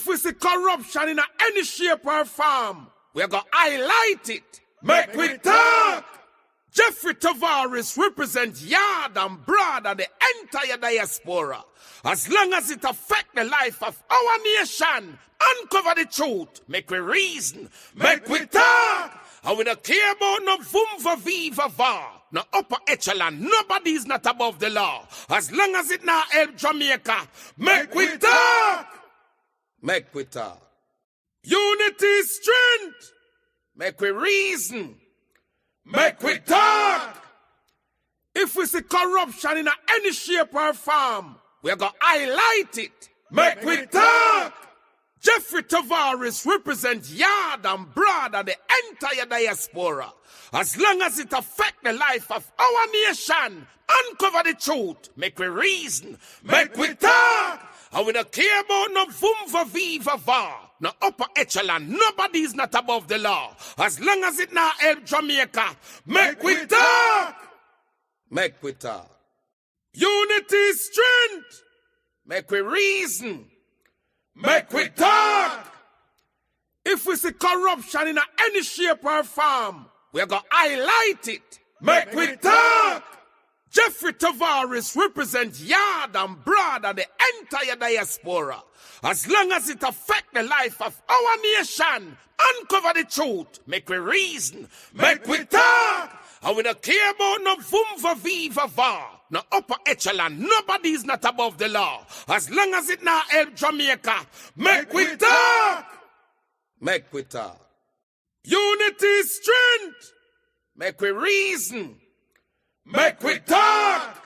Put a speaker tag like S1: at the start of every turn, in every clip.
S1: If we see corruption in any shape or form, we're going to highlight it. Make we talk. Jeffrey Tavares represents yard and broad and the entire diaspora. As long as it affects the life of our nation, uncover the truth, make we reason, make we talk. And we don't care about no vumva viva va, no upper echelon, nobody is not above the law. As long as it not help Jamaica, make we talk. Make we talk. Unity is strength. Make we reason. Make we talk. If we see corruption in any shape or form, we're going to highlight it. Make we talk. Jeffrey Tavares represents yard and broad and the entire diaspora. As long as it affects the life of our nation, uncover the truth, make we reason, make we talk. And we don't care about no vumva viva va, no upper echelon, nobody is not above the law. As long as it not help Jamaica, make we talk. Make we talk. Unity is strength. Make we reason. Make we talk. If we see corruption in any shape or form, we're going to highlight it. Make we talk. Jeffrey Tavares represents yard and broad and the entire diaspora. As long as it affects the life of our nation, uncover the truth, make we reason, make we talk. And we don't care about no vumva viva va, no upper echelon, nobody is not above the law. As long as it not help Jamaica, make we talk. Make we talk. Unity is strength. Make we reason. Make we talk.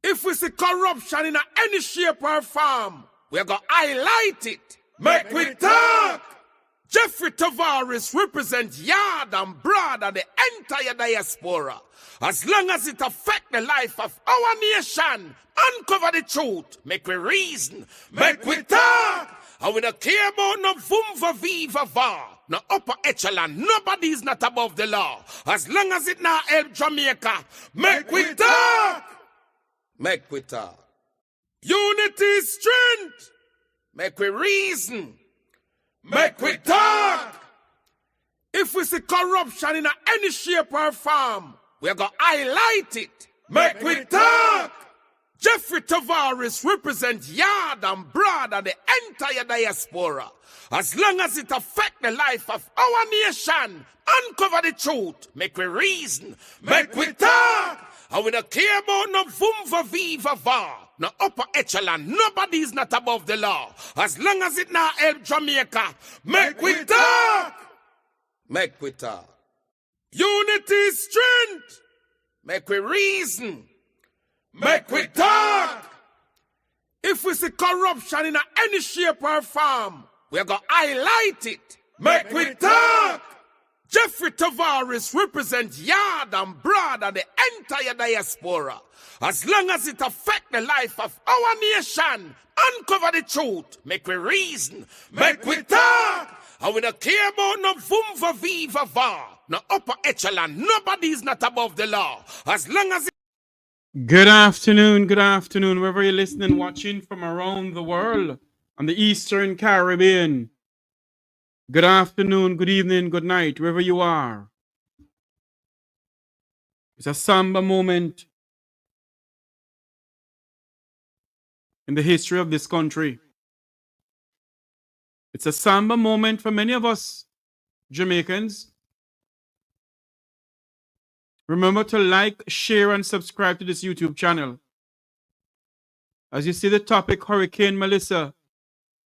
S1: If we see corruption in any shape or form, we're going to highlight it. Make we talk. Jeffrey Tavares represents yard and broad and the entire diaspora. As long as it affects the life of our nation, uncover the truth, make we reason, make we talk. And we don't care about no vumva viva va, no upper echelon, nobody is not above the law. As long as it not help Jamaica, make we talk. Make we talk. Unity is strength. Make we reason. Make we talk. If we see corruption in any shape or form, we're going to highlight it. Make we talk. Jeffrey Tavares represents yard and broad and the entire diaspora. As long as it affects the life of our nation, uncover the truth, make we reason, make we talk. And we don't care about no vumva viva va, no upper echelon, nobody is not above the law. As long as it not help Jamaica, make we talk. Make we talk. Unity is strength. Make we reason. Make we talk. If we see corruption in any shape or form, we're going to highlight it. Make we talk. Jeffrey Tavares represents yard and broad and the entire diaspora. As long as it affects the life of our nation, uncover the truth, make we reason, make we talk. And we don't care about no vumva viva va, no upper echelon, nobody is not above the law. As long as
S2: Good afternoon, wherever you're listening, watching from around the world on the Eastern Caribbean. Good afternoon, good evening, good night, wherever you are. It's a somber moment in the history of this country. It's a somber moment for many of us Jamaicans. Remember to like, share, and subscribe to this YouTube channel. As you see the topic, Hurricane Melissa,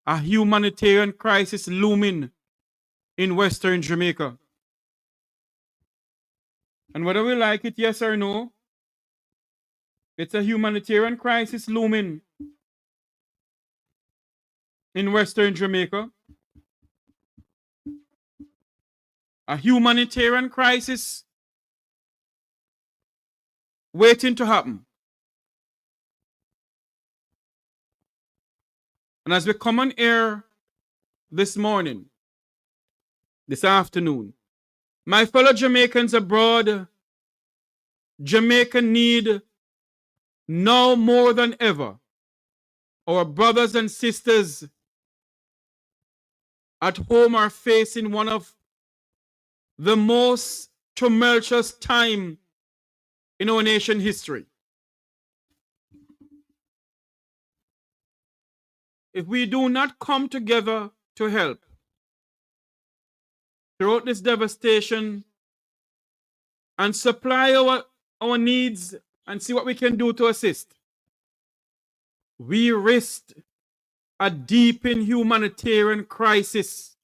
S2: a humanitarian crisis looming in Western Jamaica. And whether we like it, yes or no, it's a humanitarian crisis looming in Western Jamaica. A humanitarian crisis waiting to happen. And as we come on air this morning, this afternoon, my fellow Jamaicans abroad, Jamaica need now more than ever our brothers and sisters at home are facing one of the most tumultuous time in our nation history. If we do not come together to help throughout this devastation and supply our needs and see what we can do to assist, we risk a deepened humanitarian crisis.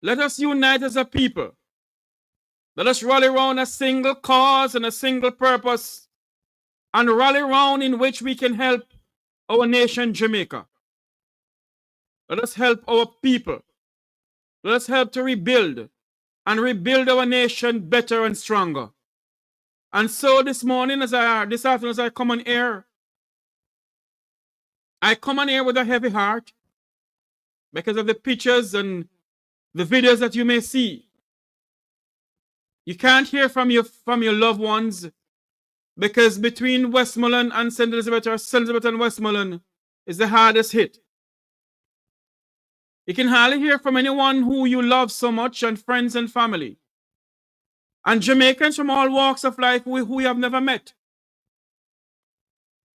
S2: Let us unite as a people. Let us rally around a single cause and a single purpose, and rally around in which we can help our nation, Jamaica. Let us help our people. Let us help to rebuild and rebuild our nation better and stronger. And so this afternoon, as I come on air, I come on air with a heavy heart because of the pictures and the videos that you may see. You can't hear from your loved ones because between Westmoreland and St. Elizabeth, or St. Elizabeth and Westmoreland, is the hardest hit. You can hardly hear from anyone who you love so much, and friends and family. And Jamaicans from all walks of life who we have never met.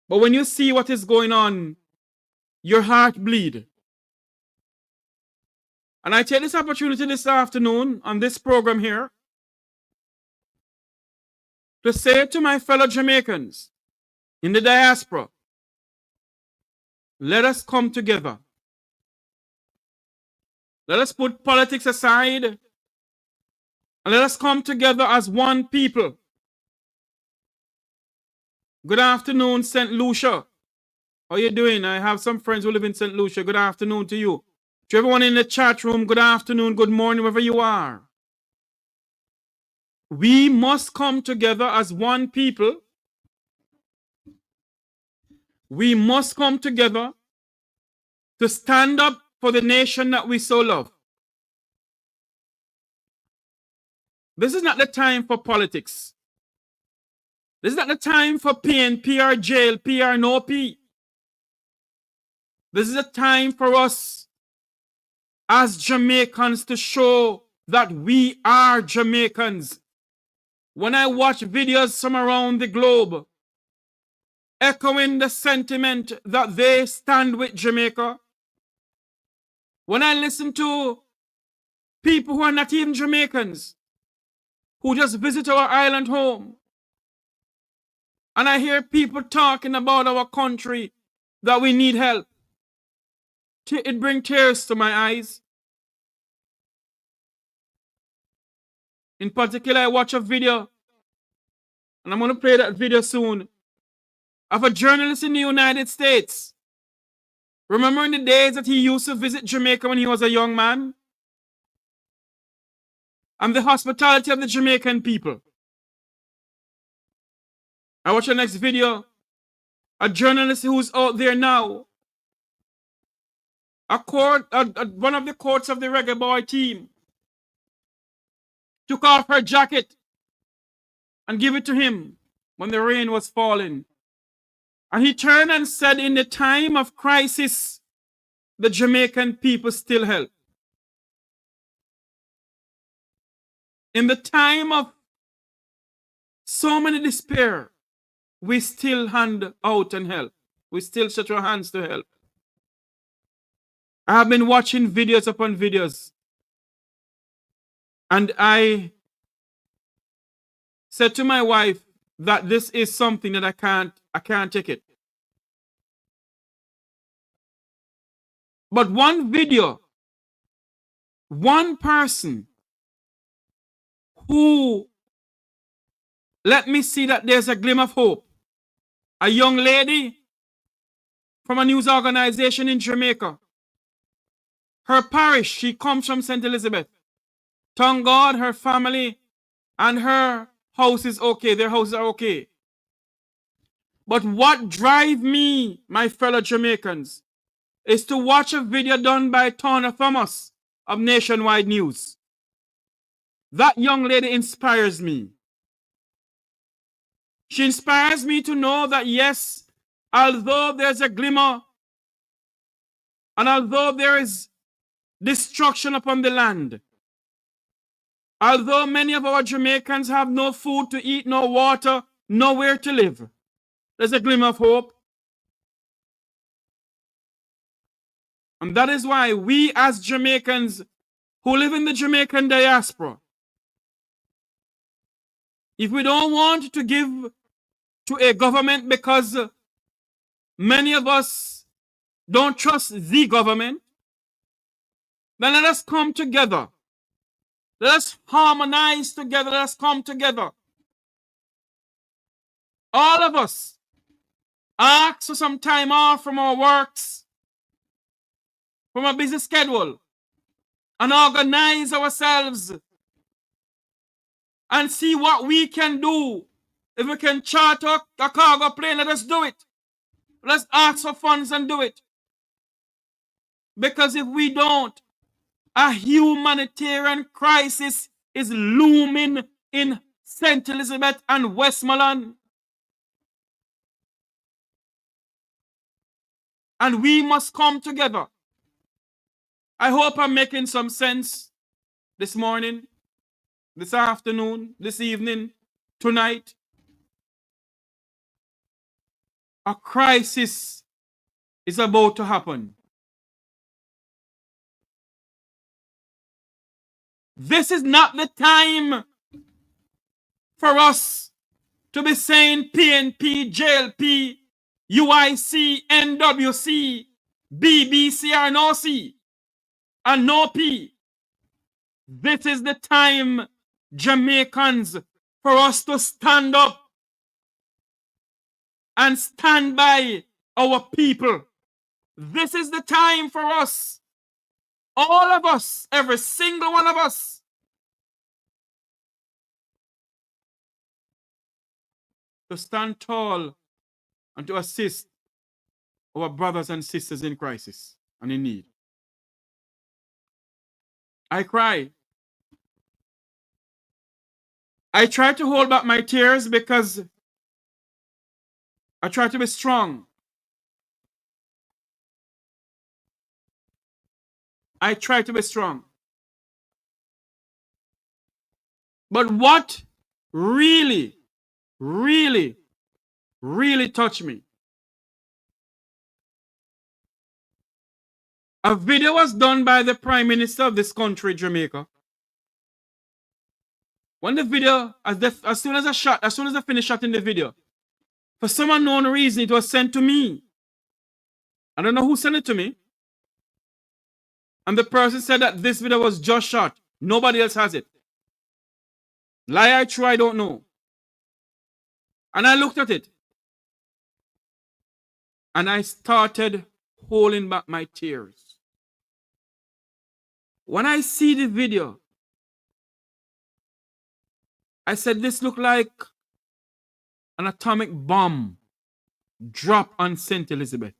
S2: But when you see what is going on, your heart bleeds. And I take this opportunity this afternoon on this program here to say to my fellow Jamaicans in the diaspora, let us come together. Let us put politics aside and let us come together as one people. Good afternoon, St. Lucia. How are you doing? I have some friends who live in St. Lucia. Good afternoon to you. To everyone in the chat room, good afternoon, good morning, wherever you are. We must come together as one people. We must come together to stand up for the nation that we so love. This is not the time for politics. This is not the time for pain, PR jail, PR no P. This is a time for us as Jamaicans to show that we are Jamaicans. When I watch videos from around the globe echoing the sentiment that they stand with Jamaica, when I listen to people who are not even Jamaicans, who just visit our island home, and I hear people talking about our country, that we need help, it brings tears to my eyes. In particular, I watch a video, and I'm going to play that video soon, of a journalist in the United States. Remember in the days that he used to visit Jamaica when he was a young man? And the hospitality of the Jamaican people. I watch the next video. A journalist who's out there now. One of the courts of the Reggae Boy team took off her jacket and gave it to him when the rain was falling. And he turned and said, in the time of crisis, the Jamaican people still help. In the time of so many despair, we still hand out and help. We still stretch our hands to help. I have been watching videos upon videos. And I said to my wife that this is something that I can't take it. But one video, one person who let me see that there's a glimmer of hope. A young lady from a news organization in Jamaica. Her parish, she comes from St. Elizabeth. Thank God her family and her house is okay. Their houses are okay. But what drives me, my fellow Jamaicans, is to watch a video done by Tawna Thomas of Nationwide News. That young lady inspires me. She inspires me to know that yes, although there's a glimmer, and although there is destruction upon the land. Although many of our Jamaicans have no food to eat, no water, nowhere to live, there's a glimmer of hope. And that is why we as Jamaicans who live in the Jamaican diaspora, if we don't want to give to a government because many of us don't trust the government, then let us come together. Let us harmonize together. Let us come together. All of us ask for some time off from our works, from our busy schedule, and organize ourselves and see what we can do. If we can charter a cargo plane, let us do it. Let's ask for funds and do it. Because if we don't, a humanitarian crisis is looming in St. Elizabeth and Westmoreland. And we must come together. I hope I'm making some sense this morning, this afternoon, this evening, tonight. A crisis is about to happen. This is not the time for us to be saying PNP, JLP, UIC, NWC, BBC, or no C, and no P. This is the time, Jamaicans, for us to stand up and stand by our people. This is the time for us, all of us, every single one of us, to stand tall and to assist our brothers and sisters in crisis and in need. I cry. I try to hold back my tears because I try to be strong. I try to be strong. But what really touched me, a video was done by the Prime Minister of this country, Jamaica. When the video, as soon as I finished shooting the video, for some unknown reason, it was sent to me. I don't know who sent it to me. And the person said that this video was just shot. Nobody else has it. Lie or true, I don't know. And I looked at it. And I started holding back my tears. When I see the video, I said, this looked like an atomic bomb dropped on St. Elizabeth.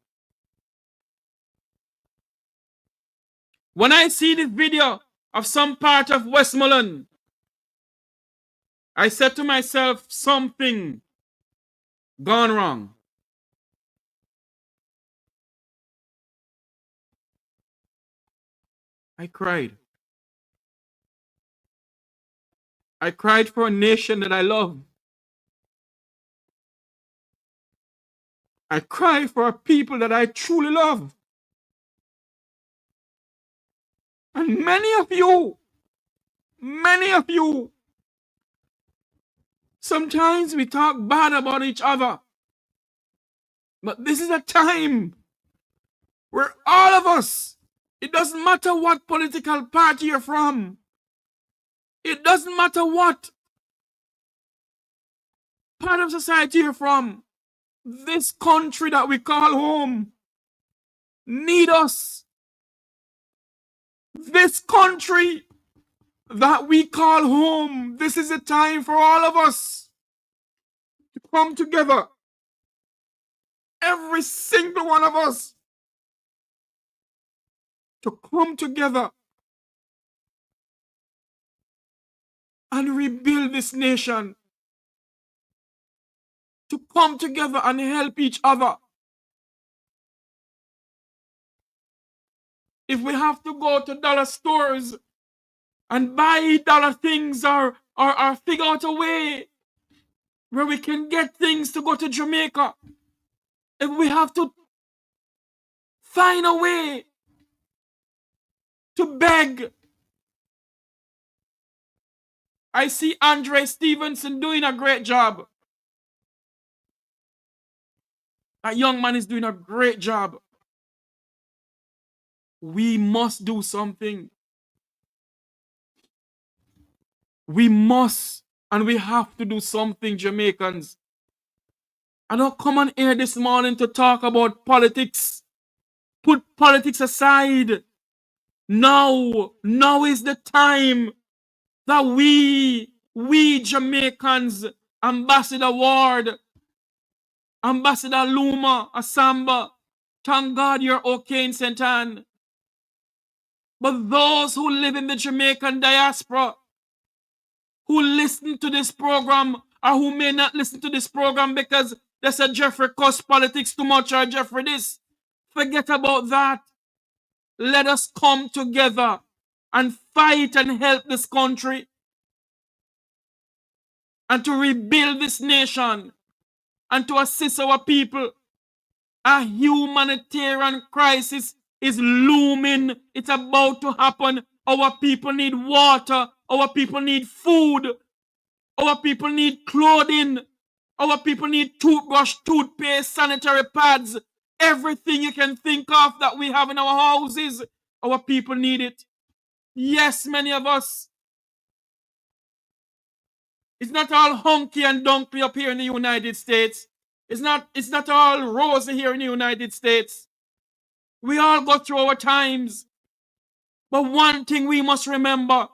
S2: When I see the video of some part of Westmoreland, I said to myself, something gone wrong. I cried. I cried for a nation that I love. I cried for a people that I truly love. And many of you, sometimes we talk bad about each other. But this is a time where all of us, it doesn't matter what political party you're from, it doesn't matter what part of society you're from, this country that we call home need us. This country that we call home, this is a time for all of us to come together. Every single one of us to come together and rebuild this nation. To come together and help each other. if we have to go to dollar stores and buy dollar things or figure out a way where we can get things to go to Jamaica, if we have to find a way to beg. I see Andre Stevenson doing a great job. That young man is doing a great job. We must do something. We must and we have to do something, Jamaicans. I don't come on here this morning to talk about politics. Put politics aside. Now is the time that we Jamaicans, Ambassador Ward, Ambassador Luma, Asamba, thank God you're okay in St. Anne. But those who live in the Jamaican diaspora, who listen to this program, or who may not listen to this program because they said Jeffrey cuss politics too much or Jeffrey this, forget about that. Let us come together and fight and help this country and to rebuild this nation and to assist our people. A humanitarian crisis is looming. It's about to happen. Our people need water. Our people need food. Our people need clothing. Our people need toothbrush, toothpaste, sanitary pads. Everything you can think of that we have in our houses, our people need it. Yes, many of us. It's not all hunky and dunky up here in the United States. It's not all rosy here in the United States. We all go through our times. But one thing we must remember,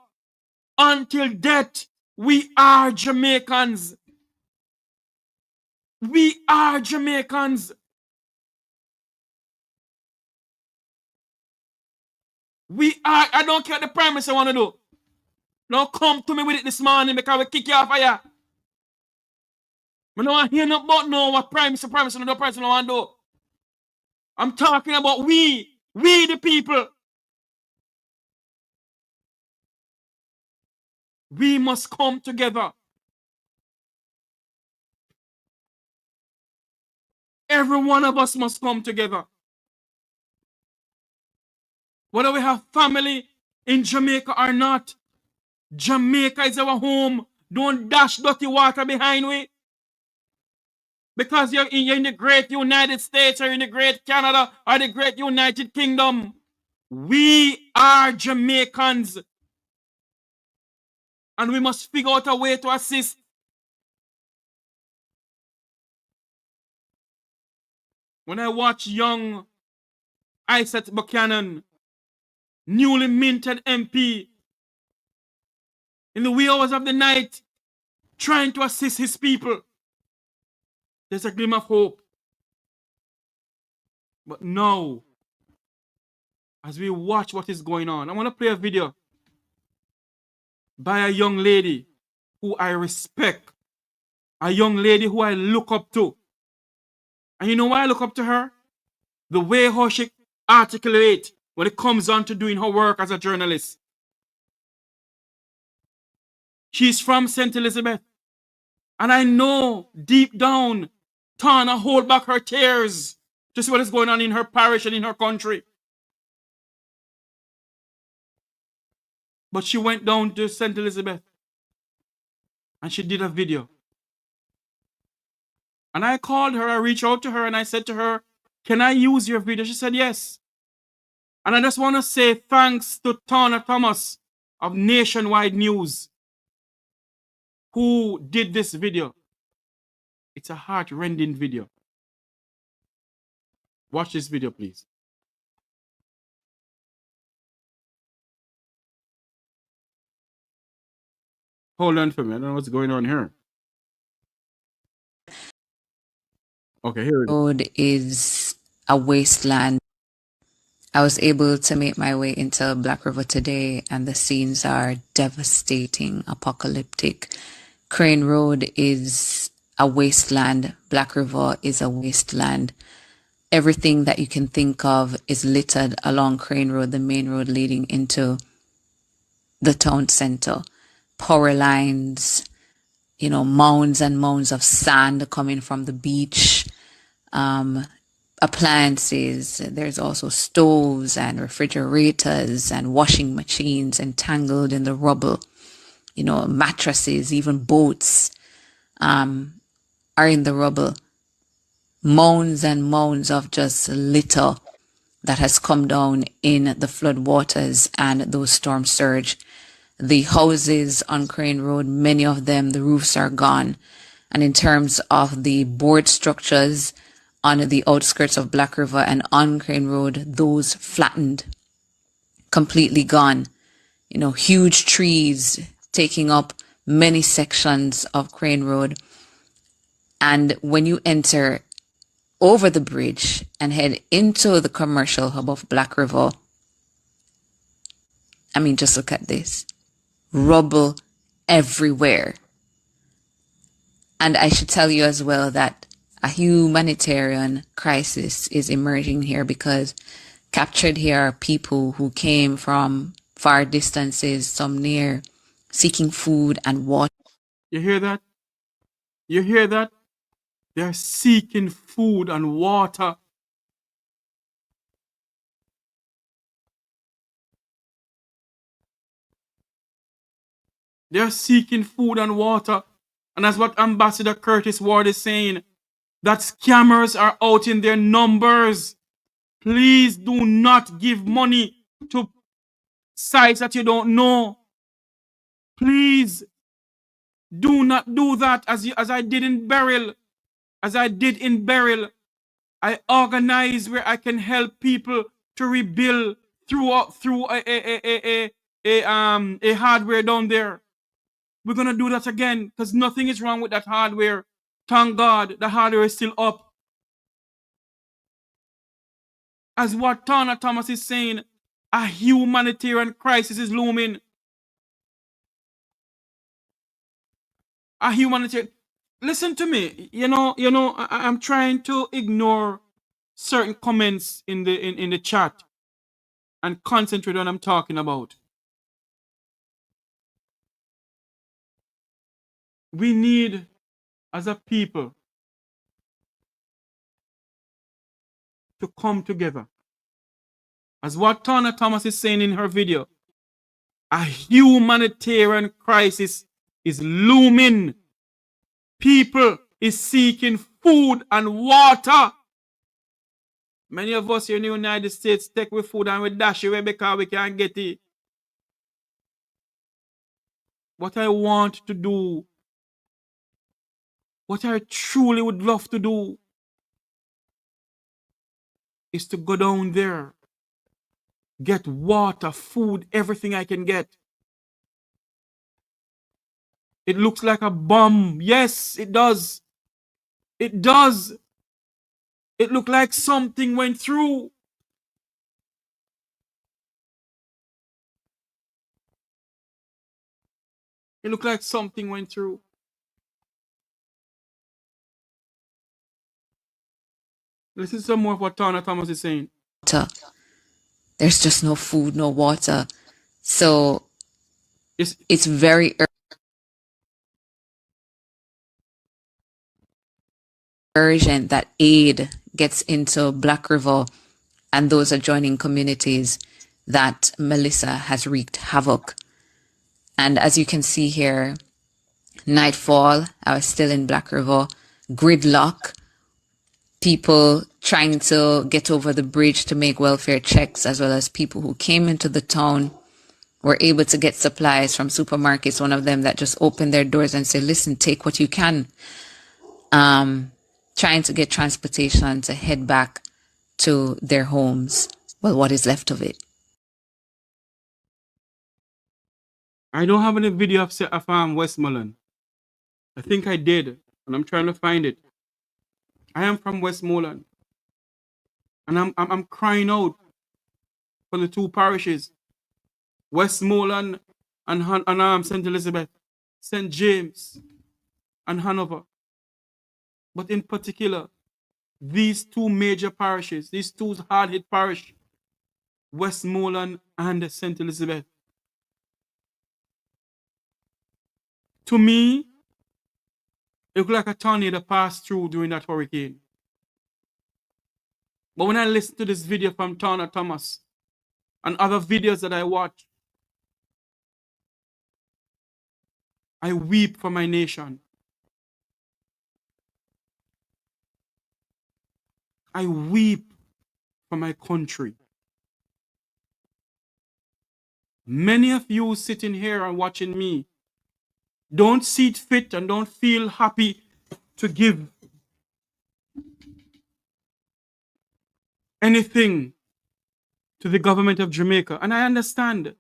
S2: until death, we are Jamaicans. We are Jamaicans. We are, I don't care the premise I want to do. Don't come to me with it this morning because we kick you off of here. I don't hear nothing about no what premise, and no premise I want to do. I'm talking about we the people. We must come together. Every one of us must come together. Whether we have family in Jamaica or not, Jamaica is our home. Don't dash dirty water behind we. Because you're in the great United States or in the great Canada or the great United Kingdom. We are Jamaicans. And we must figure out a way to assist. When I watch young Isaac Buchanan, newly minted MP, in the wee hours of the night, trying to assist his people, there's a glimmer of hope. But now, as we watch what is going on, I want to play a video by a young lady who I respect, a young lady who I look up to. And you know why I look up to her? The way how she articulates when it comes on to doing her work as a journalist. She's from St. Elizabeth. And I know deep down, Tana hold back her tears to see what is going on in her parish and in her country. But she went down to St. Elizabeth and she did a video. And I called her, I reached out to her and I said to her, can I use your video? She said yes. And I just want to say thanks to Tana Thomas of Nationwide News who did this video. It's a heart-rending video. Watch this video, please. Hold on for me. I don't know what's going on here. Okay, here we go.
S3: Road is a wasteland. I was able to make my way into Black River today, and the scenes are devastating, apocalyptic. Crane Road is a wasteland. Black River is a wasteland. everything that you can think of is littered along Crane Road, the main road leading into the town center. Power lines, mounds and mounds of sand coming from the beach, appliances. There's also stoves and refrigerators and washing machines entangled in the rubble. Mattresses, even boats are in the rubble. Mounds and mounds of just litter that has come down in the flood waters and those storm surge. The houses on Crane Road, many of them, the roofs are gone. And in terms of the board structures on the outskirts of Black River and on Crane Road, those flattened, completely gone. Huge trees taking up many sections of Crane Road. And when you enter over the bridge and head into the commercial hub of Black River, just look at this. Rubble everywhere. And I should tell you as well that a humanitarian crisis is emerging here, because captured here are people who came from far distances, some near, seeking food and water.
S2: You hear that? You hear that? They're seeking food and water. They're seeking food and water. And that's what Ambassador Curtis Ward is saying, that scammers are out in their numbers. Please do not give money to sites that you don't know. Please do not do that as I did in Beryl. I organize where I can help people to rebuild through a hardware down there. We're gonna do that again, because nothing is wrong with that hardware. Thank God the hardware is still up. As what Tana Thomas is saying, a humanitarian crisis is looming. A humanitarian. Listen to me. I'm trying to ignore certain comments in the chat and concentrate on what I'm talking about. We need, as a people, to come together. As what Tana Thomas is saying in her video, a humanitarian crisis is looming. People is seeking food and water. Many of us here in the United States take with food and we dash away because we can't get it. What I want to do, what I truly would love to do, is to go down there, get water, food, everything I can get. It looks like a bomb. Yes, it does. It does. It looked like something went through. It looked like something went through. Listen to some more of what Tana Thomas is saying.
S3: There's just no food, no water. So it's very urgent that aid gets into Black River and those adjoining communities that Melissa has wreaked havoc. And as you can see here, nightfall, I was still in Black River, gridlock, people trying to get over the bridge to make welfare checks, as well as people who came into the town were able to get supplies from supermarkets. One of them that just opened their doors and said, listen, take what you can. Trying to get transportation to head back to their homes. Well, what is left of it.
S2: I don't have any video of Westmoreland. I think I did, and I'm trying to find it. I am from Westmoreland, and I'm crying out for the two parishes, Westmoreland and St. Elizabeth, St. James, and Hanover. But in particular, these two major parishes, these two hard-hit parishes, Westmoreland and St. Elizabeth. To me, it looked like a tornado passed through during that hurricane. But when I listen to this video from Turner Thomas and other videos that I watch, I weep for my nation. I weep for my country. Many of you sitting here and watching me don't see it fit and don't feel happy to give anything to the government of Jamaica. And I understand,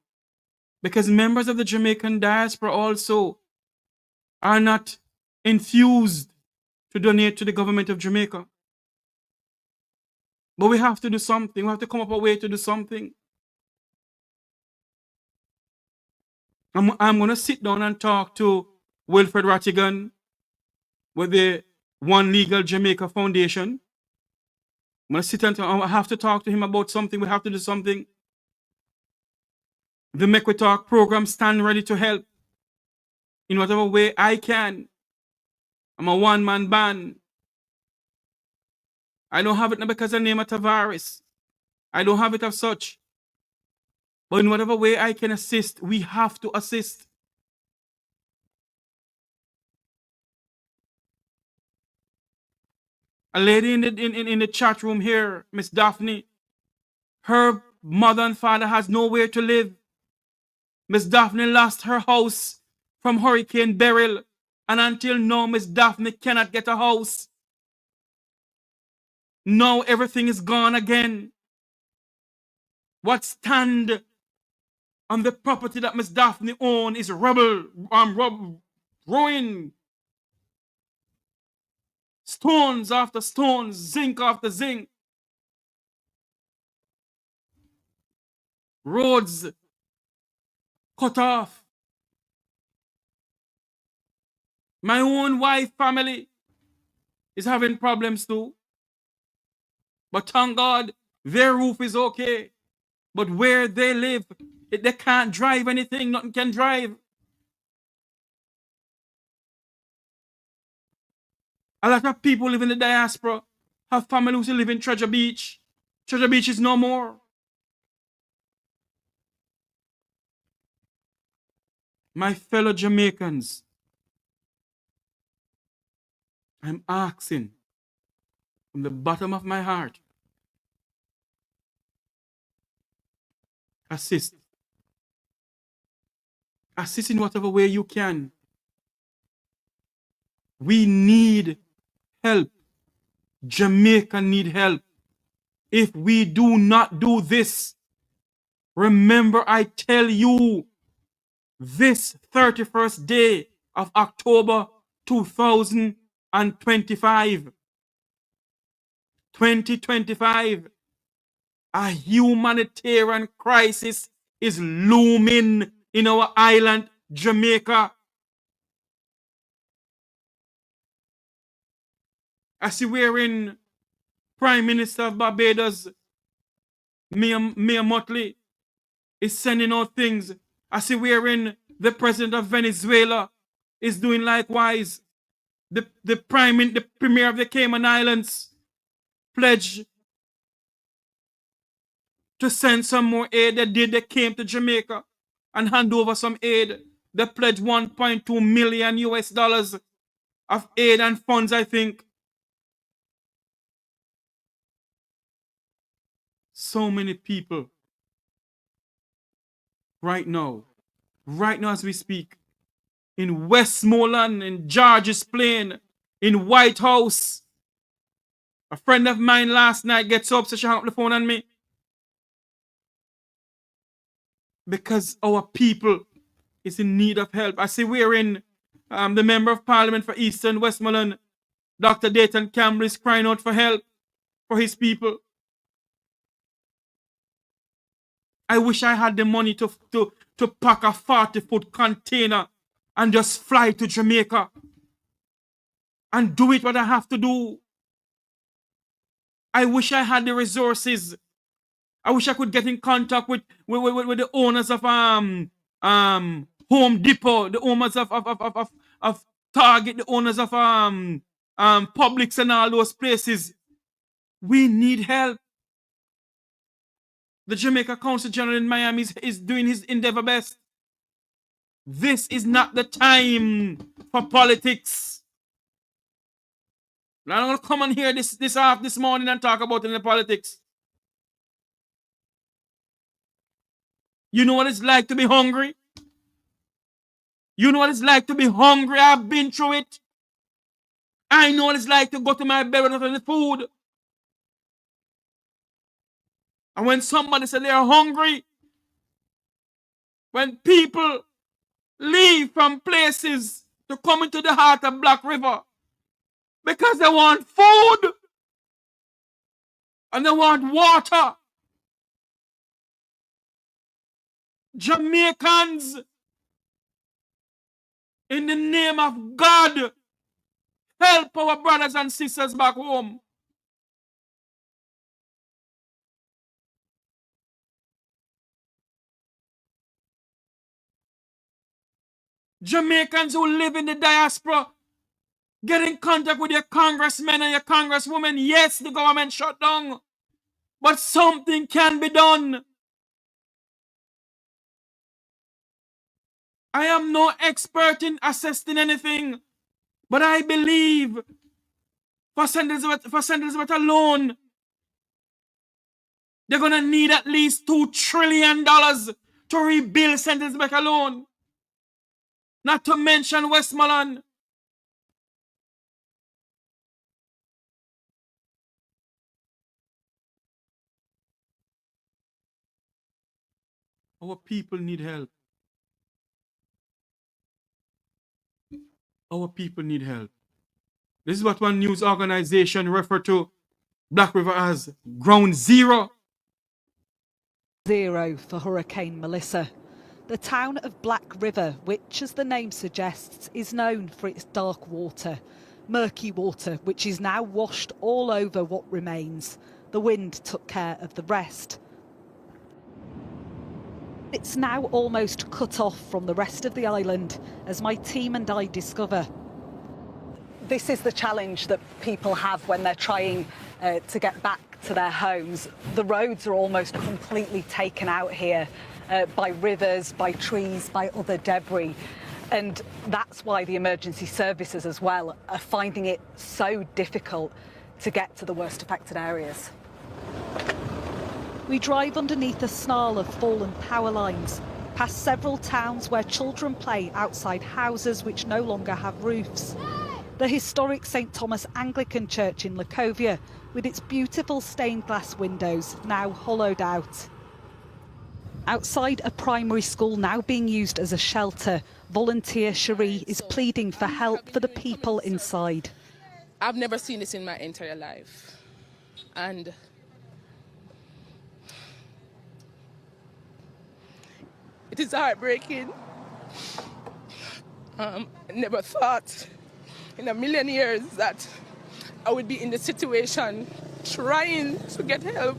S2: because members of the Jamaican diaspora also are not enthused to donate to the government of Jamaica. But we have to do something. We have to come up with a way to do something. I'm going to sit down and talk to Wilfred Rattigan with the One Legal Jamaica Foundation. I'm going to sit and I have to talk to him about something. We have to do something. The Make We Talk program stand ready to help in whatever way I can. I'm a one-man band. I don't have it because I name it Tavares. I don't have it as such. But in whatever way I can assist, we have to assist. A lady in the chat room here, Miss Daphne, her mother and father has nowhere to live. Miss Daphne lost her house from Hurricane Beryl, and until now, Miss Daphne cannot get a house. Now everything is gone again. What stand on the property that Miss Daphne owns is rubble, ruin. Stones after stones, zinc after zinc. Roads cut off. My own wife family is having problems too. But thank God, their roof is okay. But where they live, they can't drive anything, nothing can drive. A lot of people live in the diaspora have families who live in Treasure Beach. Treasure Beach is no more. My fellow Jamaicans, I'm asking from the bottom of my heart, assist. Assist in whatever way you can. We need help. Jamaica need help. If we do not do this, remember I tell you, this 31st day of October 2025, a humanitarian crisis is looming in our island, Jamaica. I see wherein Prime Minister of Barbados, Mia Motley, is sending out things. I see wherein the President of Venezuela is doing likewise. The Premier of the Cayman Islands pledged to send some more aid. They came to Jamaica and hand over some aid. They pledged $1.2 million of aid and funds, I think. So many people right now as we speak, in Westmoreland, in George's Plain, in White House. A friend of mine last night gets up, so she hung up the phone on me. Because our people is in need of help. I see we're in the Member of Parliament for Eastern Westmoreland, Dr. Dayton Campbell, is crying out for help for his people. I wish I had the money to pack a 40-foot container and just fly to Jamaica and do it what I have to do. I wish I had the resources. I wish I could get in contact with the owners of Home Depot, the owners of Target, the owners of Publix and all those places. We need help. The Jamaica Council General in Miami is doing his endeavor best. This is not the time for politics. I'm not going to come on here this morning and talk about any politics. You know what it's like to be hungry? You know what it's like to be hungry? I've been through it. I know what it's like to go to my bed without any food. And when somebody says they're hungry, when people leave from places to come into the heart of Black River because they want food and they want water. Jamaicans, in the name of God, help our brothers and sisters back home. Jamaicans who live in the diaspora, get in contact with your congressmen and your congresswomen. Yes, the government shut down, but something can be done. I am no expert in assessing anything, but I believe for St. Elizabeth alone, they're going to need at least $2 trillion to rebuild St. Elizabeth alone. Not to mention Westmoreland. Our people need help. Our people need help. This is what one news organization referred to Black River as ground zero.
S4: Zero for Hurricane Melissa. The town of Black River, which, as the name suggests, is known for its dark water, murky water, which is now washed all over what remains. The wind took care of the rest. It's now almost cut off from the rest of the island, as my team and I discover. This is the challenge that people have when they're trying to get back to their homes. The roads are almost completely taken out here by rivers, by trees, by other debris. And that's why the emergency services as well are finding it so difficult to get to the worst affected areas. We drive underneath a snarl of fallen power lines, past several towns where children play outside houses which no longer have roofs. The historic St Thomas Anglican Church in Lacovia, with its beautiful stained glass windows now hollowed out. Outside a primary school now being used as a shelter, volunteer Cherie is pleading for help for the people inside.
S5: I've never seen this in my entire life. And it is heartbreaking. I never thought in a million years that I would be in this situation trying to get help,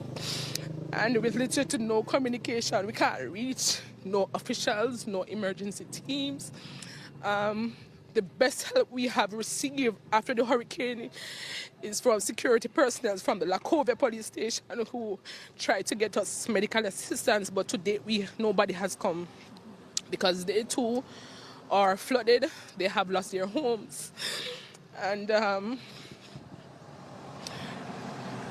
S5: and with little to no communication. We can't reach no officials, no emergency teams. The best help we have received after the hurricane is from security personnel from the Lacovia police station who tried to get us medical assistance, but to date nobody has come because they too are flooded. They have lost their homes, and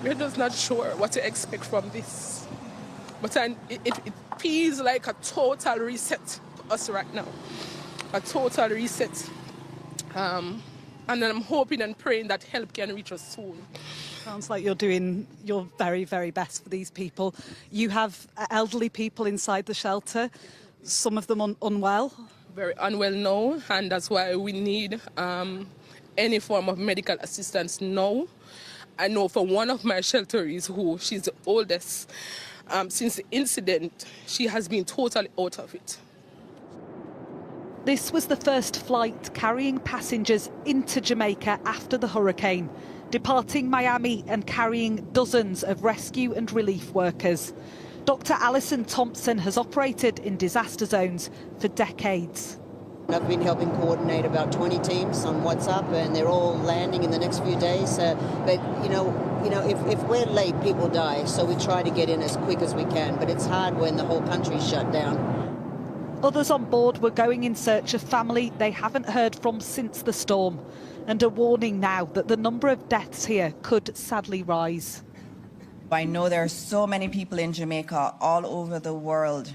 S5: we're just not sure what to expect from this. But it feels like a total reset to us right now, a total reset. And I'm hoping and praying that help can reach us soon.
S4: Sounds like you're doing your very, very best for these people. You have elderly people inside the shelter, some of them unwell.
S5: Very unwell now, and that's why we need any form of medical assistance now. I know for one of my shelteries, she's the oldest, since the incident, she has been totally out of it.
S4: This was the first flight carrying passengers into Jamaica after the hurricane, departing Miami and carrying dozens of rescue and relief workers. Dr. Alison Thompson has operated in disaster zones for decades.
S6: I've been helping coordinate about 20 teams on WhatsApp, and they're all landing in the next few days. But if we're late, people die. So we try to get in as quick as we can. But it's hard when the whole country's shut down.
S4: Others on board were going in search of family they haven't heard from since the storm, and a warning now that the number of deaths here could sadly rise.
S7: I know there are so many people in Jamaica, all over the world,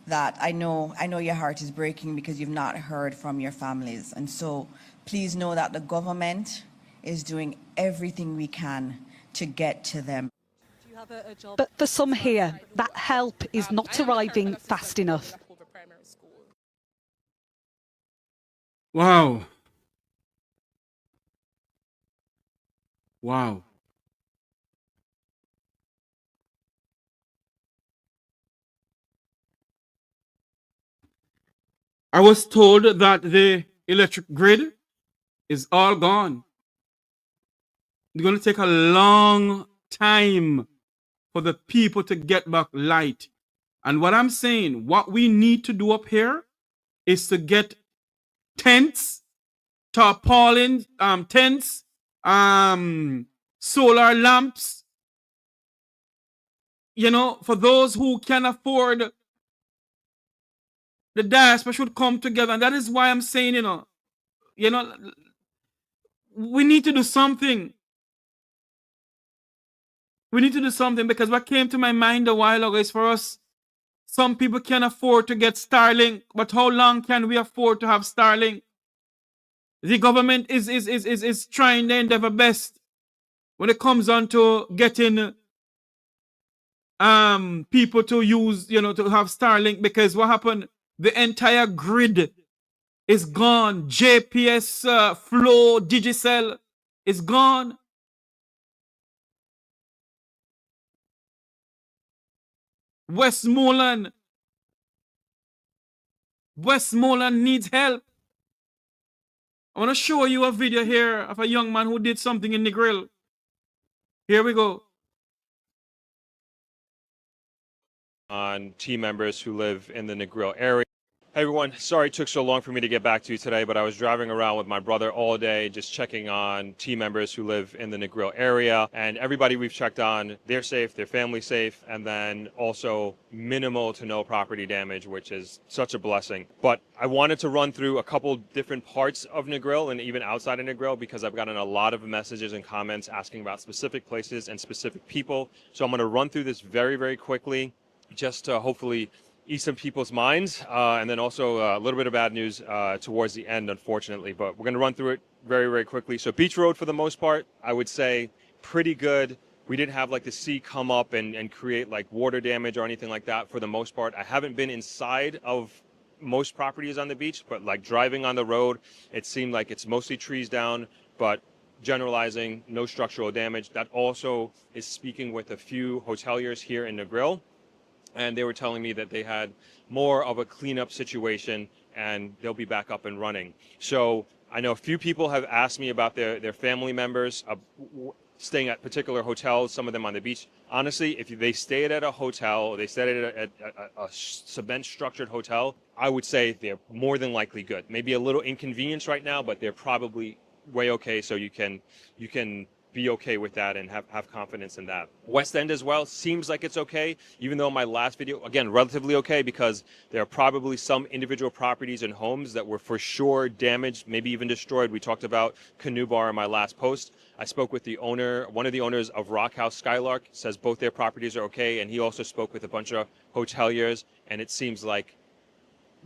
S7: that I know your heart is breaking because you've not heard from your families. And so please know that the government is doing everything we can to get to them.
S4: But for some here, that help is not arriving fast enough.
S2: Wow. Wow. I was told that the electric grid is all gone. It's going to take a long time for the people to get back light. And what I'm saying, what we need to do up here is to get tents, tarpaulin tents, solar lamps, for those who can afford. The diaspora should come together, and that is why I'm saying, we need to do something. We need to do something, because what came to my mind a while ago is, for us, some people can afford to get Starlink, but how long can we afford to have Starlink? The government is trying their endeavor best when it comes on to getting people to use, to have Starlink, because what happened? The entire grid is gone. JPS, Flow, Digicel is gone. Westmoreland needs help. I want to show you a video here of a young man who did something in the grill. Here we go.
S8: On team members who live in the Negril area. Hey everyone, sorry it took so long for me to get back to you today, but I was driving around with my brother all day just checking on team members who live in the Negril area, and everybody we've checked on, they're safe, their family's safe, and then also minimal to no property damage, which is such a blessing. But I wanted to run through a couple different parts of Negril and even outside of Negril, because I've gotten a lot of messages and comments asking about specific places and specific people. So I'm going to run through this very, very quickly, just to hopefully ease some people's minds, and then also a little bit of bad news towards the end, unfortunately. But we're going to run through it very, very quickly. So Beach Road, for the most part, I would say pretty good. We didn't have like the sea come up and create like water damage or anything like that for the most part. I haven't been inside of most properties on the beach, but like driving on the road, it seemed like it's mostly trees down, but generalizing, no structural damage. That also is speaking with a few hoteliers here in Negril. And they were telling me that they had more of a cleanup situation and they'll be back up and running. So I know a few people have asked me about their family members staying at particular hotels, some of them on the beach. Honestly, if they stayed at a hotel, they stayed at a cement structured hotel, I would say they're more than likely good. Maybe a little inconvenience right now, but they're probably way okay. So you can be okay with that and have confidence in that. West End as well seems like it's okay, even though my last video, again, relatively okay, because there are probably some individual properties and homes that were for sure damaged, maybe even destroyed. We talked about Canoe Bar in my last post. I spoke with the owner, one of the owners of Rock House Skylark, says both their properties are okay, and he also spoke with a bunch of hoteliers, and it seems like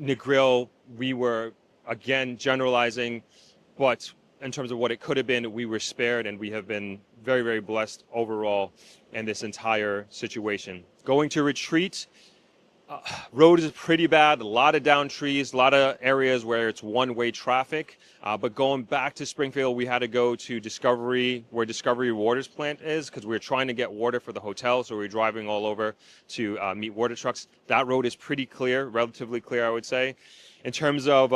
S8: Negril, we were, again, generalizing, but in terms of what it could have been, we were spared, and we have been very, very blessed overall in this entire situation. Going to Retreat, road is pretty bad, a lot of down trees, a lot of areas where it's one-way traffic. But going back to Springfield, we had to go to Discovery, where Discovery Waters plant is, because we were trying to get water for the hotel, so we were driving all over to meet water trucks. That road is pretty clear, relatively clear, I would say. In terms of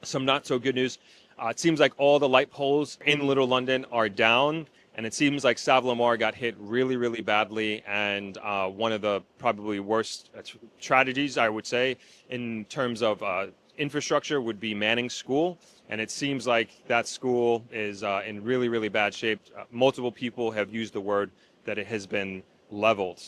S8: some not so good news, it seems like all the light poles in Little London are down, and it seems like Savanna-la-Mar got hit really, really badly, and one of the probably worst tragedies, I would say, in terms of infrastructure would be Manning School, and it seems like that school is in really, really bad shape. Multiple people have used the word that it has been leveled.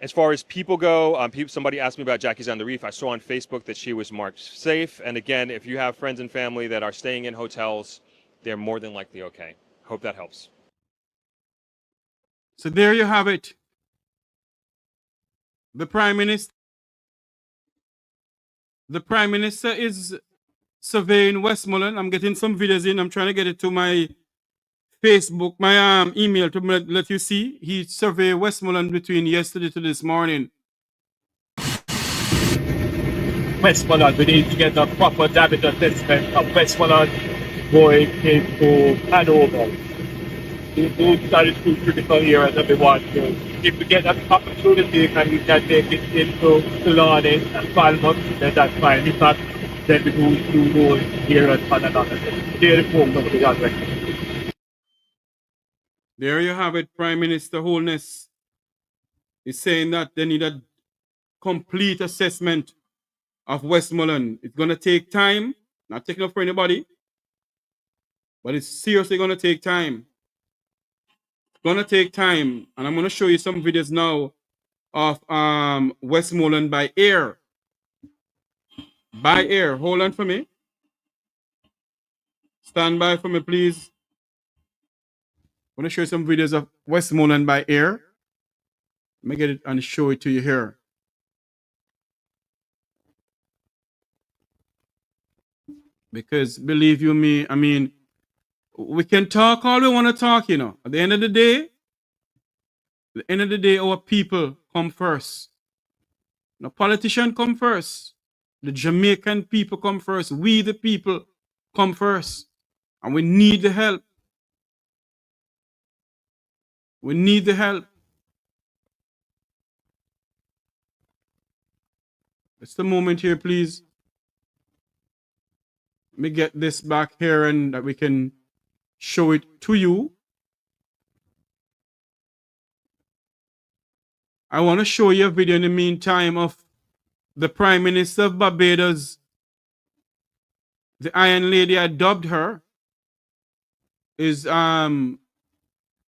S8: As far as people go, somebody asked me about Jackie's on the Reef. I saw on Facebook that she was marked safe. And again, if you have friends and family that are staying in hotels, they're more than likely okay. Hope that helps.
S2: So there you have it. The Prime Minister is surveying Westmoreland. I'm getting some videos in. I'm trying to get it to my Facebook, my email to let you see. He surveyed Westmoreland between yesterday to this morning.
S9: Westmoreland, we need to get a proper damage assessment of Westmoreland going into Hanover. Those are the two critical areas that we want to. If we get an opportunity and we can take it into Trelawney and Falmouth, then that's fine. If not, then we go to those areas on another day. They're the focus of the already.
S2: There you have it. Prime Minister Holness is saying that they need a complete assessment of Westmoreland. It's going to take time. Not taking up for anybody, but it's seriously going to take time. It's going to take time. And I'm going to show you some videos now of Westmoreland by air. By air. Hold on for me. Stand by for me, please. I'm going to show you some videos of Westmoreland by air. Let me get it and show it to you here. Because believe you me, I mean, we can talk all we want to talk, you know. At the end of the day, our people come first. The politicians come first. The Jamaican people come first. We, the people, come first. And we need the help. We need the help. Just a moment here, please. Let me get this back here and that we can show it to you. I want to show you a video in the meantime of the Prime Minister of Barbados, the Iron Lady, I dubbed her, is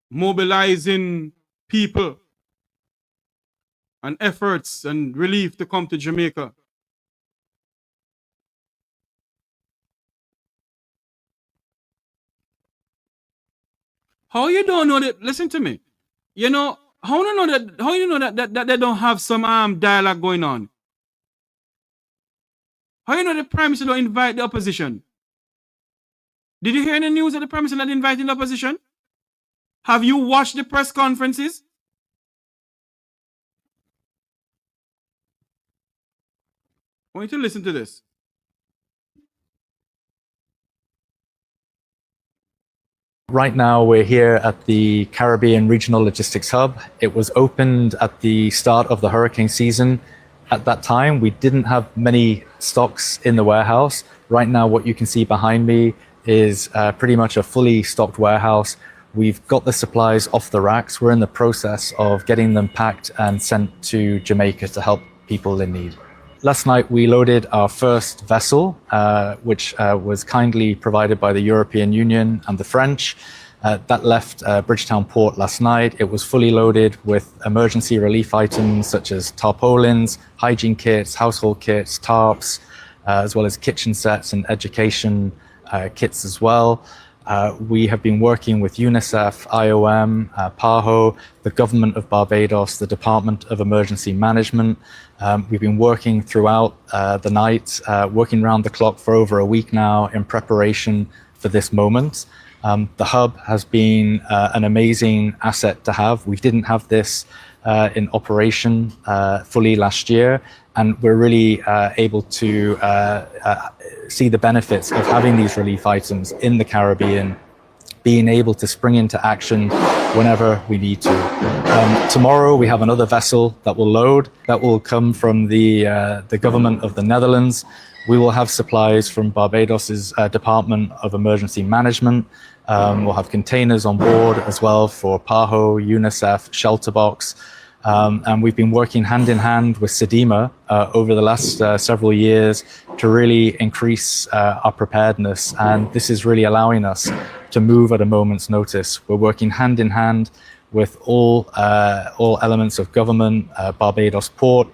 S2: mobilizing people and efforts and relief to come to Jamaica. How you don't know that? Listen to me. You know, how you know that they don't have some dialogue going on? How you know the Prime Minister don't invite the opposition? Did you hear in the news that the Prime Minister not inviting the opposition? Have you watched the press conferences? I want you to listen to this.
S10: Right now, we're here at the Caribbean Regional Logistics Hub. It was opened at the start of the hurricane season. At that time, we didn't have many stocks in the warehouse. Right now, what you can see behind me is pretty much a fully stocked warehouse. We've got the supplies off the racks. We're in the process of getting them packed and sent to Jamaica to help people in need. Last night, we loaded our first vessel, which was kindly provided by the European Union and the French. That left Bridgetown Port last night. It was fully loaded with emergency relief items such as tarpaulins, hygiene kits, household kits, tarps, as well as kitchen sets and education kits as well. We have been working with UNICEF, IOM, PAHO, the Government of Barbados, the Department of Emergency Management. We've been working throughout the night, working around the clock for over a week now in preparation for this moment. The hub has been an amazing asset to have. We didn't have this in operation fully last year, and we're really able to see the benefits of having these relief items in the Caribbean, being able to spring into action whenever we need to. Tomorrow we have another vessel that will load, that will come from the government of the Netherlands. We will have supplies from Barbados's Department of Emergency Management. We'll have containers on board as well for PAHO, UNICEF, Shelterbox. And we've been working hand in hand with Sedima over the last several years to really increase our preparedness. And this is really allowing us to move at a moment's notice. We're working hand in hand with all elements of government, Barbados Port,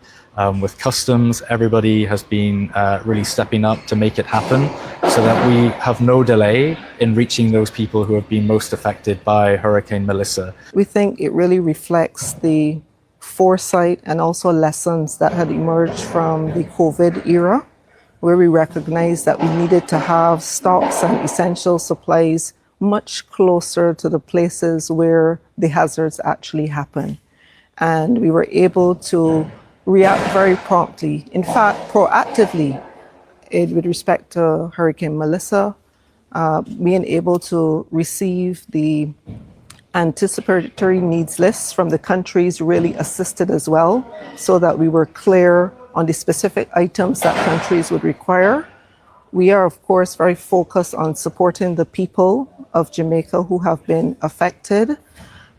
S10: with customs. Everybody has been really stepping up to make it happen so that we have no delay in reaching those people who have been most affected by Hurricane Melissa.
S11: We think it really reflects the foresight and also lessons that had emerged from the COVID era, where we recognized that we needed to have stocks and essential supplies much closer to the places where the hazards actually happen. And we were able to react very promptly, in fact, proactively, with respect to Hurricane Melissa, being able to receive the anticipatory needs lists from the countries really assisted as well, so that we were clear on the specific items that countries would require. We are, of course, very focused on supporting the people of Jamaica who have been affected.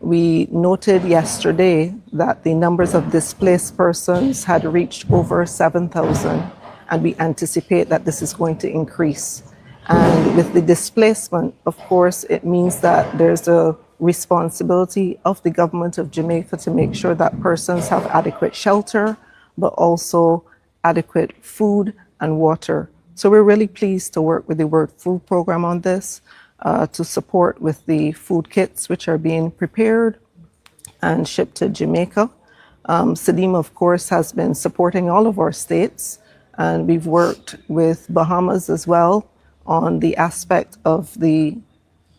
S11: We noted yesterday that the numbers of displaced persons had reached over 7,000, and we anticipate that this is going to increase. And with the displacement, of course, it means that there's a responsibility of the government of Jamaica to make sure that persons have adequate shelter, but also adequate food and water. So we're really pleased to work with the World Food Program on this, to support with the food kits which are being prepared and shipped to Jamaica. Sedima, of course, has been supporting all of our states, and we've worked with Bahamas as well on the aspect of the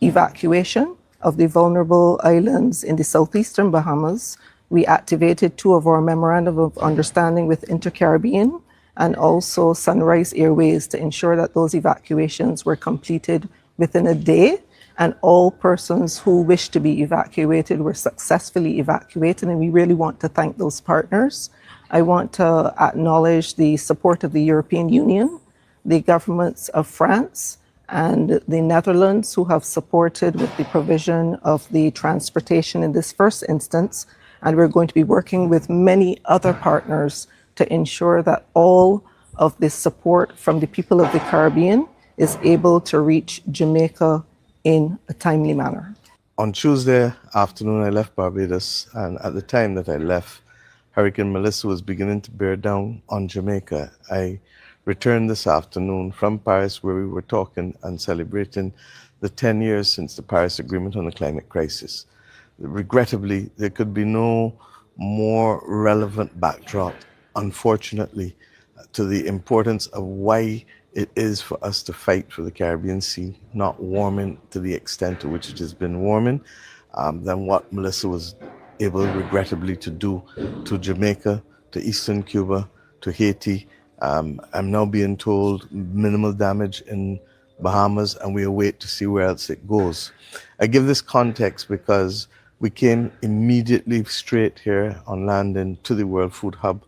S11: evacuation of the vulnerable islands in the southeastern Bahamas. We activated 2 of our memorandum of understanding with Inter-Caribbean and also Sunrise Airways to ensure that those evacuations were completed within a day, and all persons who wished to be evacuated were successfully evacuated, and we really want to thank those partners. I want to acknowledge the support of the European Union, the governments of France and the Netherlands, who have supported with the provision of the transportation in this first instance, and we're going to be working with many other partners to ensure that all of this support from the people of the Caribbean is able to reach Jamaica in a timely manner.
S12: On Tuesday afternoon, I left Barbados, and at the time that I left, Hurricane Melissa was beginning to bear down on Jamaica. I returned this afternoon from Paris, where we were talking and celebrating the 10 years since the Paris Agreement on the climate crisis. Regrettably, there could be no more relevant backdrop, unfortunately, to the importance of why it is for us to fight for the Caribbean Sea not warming to the extent to which it has been warming, than what Melissa was able, regrettably, to do to Jamaica, to Eastern Cuba, to Haiti. I'm now being told minimal damage in Bahamas, and we await to see where else it goes. I give this context because we came immediately straight here on landing to the World Food Hub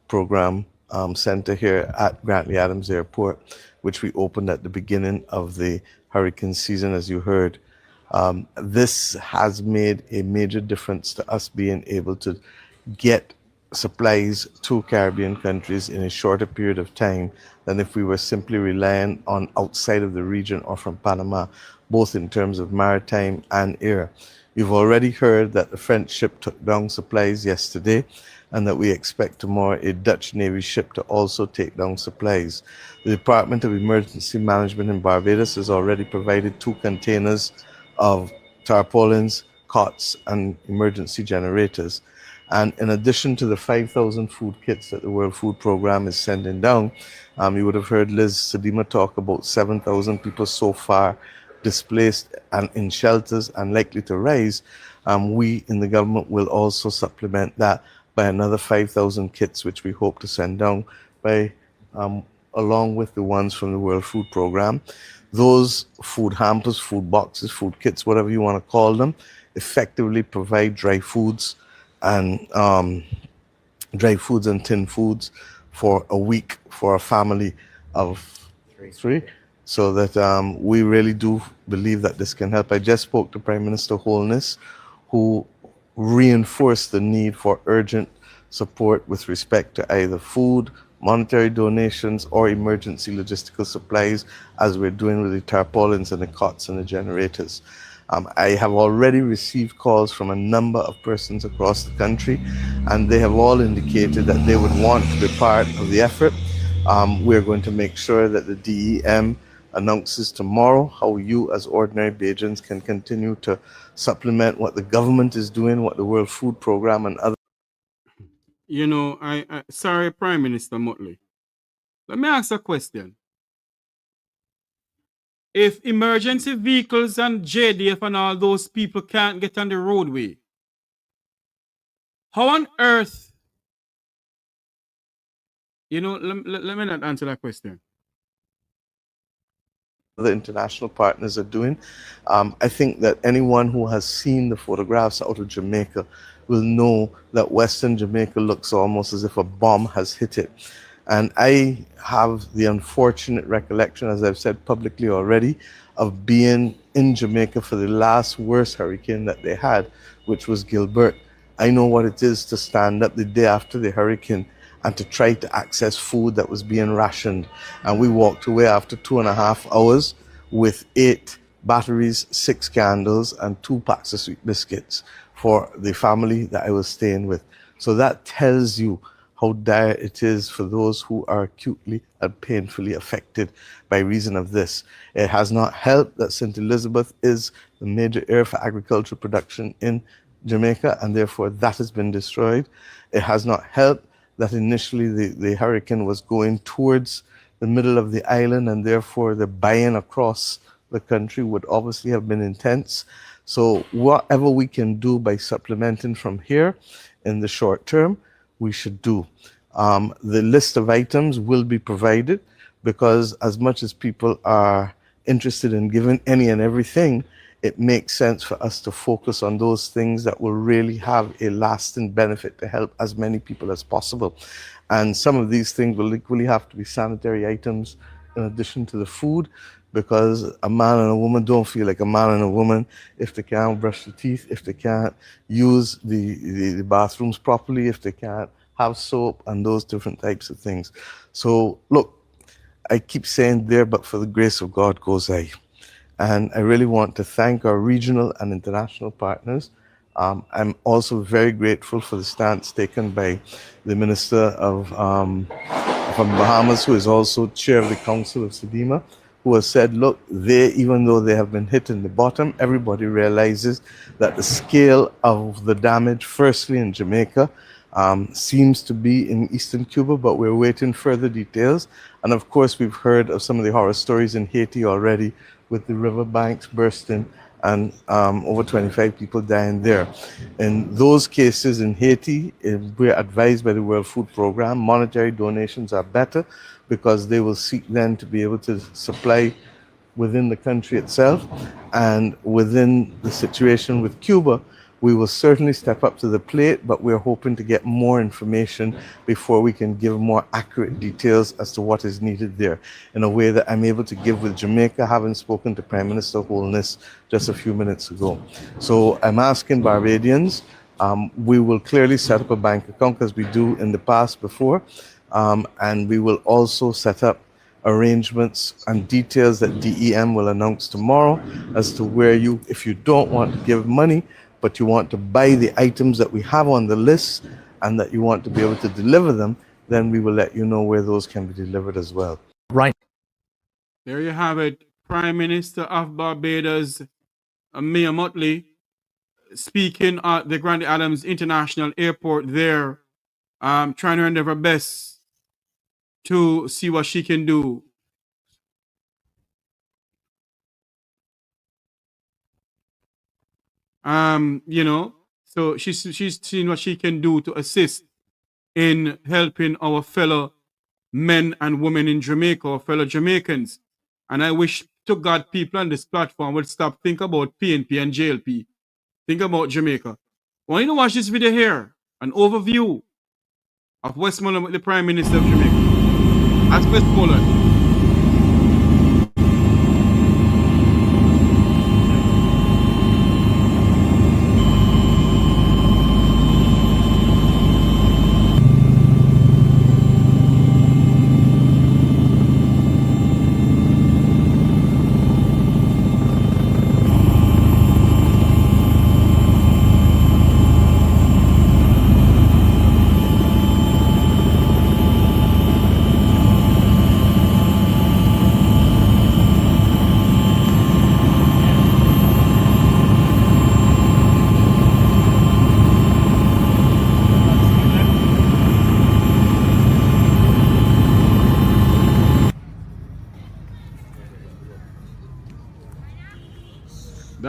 S12: program center here at Grantley Adams Airport, which we opened at the beginning of the hurricane season, as you heard. This has made a major difference to us being able to get supplies to Caribbean countries in a shorter period of time than if we were simply relying on outside of the region or from Panama, both in terms of maritime and air. You've already heard that the French ship took down supplies yesterday, and that we expect tomorrow a Dutch Navy ship to also take down supplies. The Department of Emergency Management in Barbados has already provided 2 containers of tarpaulins, cots, and emergency generators. And in addition to the 5,000 food kits that the World Food Program is sending down, you would have heard Liz Sedima talk about 7,000 people so far displaced and in shelters and likely to rise. We in the government will also supplement that by another 5,000 kits, which we hope to send down by along with the ones from the World Food Program. Those food hampers, food boxes, food kits, whatever you want to call them, effectively provide dry foods and tin foods for a week for a family of three, so that we really do believe that this can help. I just spoke to Prime Minister Holness, who reinforced the need for urgent support with respect to either food, monetary donations, or emergency logistical supplies, as we're doing with the tarpaulins and the cots and the generators. I have already received calls from a number of persons across the country, and they have all indicated that they would want to be part of the effort. We're going to make sure that the DEM announces tomorrow how you as ordinary Bajans can continue to supplement what the government is doing, what the World Food Programme and other.
S2: You know, sorry, Prime Minister Motley. Let me ask a question. If emergency vehicles and JDF and all those people can't get on the roadway, how on earth, you know, let me not answer that question.
S12: The international partners are doing. I think that anyone who has seen the photographs out of Jamaica will know that Western Jamaica looks almost as if a bomb has hit it. And I have the unfortunate recollection, as I've said publicly already, of being in Jamaica for the last worst hurricane that they had, which was Gilbert. I know what it is to stand up the day after the hurricane and to try to access food that was being rationed. And we walked away after 2.5 hours with 8 batteries, 6 candles, and 2 packs of sweet biscuits for the family that I was staying with. So that tells you how dire it is for those who are acutely and painfully affected by reason of this. It has not helped that St. Elizabeth is the major area for agricultural production in Jamaica, and therefore that has been destroyed. It has not helped that initially the hurricane was going towards the middle of the island, and therefore the buy-in across the country would obviously have been intense. So whatever we can do by supplementing from here in the short term, we should do. The list of items will be provided, because as much as people are interested in giving any and everything, it makes sense for us to focus on those things that will really have a lasting benefit to help as many people as possible. And some of these things will equally have to be sanitary items in addition to the food, because a man and a woman don't feel like a man and a woman if they can't brush their teeth, if they can't use the bathrooms properly, if they can't have soap and those different types of things. So look, I keep saying there, but for the grace of God goes I. And I really want to thank our regional and international partners. I'm also very grateful for the stance taken by the Minister of from Bahamas, who is also chair of the Council of Sedima, who has said, look, even though they have been hit in the bottom, everybody realizes that the scale of the damage, firstly in Jamaica, seems to be in Eastern Cuba, but we're waiting further details. And of course, we've heard of some of the horror stories in Haiti already, with the riverbanks bursting and over 25 people dying there. In those cases in Haiti, we're advised by the World Food Programme, monetary donations are better, because they will seek then to be able to supply within the country itself. And within the situation with Cuba, we will certainly step up to the plate, but we're hoping to get more information before we can give more accurate details as to what is needed there, in a way that I'm able to give with Jamaica, having spoken to Prime Minister Holness just a few minutes ago. So I'm asking Barbadians, we will clearly set up a bank account, as we do in the past before, and we will also set up arrangements and details that DEM will announce tomorrow as to where you, if you don't want to give money, but you want to buy the items that we have on the list and that you want to be able to deliver them, then we will let you know where those can be delivered as well.
S10: Right.
S2: There you have it. Prime Minister of Barbados, Mia Motley, speaking at the Grand Adams International Airport there, trying to endeavor best to see what she can do. You know, so she's seen what she can do to assist in helping our fellow men and women in Jamaica, our fellow Jamaicans. And I wish to God people on this platform would stop think about PNP and JLP. Think about Jamaica. I want you to watch this video here, an overview of Westmoreland with the Prime Minister of Jamaica. That's Westmoreland.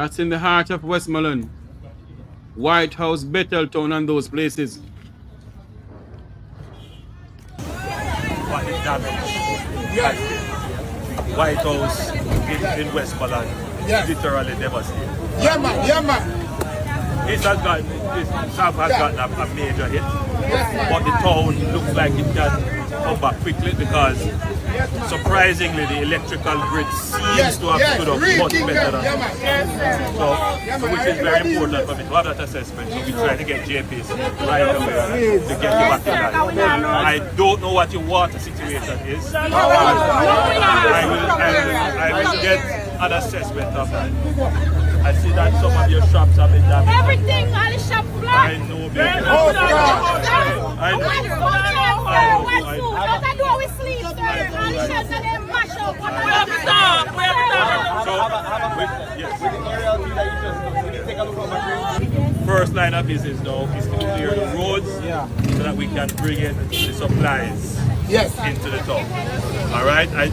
S2: That's in the heart of Westmoreland. White House, Betheltown, and those places.
S13: What the damage has been. White House in Westmoreland, literally devastated.
S1: Yeah, man.
S13: Sam has gotten a major hit, but the town looks like it can come back quickly because surprisingly the electrical grid seems to have stood up much better than so which is very important for me to have that assessment. So we try to get JPs right away to get you back to that. I don't know what your water situation is. I will get an assessment of that. I see that some of your shops have been damaged.
S14: Everything on the shop floor.
S13: I know, baby. I know.
S14: What I do with sleep, sir. All the shops are them mash up.
S13: First line of business now is to clear the roads so that we can bring in the supplies into the town. All right?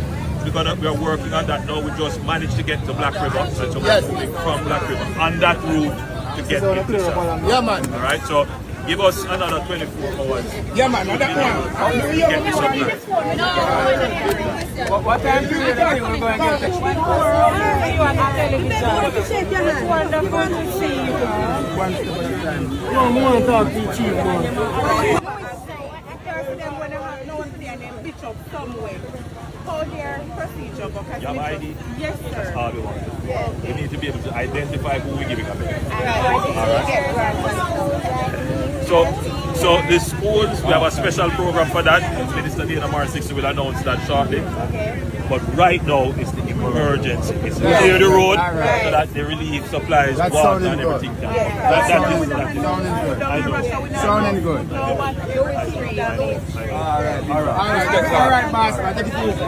S13: We are working on that now. We just managed to get to Black River, and so we're moving from Black River on that route to get into the south.
S1: Yeah, man.
S13: All right, so give us another 24 hours.
S1: Yeah, man.
S13: Get the supplies.
S15: What time do you think we're going to get it? You on the television. It's wonderful to see you. No, I want to talk to you, Chief.
S5: How their procedure, because
S13: you have ID?
S5: Yes, sir.
S13: That's all we want. We need to be able to identify who we're giving a bit. So the schools, we have a special program for that. Minister Dana Mar-60 will announce that shortly. But right now, it's the emergency. It's clear the road so that the relief supplies, water and everything can come. That is
S1: Sounding good. All right, boss. Take it easy.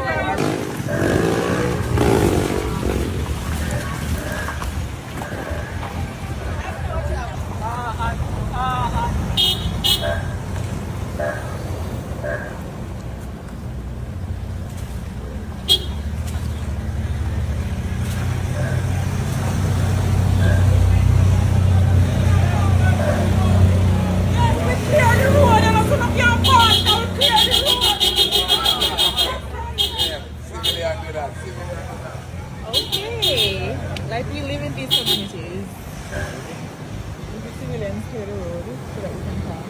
S5: Okay, like we live in these communities. The civilians clear the road so that we can pass.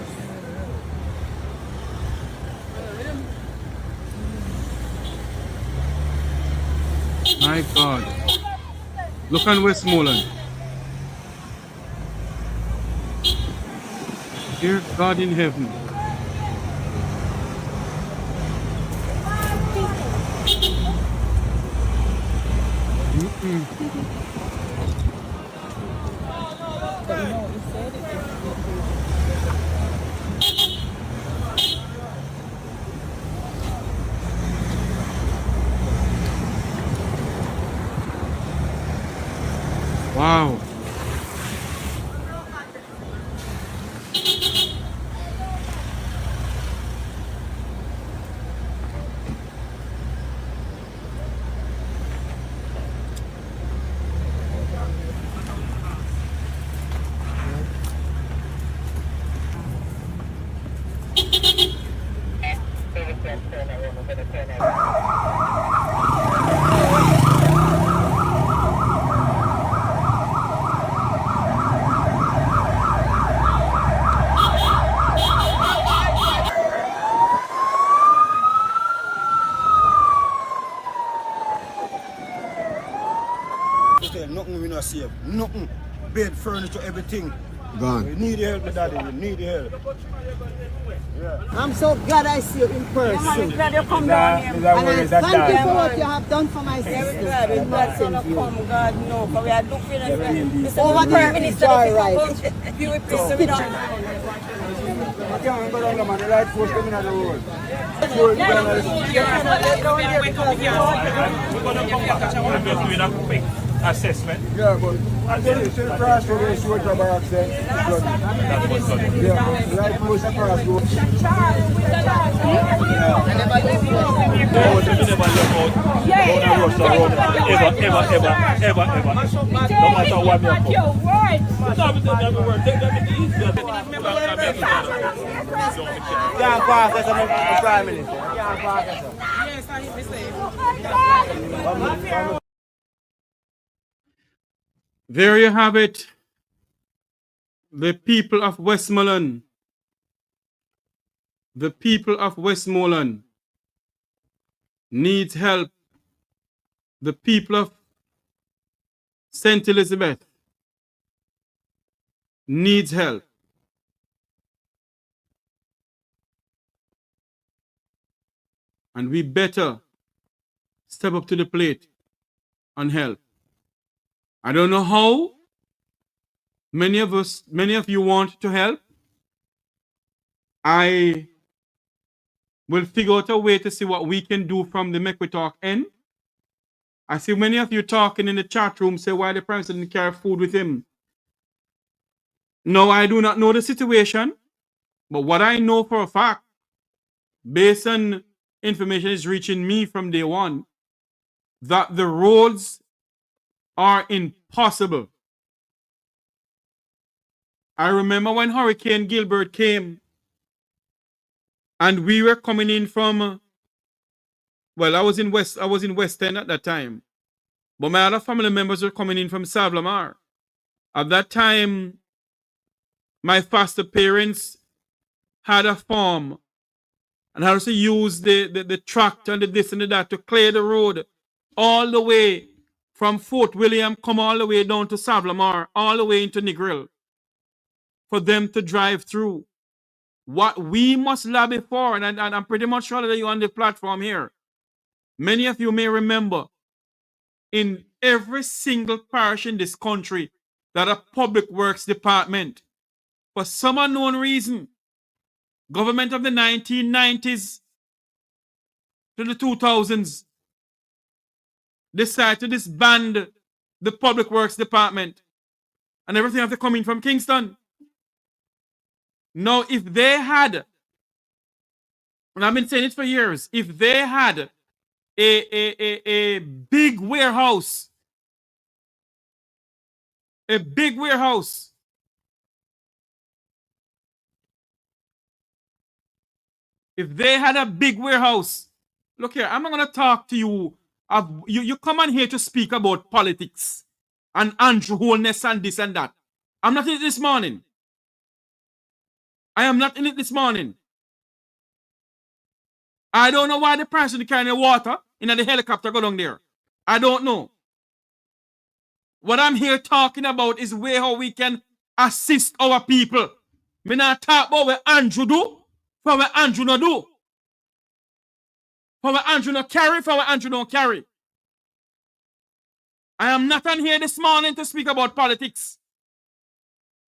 S2: My God. Look on Westmoreland. Dear God in heaven. Wow.
S16: Nothing we not save. Nothing. Bed, furniture, everything.
S1: Gone.
S16: We need help, Daddy. We need help. Yeah.
S6: I'm so glad I see you in person.
S15: I'm glad you come down here.
S6: And I thank you for what you have done for my sister.
S15: We're glad it's not going to come, God, no. But we are looking at this.
S6: Over the
S15: Prime Minister,
S6: all right.
S15: you will piss me down.
S16: I can't go down the man. The light post coming on the road.
S13: I'm just doing a quick assessment.
S16: Yeah, but I tell you, the crossroad is short of our accent.
S13: That's what's done.
S16: Yeah, the light post across road.
S13: You never look out.
S15: Yes.
S13: Ever. No matter what me
S2: There you have it. The people of Westmoreland. The people of Westmoreland needs help. The people of St. Elizabeth needs help. And we better step up to the plate and help. I don't know how many of you want to help. I will figure out a way to see what we can do from the Make We Talk end. I see many of you talking in the chat room say why the Prime Minister didn't carry food with him. No, I do not know the situation, but what I know for a fact, based on information is reaching me from day one, that the roads are impossible. I remember when Hurricane Gilbert came and we were coming in from, well, I was in West End at that time, but my other family members were coming in from Savanna-la-Mar. At that time, my foster parents had a farm and had to use the tractor and the this and the that to clear the road all the way from Fort William, come all the way down to Savanna-la-Mar, all the way into Negril, for them to drive through. What we must lobby for, and I'm pretty much sure that you're on the platform here, many of you may remember, in every single parish in this country that a public works department, for some unknown reason, government of the 1990s to the 2000s decided to disband the public works department and everything have to come in from Kingston. Now, if they had, and I've been saying it for years, if they had a big warehouse, if they had a big warehouse, look here, I'm not going to talk to you. You come on here to speak about politics and Andrew Holness and this and that. I'm not in it this morning. I am not in it this morning. I don't know why the person carrying the water in the helicopter go down there. I don't know. What I'm here talking about is way how we can assist our people. Me not talk about what Andrew do, for what Andrew no do. For what Andrew no carry, for what Andrew don't carry. I am not on here this morning to speak about politics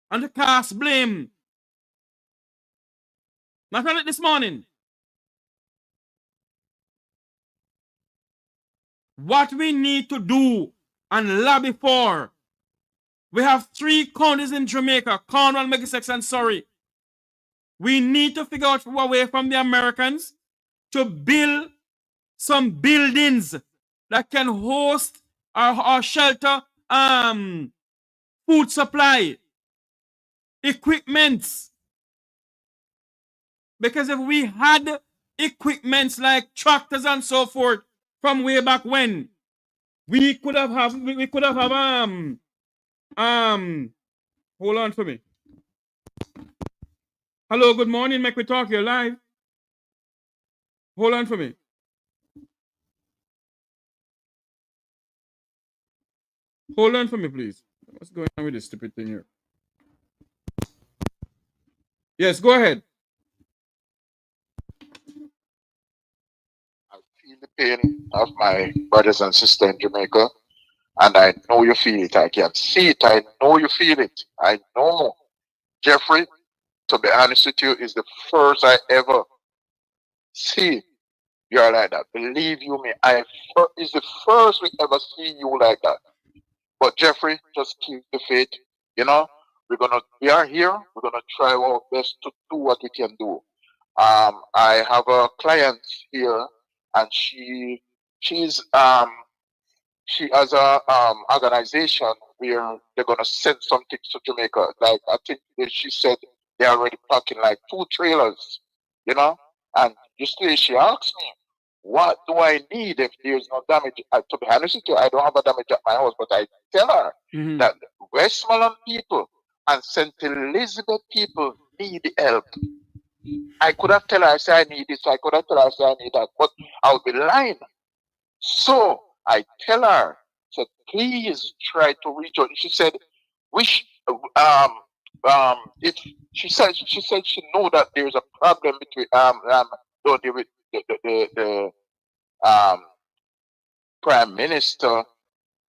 S2: and to cast blame. Not on it this morning. What we need to do and lobby for. We have 3 counties in Jamaica, Cornwall, Middlesex, and Surrey. We need to figure out a way from the Americans to build some buildings that can host or shelter food supply, equipments. Because if we had equipments like tractors and so forth from way back when, we could have hold on for me. Hello, good morning, Make We Talk, you're live. Hold on for me. Hold on for me, please. What's going on with this stupid thing here? Yes, go ahead.
S17: I feel the pain of my brothers and sisters in Jamaica, and I know you feel it. I can see it. I know you feel it. I know. Jeffrey, to be honest with you, is the first I ever see you're like that. Believe you me, it's the first we ever see you like that. But Jeffrey, just keep the faith. You know, we are here. We're gonna try our best to do what we can do. I have a client here, and she she's she has a organization where they're gonna send something to Jamaica. Like I think she said they're already packing like 2 trailers, you know. And yesterday she asked me, "What do I need if there's no damage?" To be honest with you, I don't have a damage at my house, but I tell her that Westmoreland people and St. Elizabeth people need help. I could have tell her I say I need this. I could have tell her I say I need that, but I would be lying. So I tell her, said, please try to reach out. She said, wish if she said she know that there's a problem between the prime minister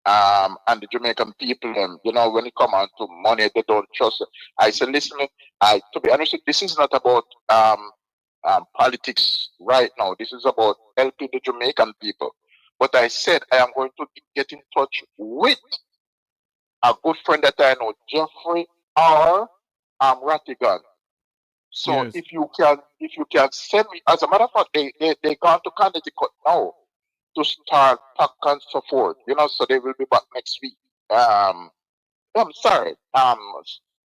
S17: and the Jamaican people, you know, when it come on to money, they don't trust it. I said, listen, to be honest, this is not about politics right now. This is about helping the Jamaican people. But I said I am going to get in touch with a good friend that I know, Jeffrey R. Rattigan. So if you can send me, as a matter of fact, they gone to Connecticut now to start pack and so forth. You know, so they will be back next week. I'm sorry,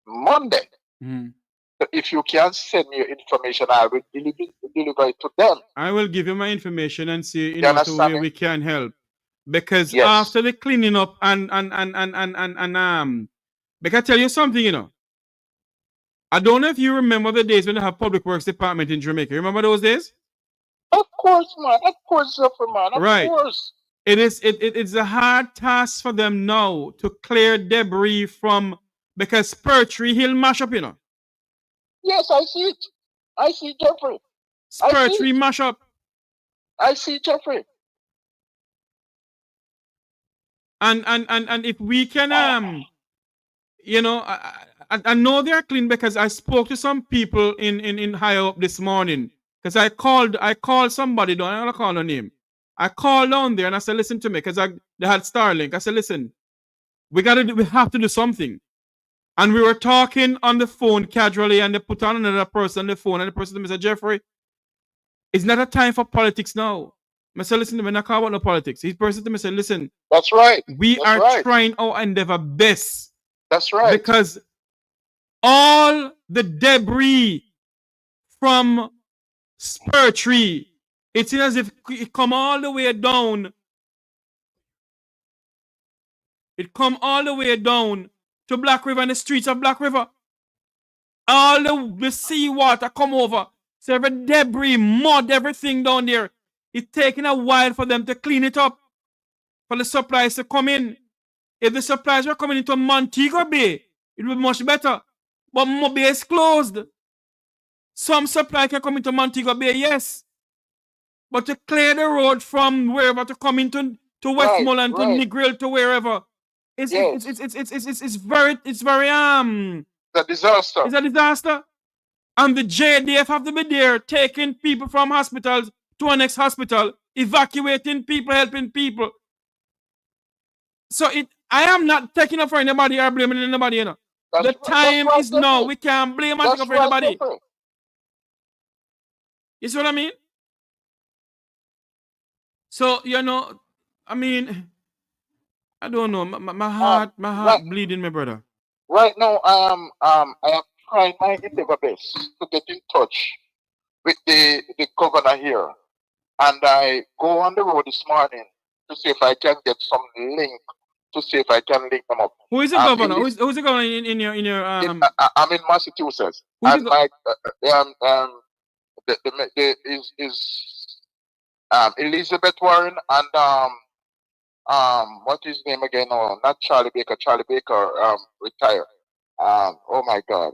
S17: Monday. So if you can send me your information, I will deliver it to them.
S2: I will give you my information and see in what way we can help. Because after the cleaning up and because I tell you something, you know. I don't know if you remember the days when they have public works department in Jamaica. Remember those days?
S17: Of course, man. Of course, man. Of course.
S2: It's a hard task for them now to clear debris from, because Spur Tree Hill mash up, you know.
S17: Yes, I see it. I see Jeffrey.
S2: Spur Tree mash up.
S17: I see Jeffrey.
S2: And if we can you know, I know they are clean because I spoke to some people in higher up this morning. Because I called somebody down, I don't call her name. I called down there and I said, listen to me, because they had Starlink. I said, listen, we have to do something. And we were talking on the phone casually, and they put on another person on the phone, and the person to me said, Jeffrey, it's not a time for politics now. I said, listen to me, not about no politics. His person to me said, listen,
S17: that's right.
S2: We are trying our endeavor best.
S17: That's right.
S2: Because all the debris from Spur Tree, it's as if it come all the way down. It come all the way down to Black River and the streets of Black River. All the seawater come over. So every debris, mud, everything down there. It's taking a while for them to clean it up. For the supplies to come in. If the supplies were coming into Montego Bay, it would be much better. But Mo Bay is closed. Some supply can come into Montego Bay, yes. But to clear the road from wherever to come into Westmoreland, to Negril, to wherever, it's very
S17: it's a disaster.
S2: It's a disaster. And the JDF have to be there taking people from hospitals to our next hospital, evacuating people, helping people. So I am not taking up for anybody or blaming anybody, you know. The time is now. We can't blame and take up for anybody. You see what I mean? So, you know, I mean, I don't know. My heart bleeding, my brother.
S17: Right now, I am trying my endeavor best to get in touch with the governor here. And I go on the road this morning to see if I can get some link, to see if I can link them up.
S2: Who is the governor? Who's the governor in your
S17: I'm in Massachusetts. And my Elizabeth Warren and what is his name again? Oh, not Charlie Baker. Charlie Baker retired. Oh my God.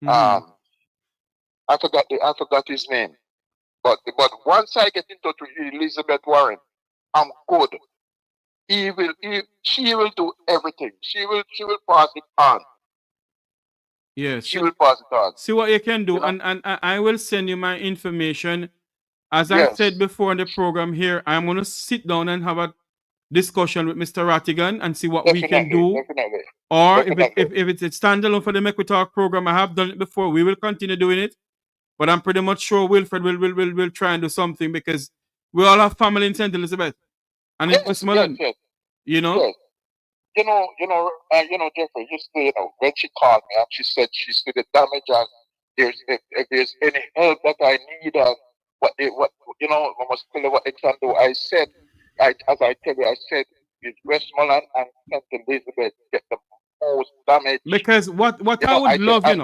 S17: I forgot his name. But once I get in touch with Elizabeth Warren, I'm good. She will do everything. She will pass it on.
S2: Yes.
S17: She will pass it on.
S2: See what you can do, and I will send you my information. As I said before in the program here, I'm going to sit down and have a discussion with Mr. Rattigan and see what we can do.
S17: Definitely.
S2: Or if it's a standalone for the Make We Talk program, I have done it before. We will continue doing it. But I'm pretty much sure Wilfred will try and do something, because We all have family in St. Elizabeth and in
S17: Yes,
S2: Westmoreland.
S17: yes.
S2: You know?
S17: Yes. Jeffrey, when she called me and she said she see the damage and if there's any help that I need and I must tell you what they can do. I said, as I tell you, I said, is Westmoreland and St. Elizabeth get the most damage.
S2: Because what I would love, I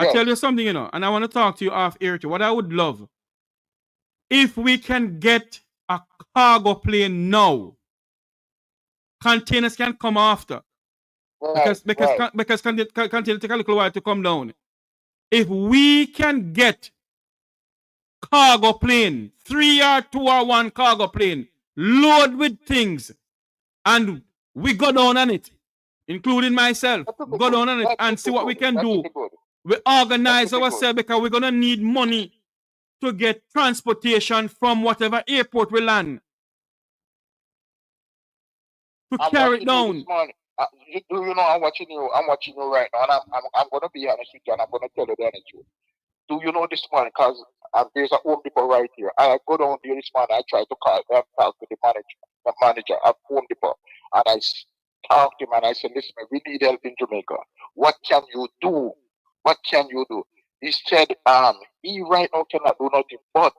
S17: yes.
S2: tell you something, and I want to talk to you off air too. What I would love, if we can get a cargo plane now, containers can come after. Because containers take a little while to come down. If we can get cargo plane, 3 or 2 or 1 cargo plane, load with things, and we go down on it, including myself, go down on it and see what we can do. We organize ourselves because we're going to need money to get transportation from whatever airport we land to carry it down.
S17: I'm watching you. I'm watching you right now, and I'm going to be honest with you, and I'm going to tell you the honest truth. Do you know this morning? Because there's a Home Depot right here. I go down there this morning. I try to talk to the manager at Home Depot, and I talk to him and I said, "Listen, we need help in Jamaica. What can you do? What can you do?" He said, he right now cannot do nothing, but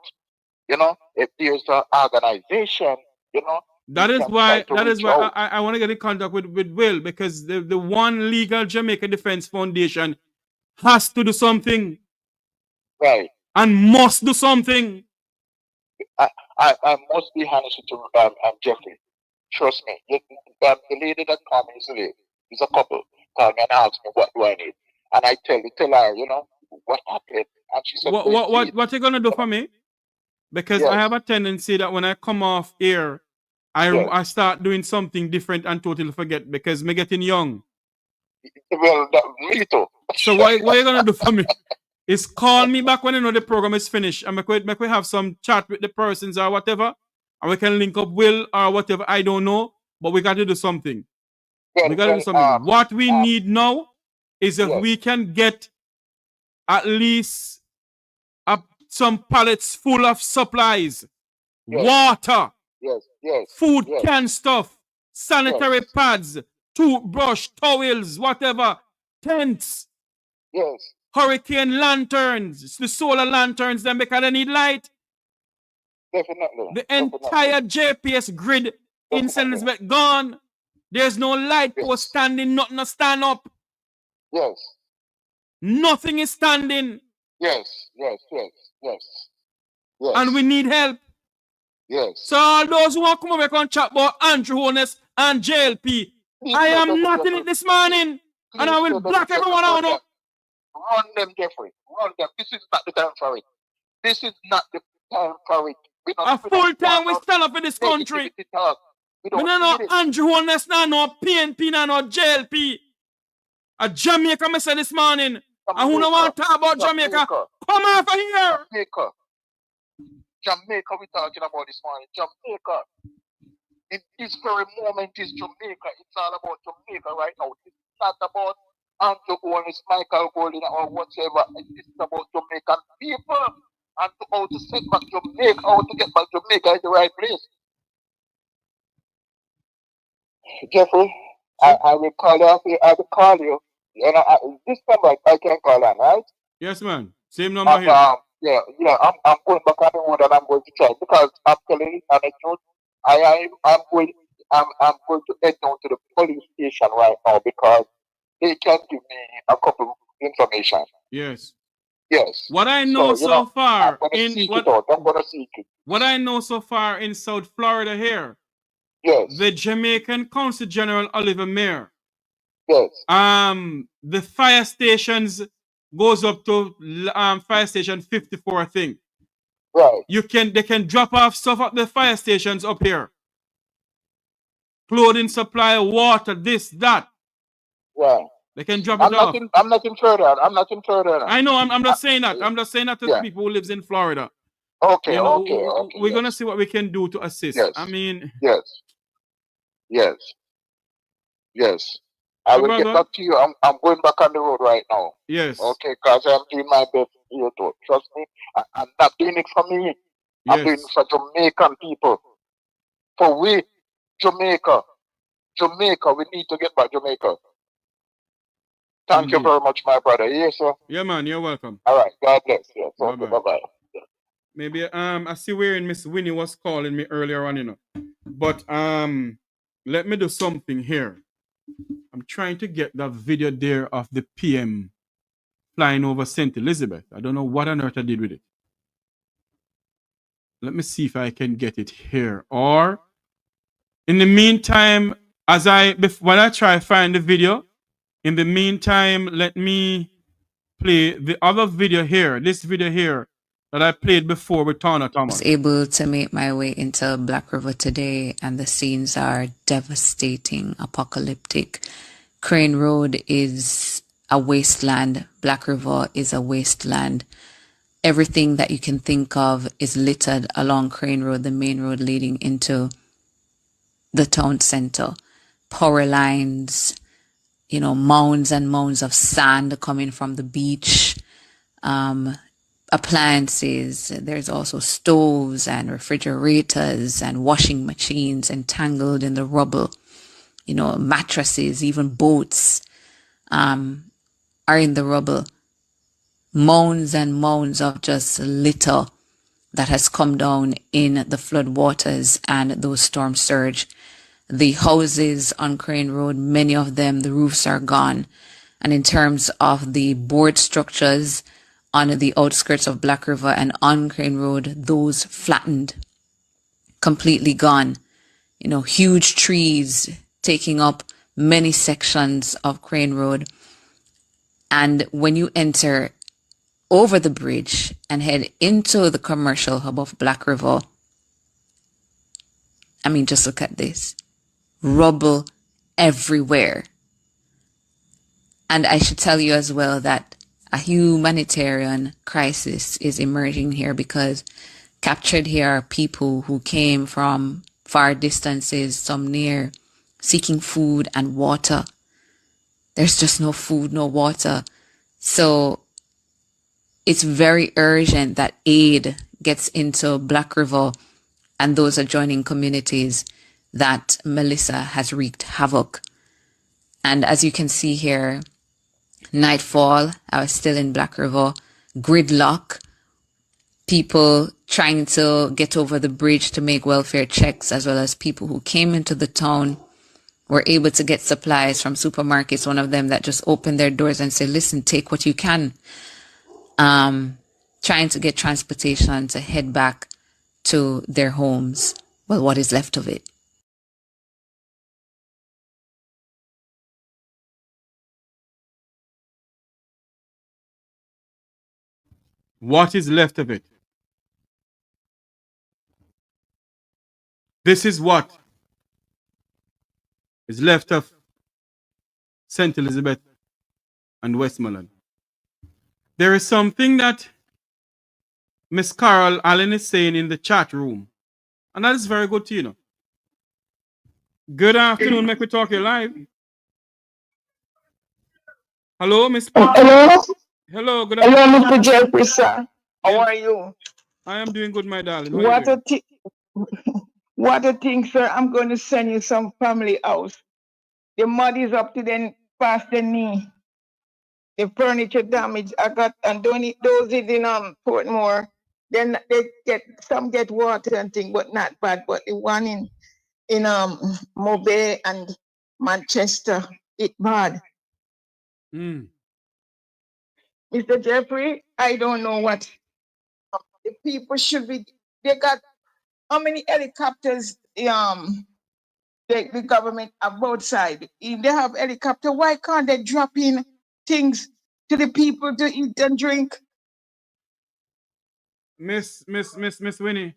S17: if there's an organization,
S2: That is why I want to get in contact with Will, because the One Legal Jamaica Defense Foundation has to do something.
S17: Right.
S2: And must do something.
S17: I must be honest with you, Jeffrey. Trust me. The lady that called me yesterday is a couple. Called me and asked me what do I need. And I tell her, what happened. And she said,
S2: what you gonna do for me? Because I have a tendency that when I come off air, I start doing something different and totally forget because me getting young.
S17: Well, me too.
S2: So what you gonna do for me? Is call me back when the program is finished and make we have some chat with the persons or whatever, and we can link up Will or whatever. I don't know, but we got to do something. We got to do something. What we need now is if we can get at least some pallets full of supplies, water, food can stuff, sanitary pads, toothbrush, towels, whatever, tents.
S17: Yes.
S2: Hurricane lanterns, the solar lanterns, them because they need light.
S17: Definitely.
S2: The entire JPS grid in St. Elizabeth gone. There's no light post standing, nothing to stand up.
S17: Yes.
S2: Nothing is standing.
S17: Yes.
S2: And we need help.
S17: Yes.
S2: So all those who want to come over and chat about Andrew Honest and JLP, I am not in it this morning. And I will block everyone out.
S17: Run them, Jeffrey. Run them. This is not the time for it. This is not the time for it.
S2: A full time we stand up in this country. We don't know Andrew Honest, no PNP, no JLP. A Jamaica, I said this morning. And who don't want to talk about Jamaica? Come off of here.
S17: Jamaica, we're talking about this morning. Jamaica. In this very moment is Jamaica. It's all about Jamaica right now. It's not about Andrew Honest, Michael Golding, or whatever. It's about Jamaican people and how to set back Jamaica, how to get back Jamaica in the right place. Jeffrey, I will call you. I will call you. This number I can call on, right?
S2: Yes, man. Same number here.
S17: I'm going back on the road and I'm going to try because I'm telling you, and the truth, I'm going to head down to the police station right now because they can give me a couple of information.
S2: Yes.
S17: Yes.
S2: What I know so far
S17: what
S2: I know so far in South Florida here.
S17: Yes.
S2: The Jamaican Consul General Oliver Mayer.
S17: Yes.
S2: The fire stations goes up to fire station 54, I think.
S17: Right.
S2: They can drop off stuff at the fire stations up here. Clothing supply, water, this, that.
S17: Right.
S2: They can drop it off.
S17: I'm not in Florida.
S2: I know, I'm not saying that. I'm just saying that to people who lives in Florida.
S17: Okay,
S2: we're gonna see what we can do to assist.
S17: Yes.
S2: I mean,
S17: yes. I will get back to you. I'm going back on the road right now.
S2: Yes.
S17: Okay, because I'm doing my best here too. Trust me. I'm not doing it for me. I'm doing
S2: Yes.
S17: for Jamaican people. For we, Jamaica, we need to get back Jamaica. Thank you
S2: Indeed.
S17: very much, my brother. Yes, sir.
S2: Yeah, man, you're welcome.
S17: All right. God bless. Yes.
S2: Bye
S17: Okay.
S2: bye.
S17: Bye bye.
S2: Maybe I see where Miss Winnie was calling me earlier on, you know. But let me do something here. I'm trying to get that video there of the PM flying over St. Elizabeth. I don't know what on earth I did with it. Let me see if I can get it here. Or in the meantime, when I try to find the video, in the meantime, let me play the other video here, this video here that I played before with Tana
S3: I was
S2: Thomas.
S3: able to make my way into Black River today, and the scenes are devastating, apocalyptic. Crane Road is a wasteland. Black River is a wasteland. Everything that you can think of is littered along Crane Road, the main road leading into the town center. Power lines, mounds and mounds of sand coming from the beach. Appliances. There's also stoves and refrigerators and washing machines entangled in the rubble. Mattresses, even boats are in the rubble. Mounds and mounds of just litter that has come down in the flood waters and those storm surge. The houses on Crane Road, many of them, the roofs are gone. And in terms of the board structures on the outskirts of Black River and on Crane Road, those flattened, completely gone. Huge trees taking up many sections of Crane Road. And when you enter over the bridge and head into the commercial hub of Black River, I mean, just look at this. Rubble everywhere. And I should tell you as well that a humanitarian crisis is emerging here, because captured here are people who came from far distances, some near, seeking food and water. There's just no food, no water. So it's very urgent that aid gets into Black River and those adjoining communities that Melissa has wreaked havoc. And as you can see here, nightfall, I was still in Black River, gridlock, people trying to get over the bridge to make welfare checks, as well as people who came into the town were able to get supplies from supermarkets, one of them that just opened their doors and said, listen, take what you can. Trying to get transportation to head back to their homes. Well, what is left of it.
S2: What is left of it? This is what is left of St. Elizabeth and Westmoreland. There is something that Miss Carol Allen is saying in the chat room, and that is very good to know. Good afternoon, make we talk you live. Hello, Miss Peter.
S18: Hello.
S2: Hello, good afternoon.
S18: Hello, Mr. Jeffrey, sir. How are you?
S2: I am doing good, my darling. How are you doing?
S18: What a thing, sir. I'm going to send you some family house. The mud is up to them past the knee. The furniture damage I got, and those is in Portmore. Then they get water and thing, but not bad. But the one in Mobay and Manchester, it bad. Mr. Jeffrey, I don't know what the people should be. They got how many helicopters? The government have both sides. If they have helicopter, why can't they drop in things to the people to eat and drink?
S2: Miss Winnie,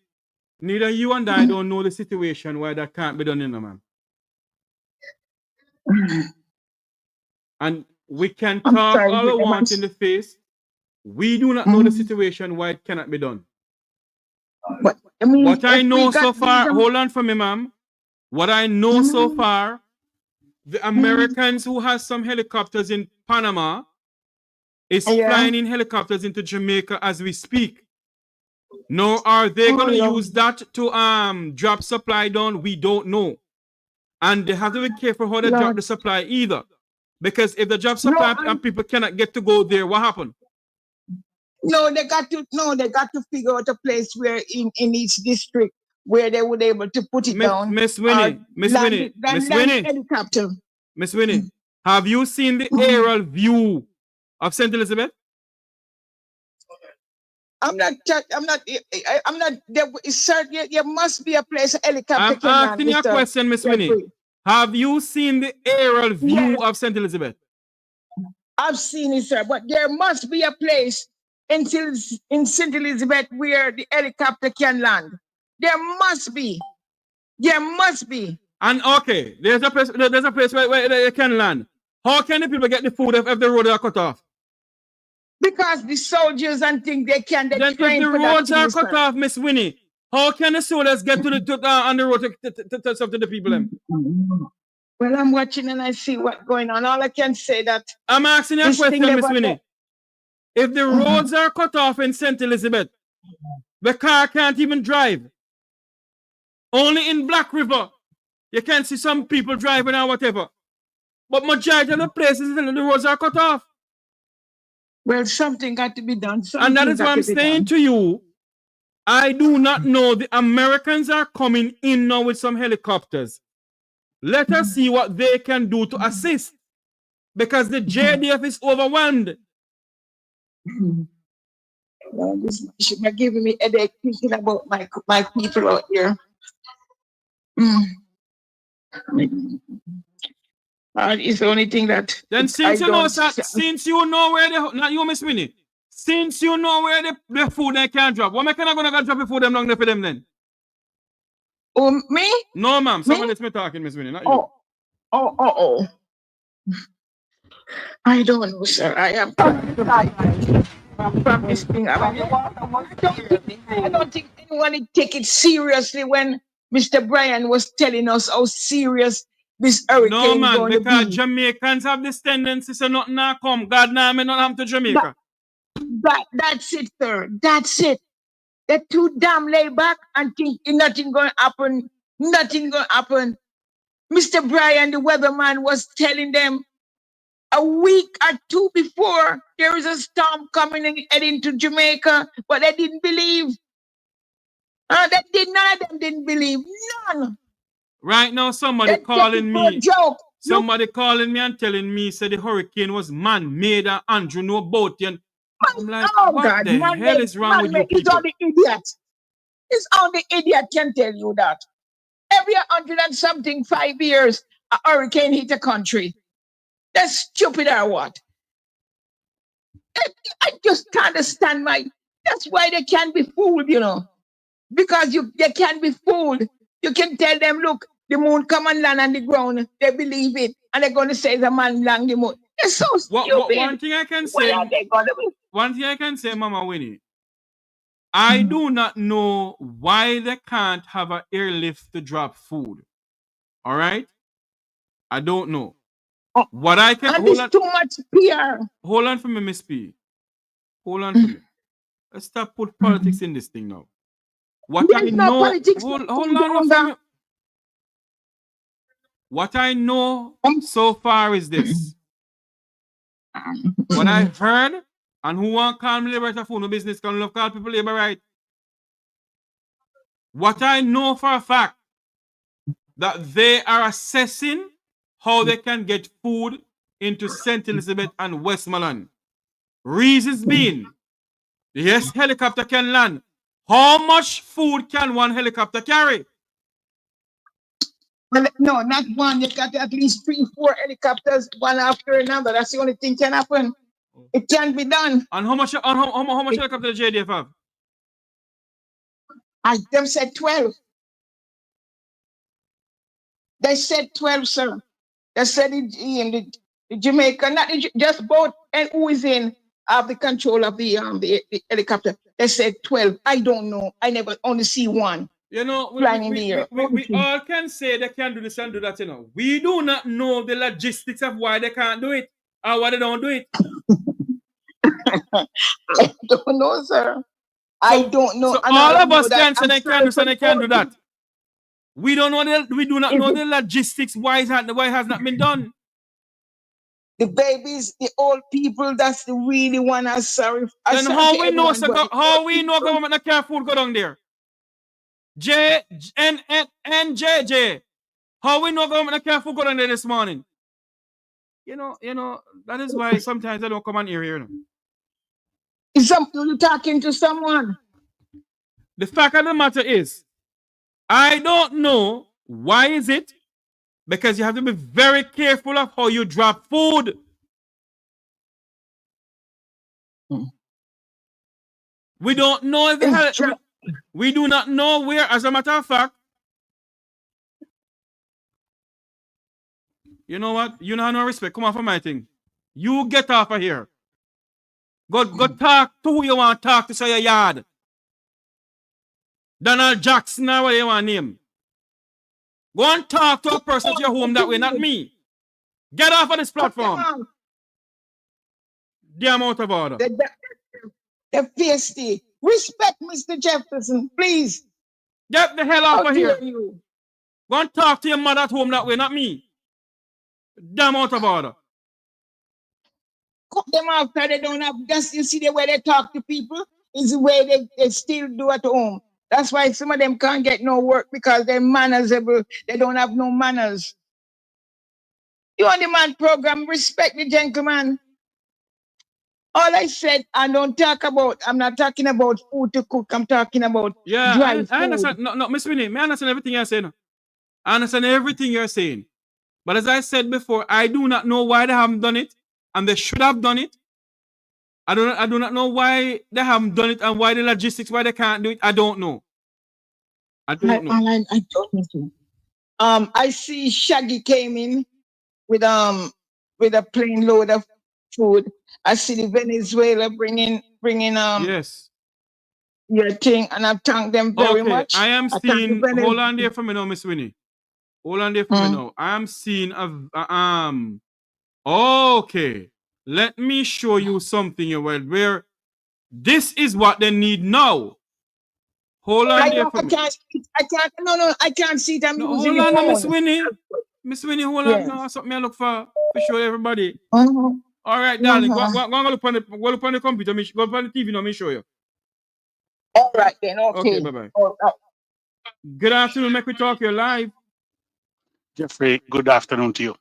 S2: neither you and I don't know the situation why that can't be done, man. And we can talk all we want in the face. We do not know the situation why it cannot be done.
S18: But, I mean,
S2: what I know so far, hold on for me, ma'am. What I know so far, the Americans who have some helicopters in Panama is flying in helicopters into Jamaica as we speak. Nor are they
S18: Oh,
S2: going to
S18: Lord.
S2: use that to drop supply down. We don't know. And they have to be careful how they drop
S18: Lord.
S2: the supply either. Because if the drop
S18: No,
S2: supply and people cannot get to go there, what happened?
S18: they got to figure out a place where in each district where they would able to put it down.
S2: Miss Winnie,
S18: land helicopter.
S2: Miss Winnie, have you seen the aerial view of St. Elizabeth?
S18: I'm not. There must be a place a helicopter can land.
S2: I'm asking you a question, Miss Winnie. Have you seen the aerial view of St. Elizabeth?
S18: I've seen it, sir, but there must be a place in St. Elizabeth where the helicopter can land. There must be. There must be.
S2: And okay, there's a place where they can land. How can the people get the food if the roads are cut off?
S18: Because the soldiers and things they can.
S2: Then if the roads are cut off, Miss Winnie, how can the soldiers get to the on the road to talk to the people? Them?
S18: Well, I'm watching and I see what's going on. All I can say that
S2: I'm asking you a question, Miss Winnie. If the roads are cut off in St. Elizabeth, the car can't even drive. Only in Black River, you can see some people driving or whatever. But majority of the places, the roads are cut off.
S18: Well, something got to be done.
S2: And that is what I'm saying to you. I do not know. The Americans are coming in now with some helicopters. Let us see what they can do to assist. Because the JDF is overwhelmed.
S18: Well, this should be giving me a headache thinking about my people out here. It's the only thing that.
S2: Then since you know where not you, Miss Winnie, since you know where the food they can drop, what am I gonna go drop the food them down there for them then?
S18: Oh, me?
S2: No, ma'am. Someone is me talking, Miss Winnie, not you.
S18: Oh. I don't know, sir. I am from this thing. I don't think anyone would take it seriously when Mr. Brian was telling us how serious this hurricane
S2: no, man,
S18: going to be.
S2: because Jamaicans have this tendency to nothing now come. God now may not have to Jamaica.
S18: That's it, sir. That's it. They're too damn laid back and think nothing going to happen. Nothing going to happen. Mr. Brian, the weatherman, was telling them a week or two before there is a storm coming and heading to Jamaica, but they didn't believe. None of them didn't believe. None.
S2: Right now, somebody calling me. Somebody calling me and telling me said the hurricane was man-made and Andrew know about it. I'm like, what the hell is wrong with you people?
S18: It's only idiot. It's only idiot can tell you that. Every 100 and something 5 years, a hurricane hit a country. That's stupid or what? I just can't understand that's why they can't be fooled, Because they can't be fooled. You can tell them, look, the moon come and land on the ground. They believe it. And they're going to say the man land the moon. It's so stupid.
S2: One thing I can say, Mama Winnie, I do not know why they can't have an airlift to drop food. All right? I don't know. What I can...
S18: And it's too much PR.
S2: Hold on for me, Miss P. Hold on for me. Let's stop put politics in this thing now. What I know... Hold on for me. What I know so far is this. What I heard, and who want to call me labor for no business, can love call people labor right. What I know for a fact, that they are assessing how they can get food into St. Elizabeth and Westmoreland. Reasons being, yes, helicopter can land. How much food can one helicopter carry?
S18: Well, no, not one. You got at least 3, 4 helicopters, one after another. That's the only thing can happen. It can be done.
S2: And how much helicopter the JDF have?
S18: Them said 12. They said 12, sir. They said in the Jamaica, not just boat and who is in the control of the helicopter. They said 12. I don't know. I never only see one. Flying in the air.
S2: We all can say they can do this and do that, We do not know the logistics of why they can't do it or why they don't do it.
S18: I don't know, sir. I don't know.
S2: So
S18: And
S2: all
S18: I
S2: of
S18: know
S2: us
S18: that
S2: can say
S18: I'm
S2: they can
S18: sorry
S2: do,
S18: for
S2: so
S18: the
S2: they can do
S18: old
S2: that.
S18: people.
S2: We do not
S18: Is
S2: know
S18: it
S2: the logistics why it has not been done.
S18: the babies, the old people, that's the really one I'm sorry. I'm
S2: Then
S18: sorry
S2: how
S18: to
S2: we know
S18: everyone, but the
S2: how
S18: old
S2: we know
S18: people,
S2: government not care food go down there? JJ. How we know government not care food go down there this morning? You know, that is why sometimes I don't come on here. You know.
S18: is you talking to someone?
S2: The fact of the matter is, I don't know why is it, because you have to be very careful of how you drop food. We don't know if we do not know where, as a matter of fact. You know what? You know no respect. Come on for my thing. You get off of here. Go talk to who you want to talk to, say your yard. Donald Jackson or what you want to name. Go and talk to a person at your home that way, not me. Get off of this platform. Damn out of order.
S18: The feisty. Respect Mr. Jefferson, please.
S2: Get the hell off of here.
S18: You.
S2: Go and talk to your mother at home that way, not me. Damn out of order.
S18: Cut them off because they don't have, just you see the way they talk to people is the way they still do at home. That's why some of them can't get no work because they're mannersable. They don't have no manners. You on the man program, respect the gentleman. All I said, I don't talk about, I'm not talking about food to cook. I'm talking about dry food.
S2: I understand. No, Miss Winnie, I understand everything you're saying. I understand everything you're saying. But as I said before, I do not know why they haven't done it, and they should have done it. I do not know why they haven't done it and why the logistics, why they can't do it. I don't know. I don't know.
S18: I don't know. I see Shaggy came in with a plane load of food. I see the Venezuela bringing
S2: yes,
S18: your thing, and I thank them very much.
S2: I am seeing. Hold on there for me now, Miss Winnie. Hold on there for me now. I am seeing okay. Let me show you something here where this is what they need now. Hold on there for me.
S18: I can't see it. I'm using
S2: hold
S18: the
S2: on,
S18: phone.
S2: Miss Winnie. Miss Winnie, hold on. No, something I look for show everybody. All right, darling. Go look on the computer. Go up on the TV now. Let me show you.
S18: All right then. Okay.
S2: Bye-bye. Good afternoon. Make we talk. You're live.
S19: Jeffrey, good afternoon to you.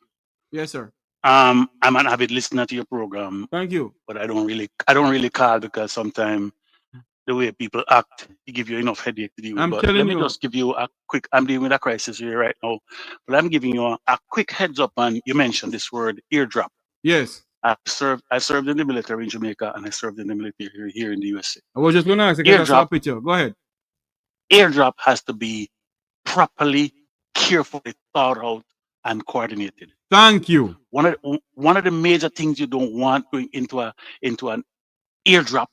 S2: Yes, sir.
S19: I'm an avid listener to your program.
S2: Thank you.
S19: But I don't really call because sometimes the way people act, it give you enough headache to deal with. But let me just give you a quick. I'm dealing with a crisis here right now, but I'm giving you a quick heads up. And you mentioned this word, airdrop.
S2: Yes.
S19: I served in the military in Jamaica, and I served in the military here in the USA.
S2: I was just going to ask. Airdrop. Go ahead.
S19: Airdrop has to be properly, carefully thought out and coordinated.
S2: Thank you.
S19: One of the major things you don't want going into an airdrop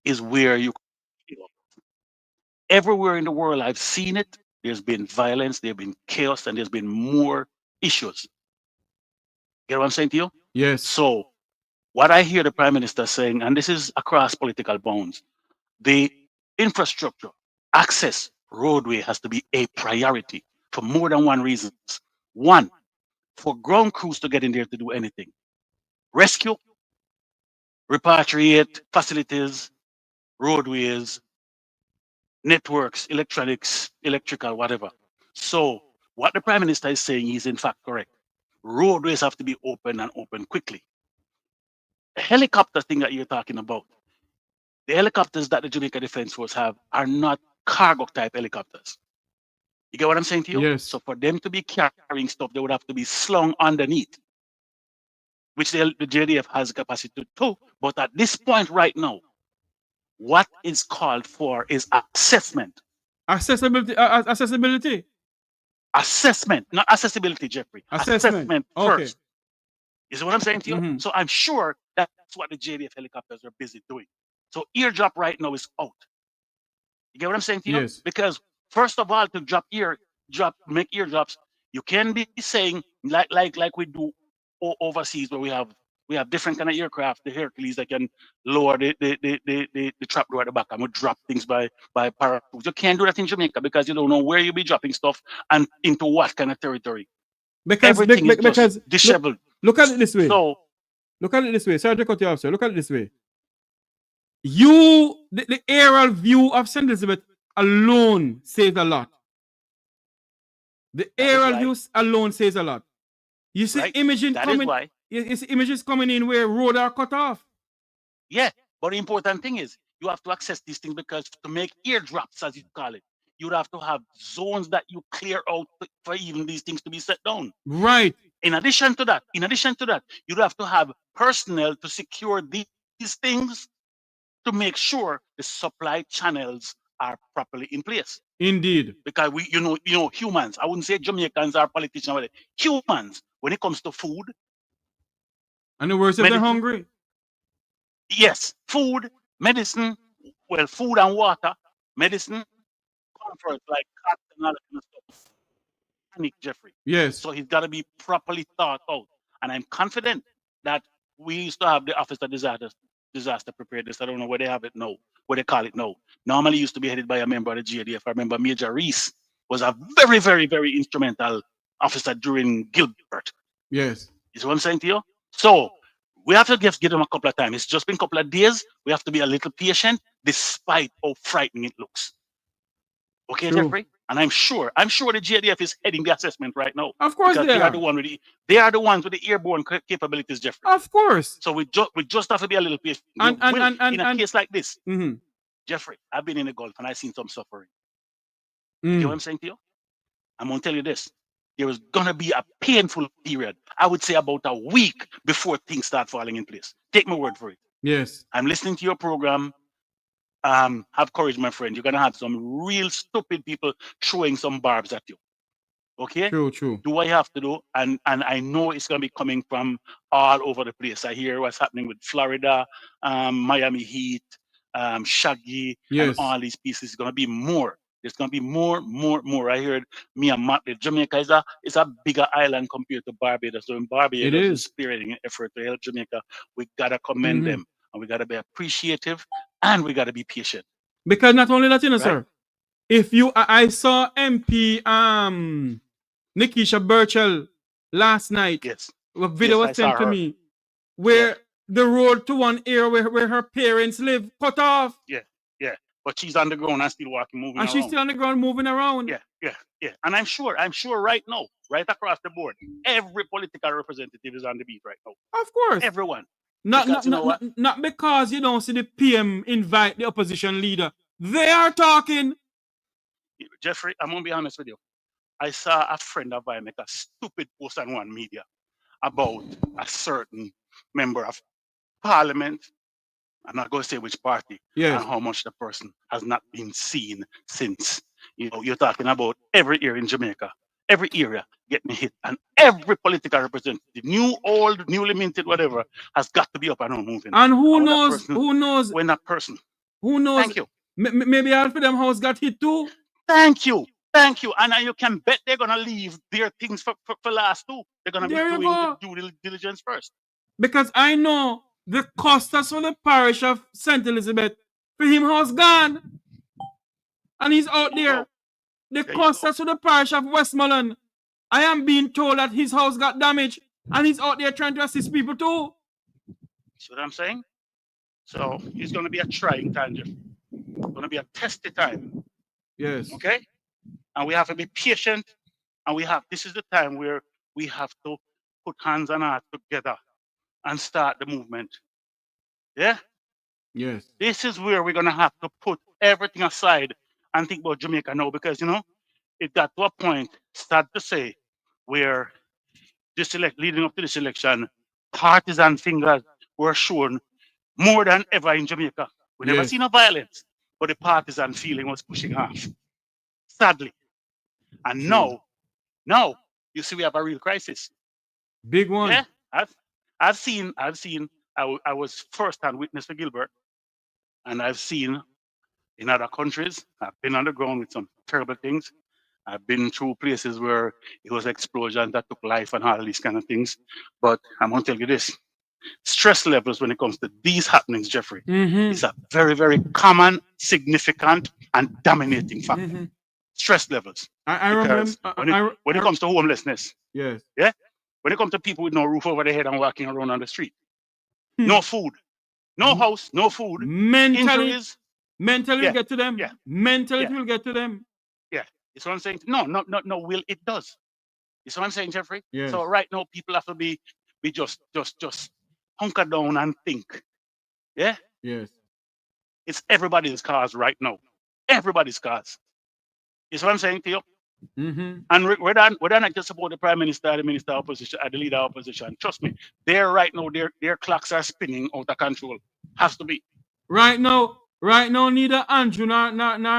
S19: is where you. Everywhere in the world I've seen it, there's been violence, there's been chaos, and there's been more issues. Get what I'm saying to you?
S2: Yes.
S19: So what I hear the Prime Minister saying, and this is across political bounds, the infrastructure, access, roadway has to be a priority for more than one reason. One, for ground crews to get in there to do anything. Rescue, repatriate facilities, roadways, networks, electronics, electrical, whatever. So what the Prime Minister is saying is in fact correct. Roadways have to be open and open quickly. The helicopter thing that you're talking about, the helicopters that the Jamaica Defense Force have are not cargo type helicopters. You get what I'm saying to you?
S2: Yes.
S19: So for them to be carrying stuff, they would have to be slung underneath, which the JDF has capacity to. But at this point right now, what is called for is assessment.
S2: Accessibility.
S19: Assessment, not accessibility, Jeffrey. Assessment first. You see what I'm saying to you? So I'm sure that's what the JDF helicopters are busy doing. So airdrop right now is out. You get what I'm saying to you?
S2: Yes.
S19: Because first of all, to make airdrops, you can be saying like we do overseas where we have We have different kind of aircraft. The Hercules that can lower the trap door at the back and we drop things by parachute. You can't do that in Jamaica because you don't know where you'll be dropping stuff and into what kind of territory.
S2: Because
S19: Everything is just disheveled.
S2: Look at it this way.
S19: So
S2: look at it this way. Sorry to cut you off, sir. Look at it this way. The aerial view of St. Elizabeth alone says a lot. The aerial view alone says a lot. You see images coming. You see images coming in where roads are cut off.
S19: Yeah, but the important thing is you have to access these things because to make airdrops, as you call it, you'd have to have zones that you clear out for even these things to be set down.
S2: Right.
S19: In addition to that, you'd have to have personnel to secure these things to make sure the supply channels are properly in place.
S2: Indeed.
S19: Because we, you know, humans, I wouldn't say Jamaicans are politicians, but humans, when it comes to food.
S2: And the worst if they're hungry.
S19: Yes, food, medicine, well, food and water, medicine, comfort, like cotton and all that kind of stuff. Panic, Jeffrey.
S2: Yes.
S19: So he's got to be properly thought out. And I'm confident that we used to have the Office of Disaster Preparedness. I don't know where they have it now, what they call it now. Normally used to be headed by a member of the JDF. I remember Major Reese was a very, very, very instrumental officer during Gilbert.
S2: Yes.
S19: You see what I'm saying to you? So we have to give them a couple of times. It's just been a couple of days. We have to be a little patient despite how frightening it looks. Okay,
S2: True.
S19: Jeffrey? And I'm sure the JDF is heading the assessment right now.
S2: Of course
S19: because they are the ones with the airborne capabilities, Jeffrey.
S2: Of course.
S19: So we just have to be a little patient. In a case like this, Jeffrey, I've been in the Gulf and I've seen some suffering. You know what I'm saying to you? I'm gonna tell you this. There is gonna be a painful period. I would say about a week before things start falling in place. Take my word for it.
S2: Yes.
S19: I'm listening to your program. Have courage, my friend. You're gonna have some real stupid people throwing some barbs at you. Okay?
S2: True.
S19: Do what you have to do, and I know it's gonna be coming from all over the place. I hear what's happening with Florida, Miami Heat, Shaggy, and all these pieces. It's gonna be more. There's gonna be more. I heard me and Matt, Jamaica is a bigger island compared to Barbados. So in Barbados is spearheading an effort to help Jamaica. We gotta commend them, and we gotta be appreciative, and we gotta be patient.
S2: Because not only that, sir. If I saw MP Nikisha Burchell last night.
S19: Yes.
S2: A video was sent to me where the road to one area where her parents live cut off.
S19: Yeah. But she's on the ground and still moving around.
S2: She's still on the ground moving around.
S19: Yeah. And I'm sure right now, right across the board, every political representative is on the beat right now.
S2: Of course.
S19: Everyone.
S2: Not because you don't see the PM invite the opposition leader. They are talking.
S19: Jeffrey, I'm going to be honest with you. I saw a friend of mine make a stupid post on one media about a certain member of parliament. I'm not going to say which party and how much the person has not been seen since. You're talking about every area in Jamaica, every area getting hit, and every political representative, new, old, newly minted, whatever, has got to be up and moving.
S2: And who knows
S19: when that person?
S2: Who knows?
S19: Thank you.
S2: Maybe half of them house got hit too.
S19: Thank you. And you can bet they're gonna leave their things for last too. They're gonna be doing the due diligence first.
S2: Because I know the costas for the parish of St. Elizabeth, for him house gone. And he's out there. The costas for the parish of Westmoreland. I am being told that his house got damaged. And he's out there trying to assist people too.
S19: See what I'm saying? So it's gonna be a trying time, Jeff. It's gonna be a testy time.
S2: Yes.
S19: Okay? And we have to be patient, and this is the time where we have to put hands and heart together and start the movement. Yeah?
S2: Yes.
S19: This is where we're gonna have to put everything aside and think about Jamaica now, because it got to a point, sad to say, where leading up to this election, partisan fingers were shown more than ever in Jamaica. We never seen a violence, but the partisan feeling was pushing off. Sadly. And now, you see we have a real crisis.
S2: Big one.
S19: Yeah. I've seen I was first-hand witness for Gilbert, and I've seen in other countries. I've been on the ground with some terrible things. I've been through places where it was explosions that took life and all these kind of things. But I'm gonna tell you this. Stress levels when it comes to these happenings, Jeffrey,
S2: Mm-hmm.
S19: is a very, very common, significant, and dominating factor.
S2: Mm-hmm.
S19: Stress levels.
S2: I
S19: Because
S2: remember.
S19: when it comes to homelessness,
S2: Yes.
S19: yeah, when it comes to people with no roof over their head and walking around on the street,
S2: Hmm.
S19: no food, no house, no food,
S2: Mentally,
S19: injuries.
S2: mentally
S19: Yeah,
S2: will get to them.
S19: yeah,
S2: Mentally,
S19: yeah.
S2: it will get to them.
S19: Yeah, it's what I'm saying. No, Will, it does. You see what I'm saying, Jeffrey?
S2: Yes.
S19: So right now, people have to be just hunker down and think. Yeah,
S2: Yes.
S19: it's everybody's cause right now. Everybody's cause. You see what I'm saying to you?
S2: Mm-hmm.
S19: And whether not just support the prime minister, the minister of opposition, or the leader of opposition, trust me, they're right now, their clocks are spinning out of control. Has to be.
S2: Right now, neither Andrew nor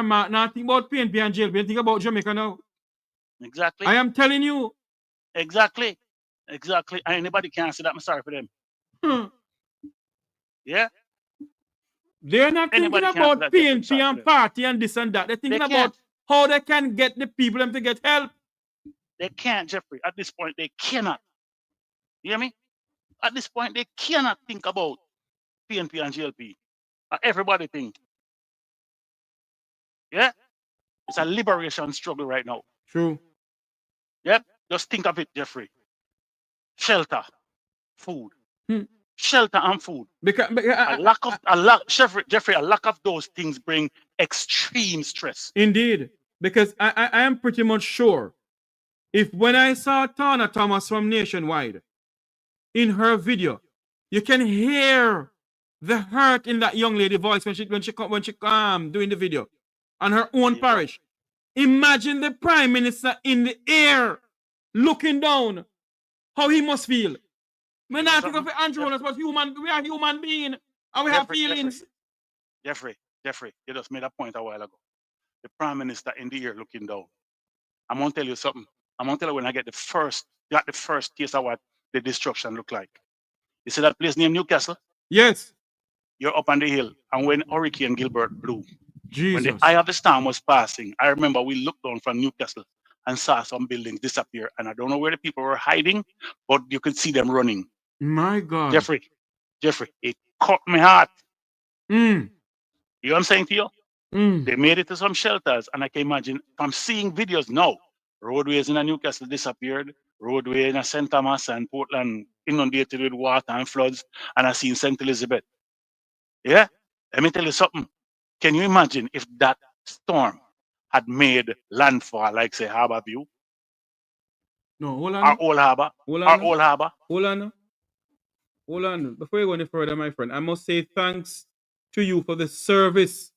S2: Mark, not think about PNP and JLP. Think about Jamaica now.
S19: Exactly.
S2: I am telling you.
S19: Exactly. And anybody can't say that. I'm sorry for them. Yeah.
S2: They're not
S19: Anybody
S2: thinking
S19: can't
S2: about
S19: say that,
S2: PNP and party and this and that. They're thinking about how they can get the people them to get help.
S19: They can't, Jeffrey. At this point, they cannot. You hear me? At this point, they cannot think about PNP and GLP. Everybody think. Yeah? It's a liberation struggle right now.
S2: True.
S19: Yep. Just think of it, Jeffrey. Shelter, food.
S2: Hmm.
S19: Shelter and food.
S2: Because
S19: Jeffrey, a lack of those things bring extreme stress.
S2: Indeed. Because I am pretty much sure if when I saw Tana Thomas from Nationwide in her video, you can hear the hurt in that young lady voice when she doing the video on her own parish. Imagine the prime minister in the air looking down. How he must feel. We're not thinking of Andrew, but we are human beings and we have feelings.
S19: Jeffrey, you just made a point a while ago. The prime minister in the air looking down. I'm gonna tell you something. I'm gonna tell you when I got the first taste of what the destruction looked like. You see that place named Newcastle?
S2: Yes.
S19: You're up on the hill, and when Hurricane Gilbert blew,
S2: Jesus.
S19: when the eye of the storm was passing, I remember we looked down from Newcastle and saw some buildings disappear, and I don't know where the people were hiding, but you could see them running.
S2: My God.
S19: Jeffrey, it cut my heart.
S2: Mm.
S19: You know what I'm saying to you?
S2: Mm.
S19: They made it to some shelters, and I can imagine, I'm seeing videos now, roadways in Newcastle disappeared, roadway in St. Thomas and Portland inundated with water and floods, and I seen St. Elizabeth. Yeah? Let me tell you something. Can you imagine if that storm had made landfall, like say Harbour View?
S2: No, hold on.
S19: Our Old Harbour?
S2: Hold on. Before you go any further, my friend, I must say thanks to you for the service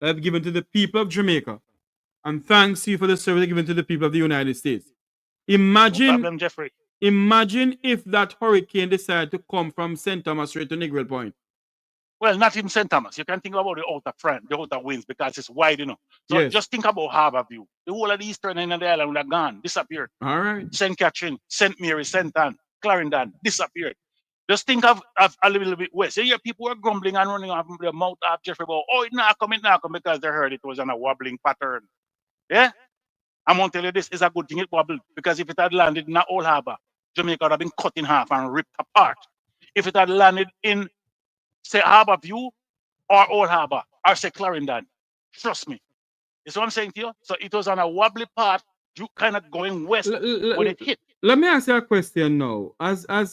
S2: that I've given to the people of Jamaica. And thanks to you for the service given to the people of the United States. Imagine,
S19: no problem, Jeffrey.
S2: Imagine if that hurricane decided to come from St. Thomas straight to Negril Point.
S19: Well, not even St. Thomas. You can think about the outer front, the outer winds, because it's wide, you know. So
S2: yes.
S19: Just think about Harbour View. The whole of the eastern end of the island are gone, disappeared.
S2: All right.
S19: St. Catherine, St. Mary, St. Anne, Clarendon, disappeared. Just think of a little bit west. Yeah, people were grumbling and running off their mouth off Jeffrey about, oh, it's not coming, because they heard it was on a wobbling pattern. Yeah? I'm going to tell you this is a good thing it wobbled, because if it had landed in an Old Harbour, Jamaica would have been cut in half and ripped apart. If it had landed in, say, Harbour View or Old Harbour or, say, Clarendon, trust me. That's what I'm saying to you. So it was on a wobbly path, you kind of going west when it hit.
S2: Let me ask you a question now. As I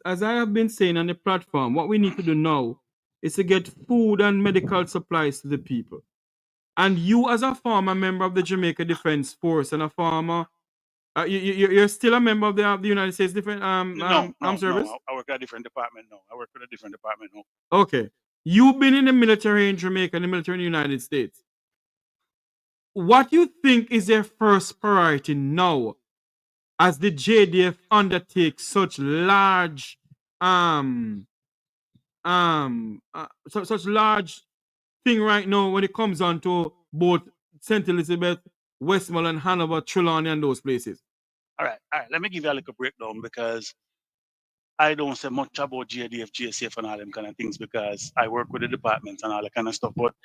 S2: have been saying on the platform, what we need to do now is to get food and medical supplies to the people. And you, as a former member of the Jamaica Defense Force and a former, you're still a member of the United States Defense Armed Service?
S19: No, I work at a different department now.
S2: Okay. You've been in the military in Jamaica and the military in the United States. What do you think is their first priority now as the JDF undertakes such large such large thing right now when it comes on to both St. Elizabeth, Westmoreland, Hanover, Trelawney, and those places?
S19: All right. Let me give you a little breakdown, because I don't say much about JDF, JCF, and all them kind of things, because I work with the departments and all that kind of stuff. But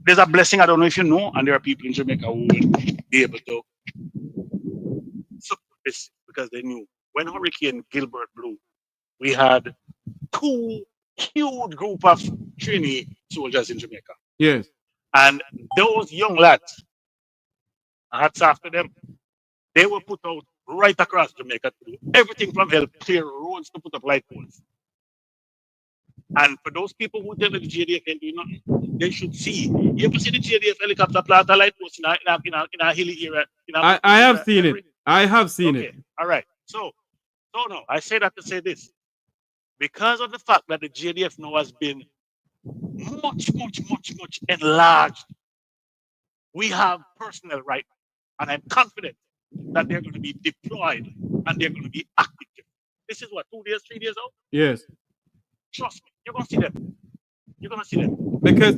S19: there's a blessing, I don't know if you know, and there are people in Jamaica who will be able to support this, because they knew when Hurricane Gilbert blew, we had two huge group of trainee soldiers in Jamaica.
S2: Yes.
S19: And those young lads, hats off to them, they were put out right across Jamaica to do everything from help clear roads to put up light poles. And for those people who tell me the JDF can do nothing, they should see. You ever see the JDF helicopter plant a light post in a hilly area?
S2: I have seen it. I have seen it.
S19: All right. So no, I say that to say this. Because of the fact that the JDF now has been much enlarged, we have personnel right now, and I'm confident that they're going to be deployed and they're going to be active. This is what, 2 days, 3 days out?
S2: Yes.
S19: Trust me, you're going to see them. You're going to see them.
S2: Because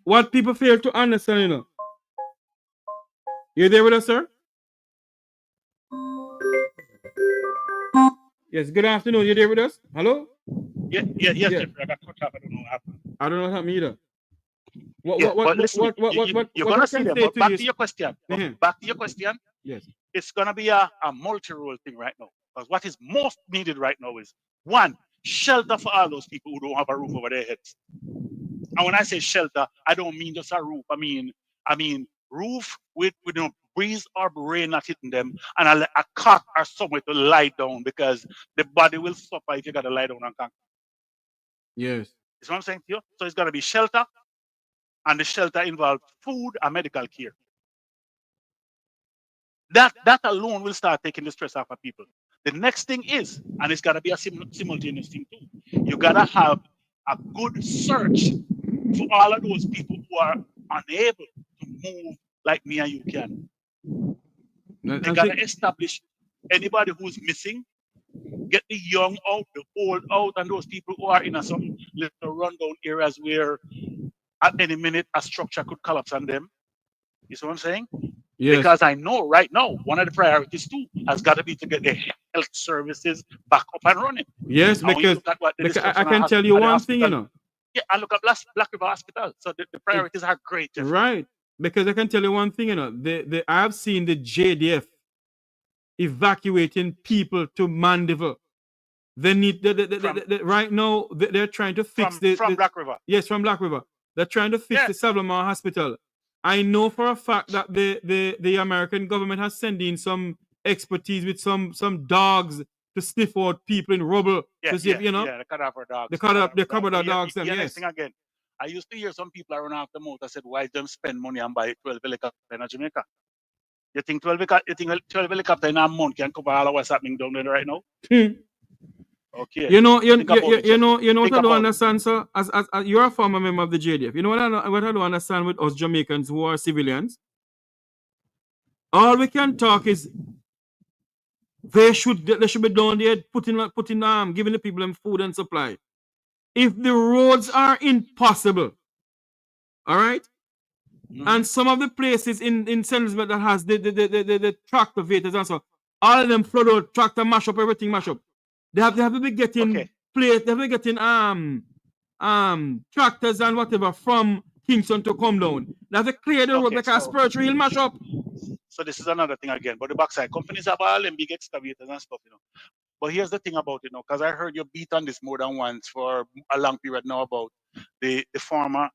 S2: what people fail to understand, you know. You there with us, sir? Yes, good afternoon. You there with us? Hello?
S19: Yes, Jeffrey, I got cut off. I don't know what happened.
S2: I don't know what happened either.
S19: You're going to see them. But back to your question. Back to your question.
S2: Yes.
S19: It's going to be a multi-role thing right now. Because what is most needed right now is, one, shelter for all those people who don't have a roof over their heads. And when I say shelter, I don't mean just a roof. I mean roof with breeze or rain not hitting them, and a cot or somewhere to lie down, because the body will suffer if you got to lie down on concrete.
S2: Yes.
S19: That's what I'm saying to you. So it's got to be shelter, and the shelter involves food and medical care. That alone will start taking the stress off of people. The next thing is, and it's got to be a simultaneous thing too, you got to have a good search for all of those people who are unable to move like me and you can. They got to establish anybody who's missing, get the young out, the old out, and those people who are in some little rundown areas where at any minute a structure could collapse on them. You see what I'm saying?
S2: Yes.
S19: Because I know right now, one of the priorities too has got to be to get the health services back up and running.
S2: Yes, because I can tell you one thing, you know.
S19: Yeah, I look at Black River Hospital. So the priorities are great. Jeffrey.
S2: Right. Because I can tell you one thing, you know. I've seen the JDF evacuating people to Mandeville. They need right now. They're trying to fix
S19: from Black River.
S2: Yes, from Black River. They're trying to fix the Savanna-la-Mar hospital. I know for a fact that the American government has sent in some expertise with some dogs to sniff out people in rubble. To see, you know,
S19: the cadaver dogs.
S2: The cadaver dogs. Yes.
S19: Thing again. I used to hear some people around after mouth. I said, why don't spend money and buy 12 helicopters in Jamaica? You think 12 helicopters in a month can cover all of what's happening down there right now? Okay.
S2: You know what I don't understand, sir? As you're a former member of the JDF, you know what I don't understand with us Jamaicans who are civilians? All we can talk is they should be down there putting giving the people them food and supply. If the roads are impossible, all right, and some of the places in Saint-Elizabeth that has the tractor vehicles and so, all of them flood out, tractor mash up, everything mash up. They have to be getting plates, they have to be getting tractors and whatever from Kingston to come down. They have to clear the road because spiritual mash up.
S19: So this is another thing again. But the backside companies have all them big excavators and stuff, you know. But here's the thing about it, you know, because I heard you beat on this more than once for a long period now about the former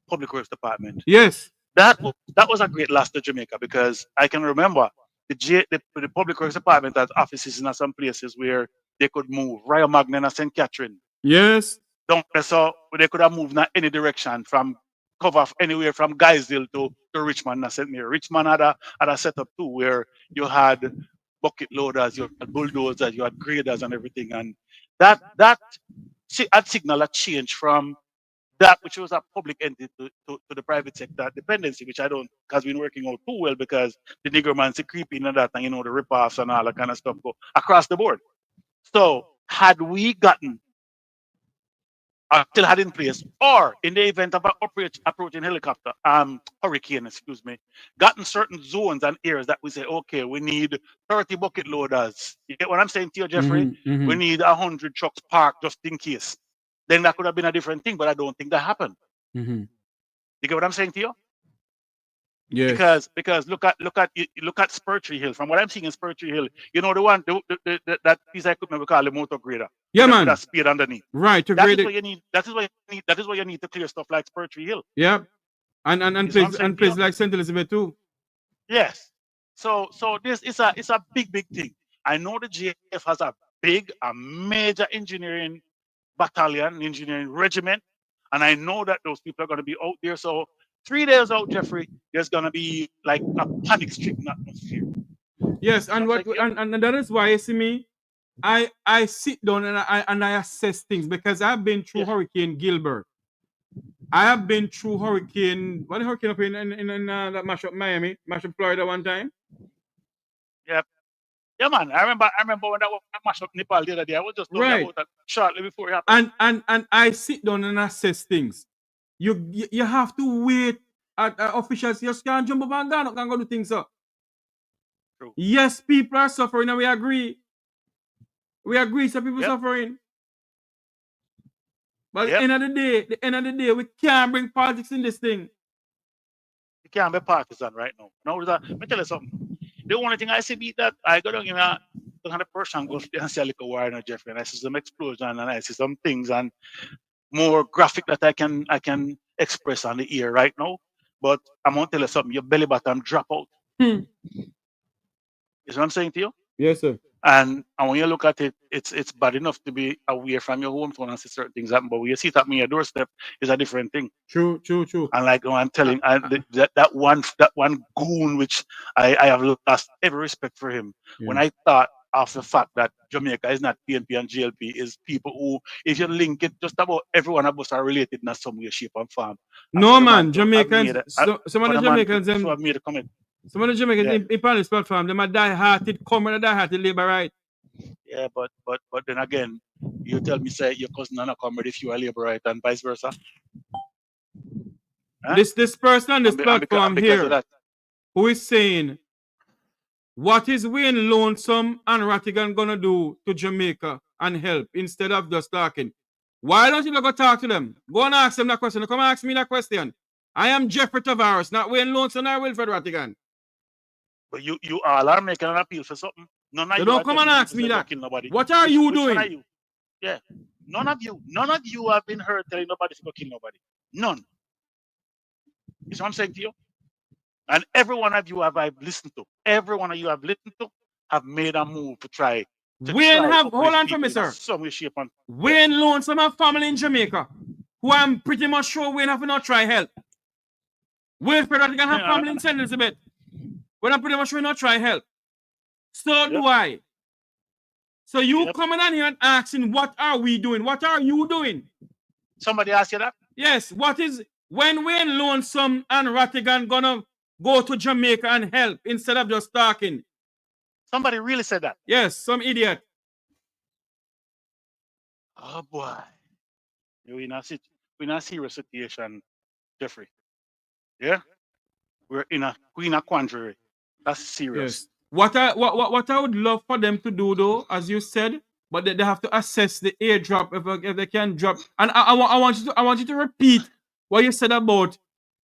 S19: Public Works Department.
S2: Yes.
S19: That was a great loss to Jamaica, because I can remember the Public Works Department had offices in some places where they could move. Rio Magnan and St. Catherine.
S2: Yes.
S19: So they could have moved in any direction from cover anywhere from Guysdale to Richmond and St. Mary. Richmond had a setup too where you had bucket loaders, you had bulldozers, you had graders and everything. And that had signal a change from that which was a public entity to the private sector dependency, which I don't, has been working out too well, because the Niggermans creeping and that, and you know, the rip-offs and all that kind of stuff go across the board. So had we gotten still had in place, or in the event of an approaching helicopter, hurricane, gotten certain zones and areas that we say, okay, we need 30 bucket loaders. You get what I'm saying to you, Jeffrey? We need 100 trucks parked just in case. Then that could have been a different thing, but I don't think that happened. You get what I'm saying to you?
S2: Yes.
S19: Because look at Spurtree Hill. From what I'm seeing in Spurtree Hill, you know the one that piece of equipment we call the motor grader.
S2: Yeah,
S19: With a
S2: man.
S19: speed underneath.
S2: Right, to
S19: That
S2: grade
S19: is
S2: it.
S19: what you need. That is what you need. That is what you need to clear stuff like Spurtree Hill.
S2: Yep. And
S19: You see what I'm
S2: places
S19: saying
S2: and
S19: to you?
S2: places like St. Elizabeth too.
S19: Yes. So this is a big thing. I know the GF has a major engineering battalion, engineering regiment, and I know that those people are going to be out there. So 3 days out, Jeffrey, there's going to be like a panic-stricken atmosphere.
S2: Yes, and what and that is why you see me, I sit down and I assess things because I've been through Hurricane Gilbert. I have been through hurricane up in that mash up Miami, mash up Florida one time.
S19: Yep. Yeah, man. I remember when that mash up Nepal the other day. I was just talking about that shortly before it happened.
S2: And I sit down and assess things. You have to wait at officials. You just can't jump up and go do things up.
S19: True.
S2: Yes, people are suffering and we agree. We agree some people suffering. But at the end of the day, we can't bring politics in this thing.
S19: You can't be partisan right now. Now, let me tell you something. The only thing I see beat that, I go down in a Persian Gulf and see a little war in Jeffrey, and I see some explosion and I see some things and more graphic that I can express on the ear right now. But I'm gonna tell you something, your belly button drop out. Is what I'm saying to you?
S2: Yes, sir.
S19: And when you look at it, it's bad enough to be away from your home phone and see certain things happen. But when you see it happening on your doorstep, is a different thing.
S2: True.
S19: And like I'm telling, that one goon, which I have lost every respect for him.
S2: Yeah.
S19: When I thought of the fact that Jamaica is not PNP and GLP, is people who, if you link it, just about everyone of us are related in some way, shape, and form.
S2: No, man, Jamaicans, some of the Jamaicans,
S19: have made a comment.
S2: Some of the Jamaicans in this platform, they are die-hearted, come and die-hearted labor right.
S19: Yeah, but then again, you tell me say your cousin and a comrade if you are labor right and vice versa.
S2: Huh? This person on this platform here who is saying, what is Wayne Lonesome and Rattigan gonna do to Jamaica and help instead of just talking? Why don't you go talk to them? Go and ask them that question. Come ask me that question. I am Jeffrey Tavares, not Wayne Lonesome or Wilfred Rattigan.
S19: But you all are making an appeal for something. None of
S2: you
S19: you
S2: don't come and ask me that. What are you doing?
S19: One of you? Yeah. None of you have been heard telling nobody to go kill nobody. None. You see what I'm saying to you? And every one of you I've listened to, every one of you have listened to, have made a move to try.
S2: Hold on for me, sir.
S19: Some way, shape, and
S2: Wayne Lonesome have family in Jamaica, who I'm pretty much sure Wayne have not try help. Wilfred Rattigan have family in St. Elizabeth, but I'm pretty much sure not try help. So do I. So you coming on here and asking, what are we doing? What are you doing?
S19: Somebody asked you that?
S2: Yes. When Wayne Lonesome and Rattigan gonna go to Jamaica and help instead of just talking?
S19: Somebody really said that?
S2: Yes, some idiot.
S19: Oh boy. We're in a serious situation, Jeffrey. Yeah? We're in a quandary. That's serious.
S2: Yes. What I would love for them to do though, as you said, but they have to assess the airdrop if they can drop. And I want you to repeat what you said about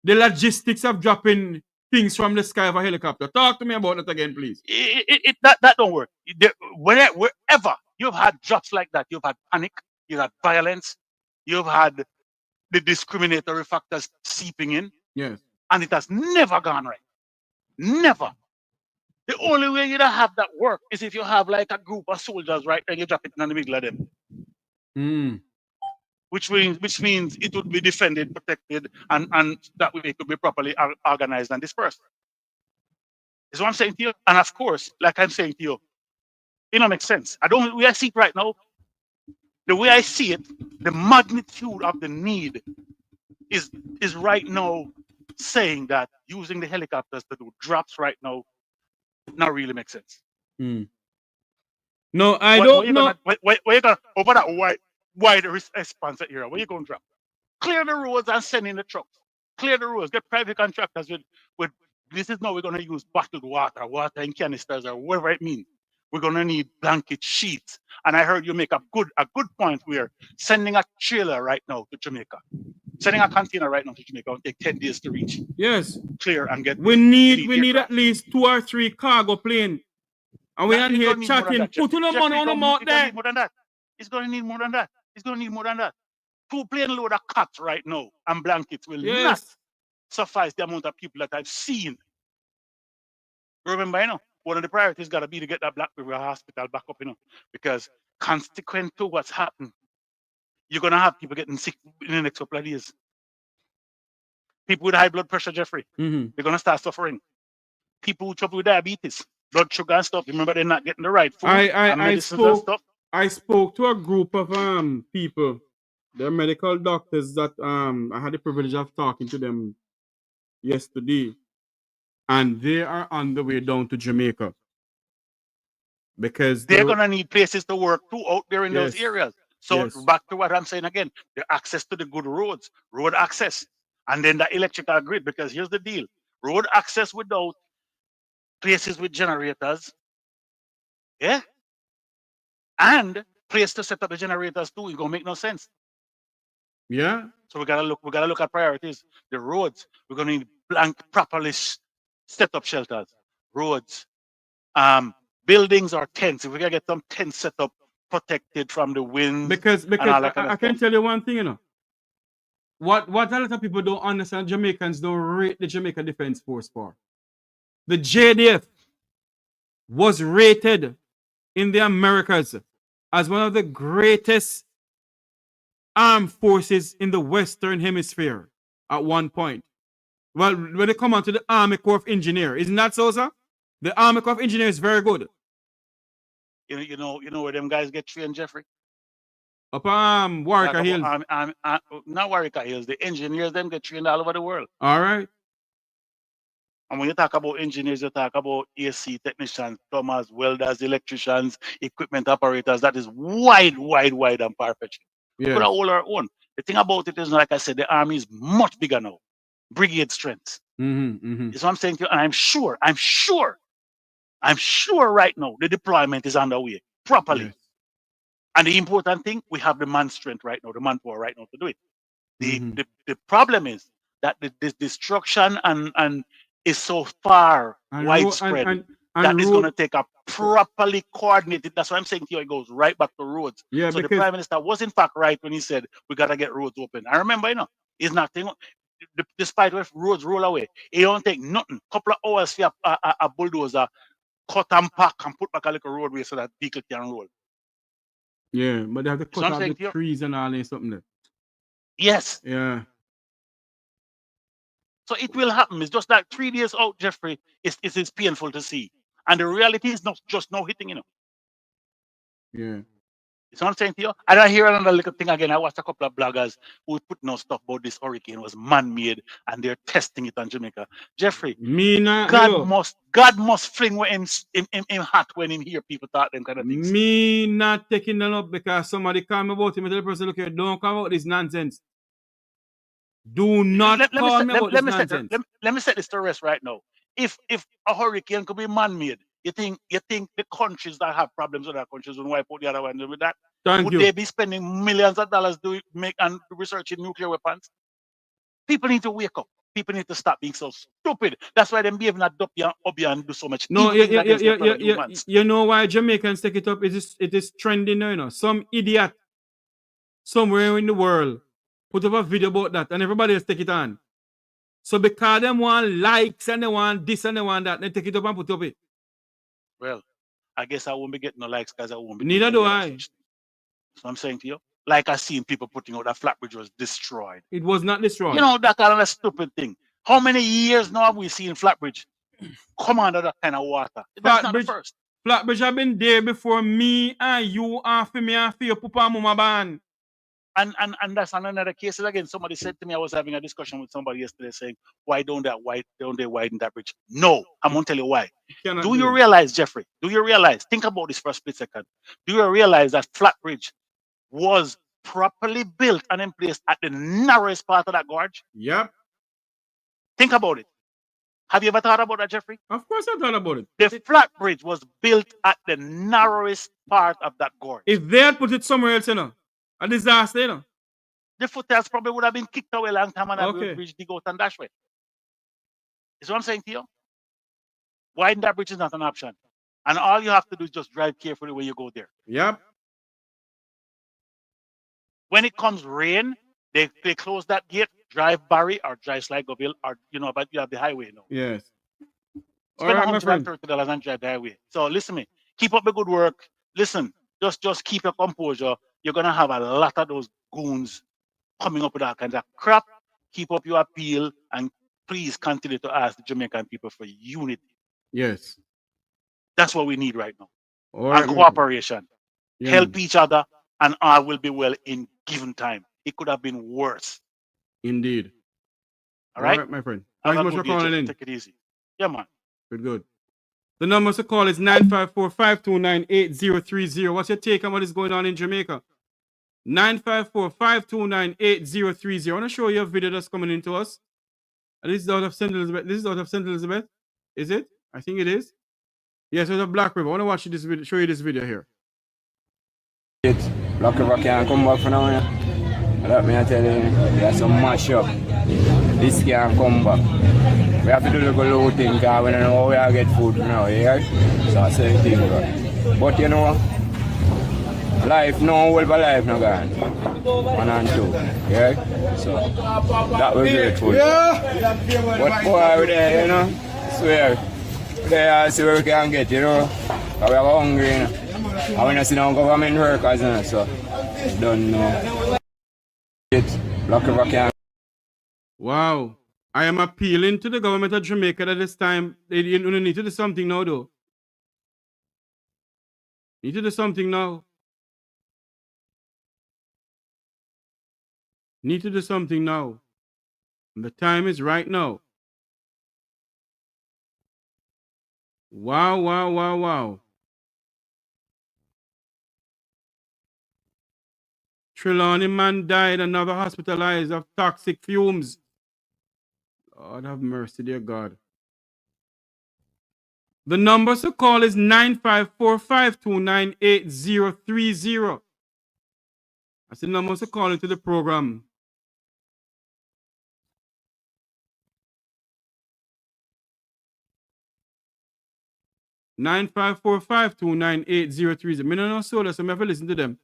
S2: the logistics of dropping things from the sky of a helicopter. Talk to me about that again, please.
S19: That don't work. Wherever you've had drops like that, you've had panic, you've had violence, you've had the discriminatory factors seeping in.
S2: Yes.
S19: And it has never gone right. Never. The only way you have that work is if you have like a group of soldiers, right, and you drop it in the middle of them. Which means it would be defended, protected, and that way it could be properly organized and dispersed. Is what I'm saying to you. And of course, like I'm saying to you, it don't make sense. The way I see it right now, the way I see it, the magnitude of the need is right now saying that using the helicopters to do drops right now not really makes sense.
S2: No, I don't know.
S19: Where you gonna over that wide response area? Where you gonna drop? Clear the roads and send in the trucks. Clear the roads. Get private contractors with this is now we're gonna use bottled water in canisters or whatever it means. We're gonna need blanket sheets. And I heard you make a good point where sending a trailer right now to Jamaica. Sending a container right now to Jamaica will take 10 days to reach.
S2: Yes.
S19: Clear and get.
S2: We need at least 2 or 3 cargo plane. And we are here chatting. Put on the money on the mouth there.
S19: More than that. It's going to need more than that. It's going to need more than that. 2 plane load of cots right now and blankets will not suffice the amount of people that I've seen. Remember, one of the priorities got to be to get that Black River Hospital back up, because consequent to what's happened, you're going to have people getting sick in the next couple of days. People with high blood pressure, Jeffrey, they're going to start suffering. People who trouble with diabetes, blood sugar and stuff, remember they're not getting the right food and medicines and stuff.
S2: I spoke to a group of people. They're medical doctors that I had the privilege of talking to them yesterday. And they are on the way down to Jamaica. Because
S19: they're going to need places to work too out there in those areas. So back to what I'm saying again, the access to the good roads, road access, and then the electrical grid, because here's the deal. Road access without places with generators, and place to set up the generators too, it's gonna make no sense.
S2: Yeah.
S19: So we gotta look at priorities. The roads, we're gonna need properly set up shelters, roads, buildings or tents. If we can get some tents set up, protected from the wind.
S2: Because I can tell you one thing, What a lot of people don't understand, Jamaicans don't rate the Jamaica Defense Force for. The JDF was rated in the Americas as one of the greatest armed forces in the Western Hemisphere at one point. Well, when they come on to the Army Corps of Engineers, isn't that so, sir? The Army Corps of Engineers is very good.
S19: You know where them guys get trained, Jeffrey?
S2: Up Warwick Hills.
S19: Not Warwick Hills. The engineers them get trained all over the world.
S2: All right.
S19: And when you talk about engineers, you talk about AC technicians, plumbers, welders, electricians, equipment operators. That is wide and far-fetched.
S2: Yeah.
S19: We could hold our own. The thing about it is, like I said, the army is much bigger now. Brigade strength. That's what I'm saying to you. And I'm sure right now the deployment is underway properly. Yes. And the important thing, we have the man strength right now, the manpower right now to do it. The problem is that the destruction and is so far widespread that it's going to take a properly coordinated. That's what I'm saying to you. It goes right back to roads.
S2: Yeah,
S19: so the Prime Minister was in fact right when he said we got to get roads open. I remember, it's nothing. Despite if roads roll away, it don't take nothing. Couple of hours for a bulldozer cut and pack and put back a little roadway so that vehicle can roll.
S2: Yeah, but they have to cut out the trees and all that something there.
S19: Yes.
S2: Yeah.
S19: So it will happen. It's just like 3 days out, Jeffrey. It's painful to see. And the reality is not just no hitting,
S2: Yeah.
S19: It's what I'm saying to you. And I hear another little thing again. I watched a couple of bloggers who put no stuff about this hurricane was man-made and they're testing it on Jamaica. Jeffrey, God must fling with him hot when him hear people talk them kind of things.
S2: Me not taking them up because somebody call me about him and tell the person, look here, don't come about this nonsense. Do not call me about this nonsense.
S19: Let me set this to rest right now. If a hurricane could be man-made, you think the countries that have problems with other countries will wipe out the other one with that? Would they be spending millions of dollars and researching nuclear weapons? People need to wake up. People need to stop being so stupid. That's why them behaving at Dopia and do so much.
S2: No, you know why Jamaicans take it up? It is trending now, Some idiot somewhere in the world put up a video about that and everybody else take it on. So because them want likes and they want this and they want that, they take it up and put up it.
S19: Well, I guess I won't be getting no likes because I won't be.
S2: Neither do I.
S19: So I'm saying to you, like I seen people putting out that Flatbridge was destroyed.
S2: It was not destroyed.
S19: That kind of a stupid thing. How many years now have we seen Flatbridge come under that kind of water? That's not the first.
S2: Flatbridge have been there before me and you and for me and for your papa and mama band.
S19: And that's another case. Again, somebody said to me, I was having a discussion with somebody yesterday saying, why don't they widen that bridge? No, I'm going to tell you why. Do you realize, Jeffrey? Do you realize? Think about this for a split second. Do you realize that Flatbridge was properly built and in place at the narrowest part of that gorge?
S2: Yep.
S19: Think about it. Have you ever thought about that, Jeffrey?
S2: Of course I thought about it.
S19: The Flatbridge was built at the narrowest part of that gorge.
S2: If they had put it somewhere else, a disaster,
S19: the foothills probably would have been kicked away a long time and
S2: Okay.
S19: that bridge dig out and dash way. Is what I'm saying to you? Widen that bridge is not an option. And all you have to do is just drive carefully when you go there.
S2: Yep.
S19: When it comes rain, they close that gate, drive Barry or drive Sligoville, or but you have the highway now.
S2: Yes. All
S19: Spend
S2: right, my friend.
S19: $130 and drive the highway. So listen me, keep up the good work. Listen, just keep your composure. You're gonna have a lot of those goons coming up with all kinds of crap. Keep up your appeal and please continue to ask the Jamaican people for unity.
S2: Yes.
S19: That's what we need right now.
S2: All right,
S19: and cooperation.
S2: Yeah.
S19: Help each other and all will be well in given time. It could have been worse.
S2: Indeed.
S19: All right,
S2: my friend.
S19: Have
S2: Thanks
S19: a
S2: much for
S19: good day,
S2: calling
S19: Jeff.
S2: in.
S19: Take it easy. Yeah, man.
S2: Good. The number to call is 954-529-8030. What's your take on what is going on in Jamaica? 954-529-8030. I want to show you a video that's coming into us. This is out of St. Elizabeth. Is it? I think it is. Yes, it's a Black River. I want to watch this video, show you this video here.
S20: Black River can't come back for now. Let me tell you, there's some mash up. This can't come back. We have to do the low thing because we don't know how we are get food now, yeah? So I say thing, bro. But you know, life no whole life no gone. 1 and 2. Yeah? So that was grateful. But boy we there, you know, swear. We there see where we can get, you know. Because we are hungry, you know. And we don't see no government workers, you know, so don't know. Black River can't.
S2: Wow. I am appealing to the government of Jamaica at this time. They need to do something now, though. Need to do something now. Need to do something now. And the time is right now. Wow. Trelawney man died, another hospitalized of toxic fumes. Lord have mercy, dear God. The number to call is 954-529-8030. That's the number to call into the program. (954-529-8030). Me no know solar, so I have to listen to them.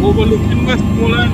S2: Overlooking Westmoreland.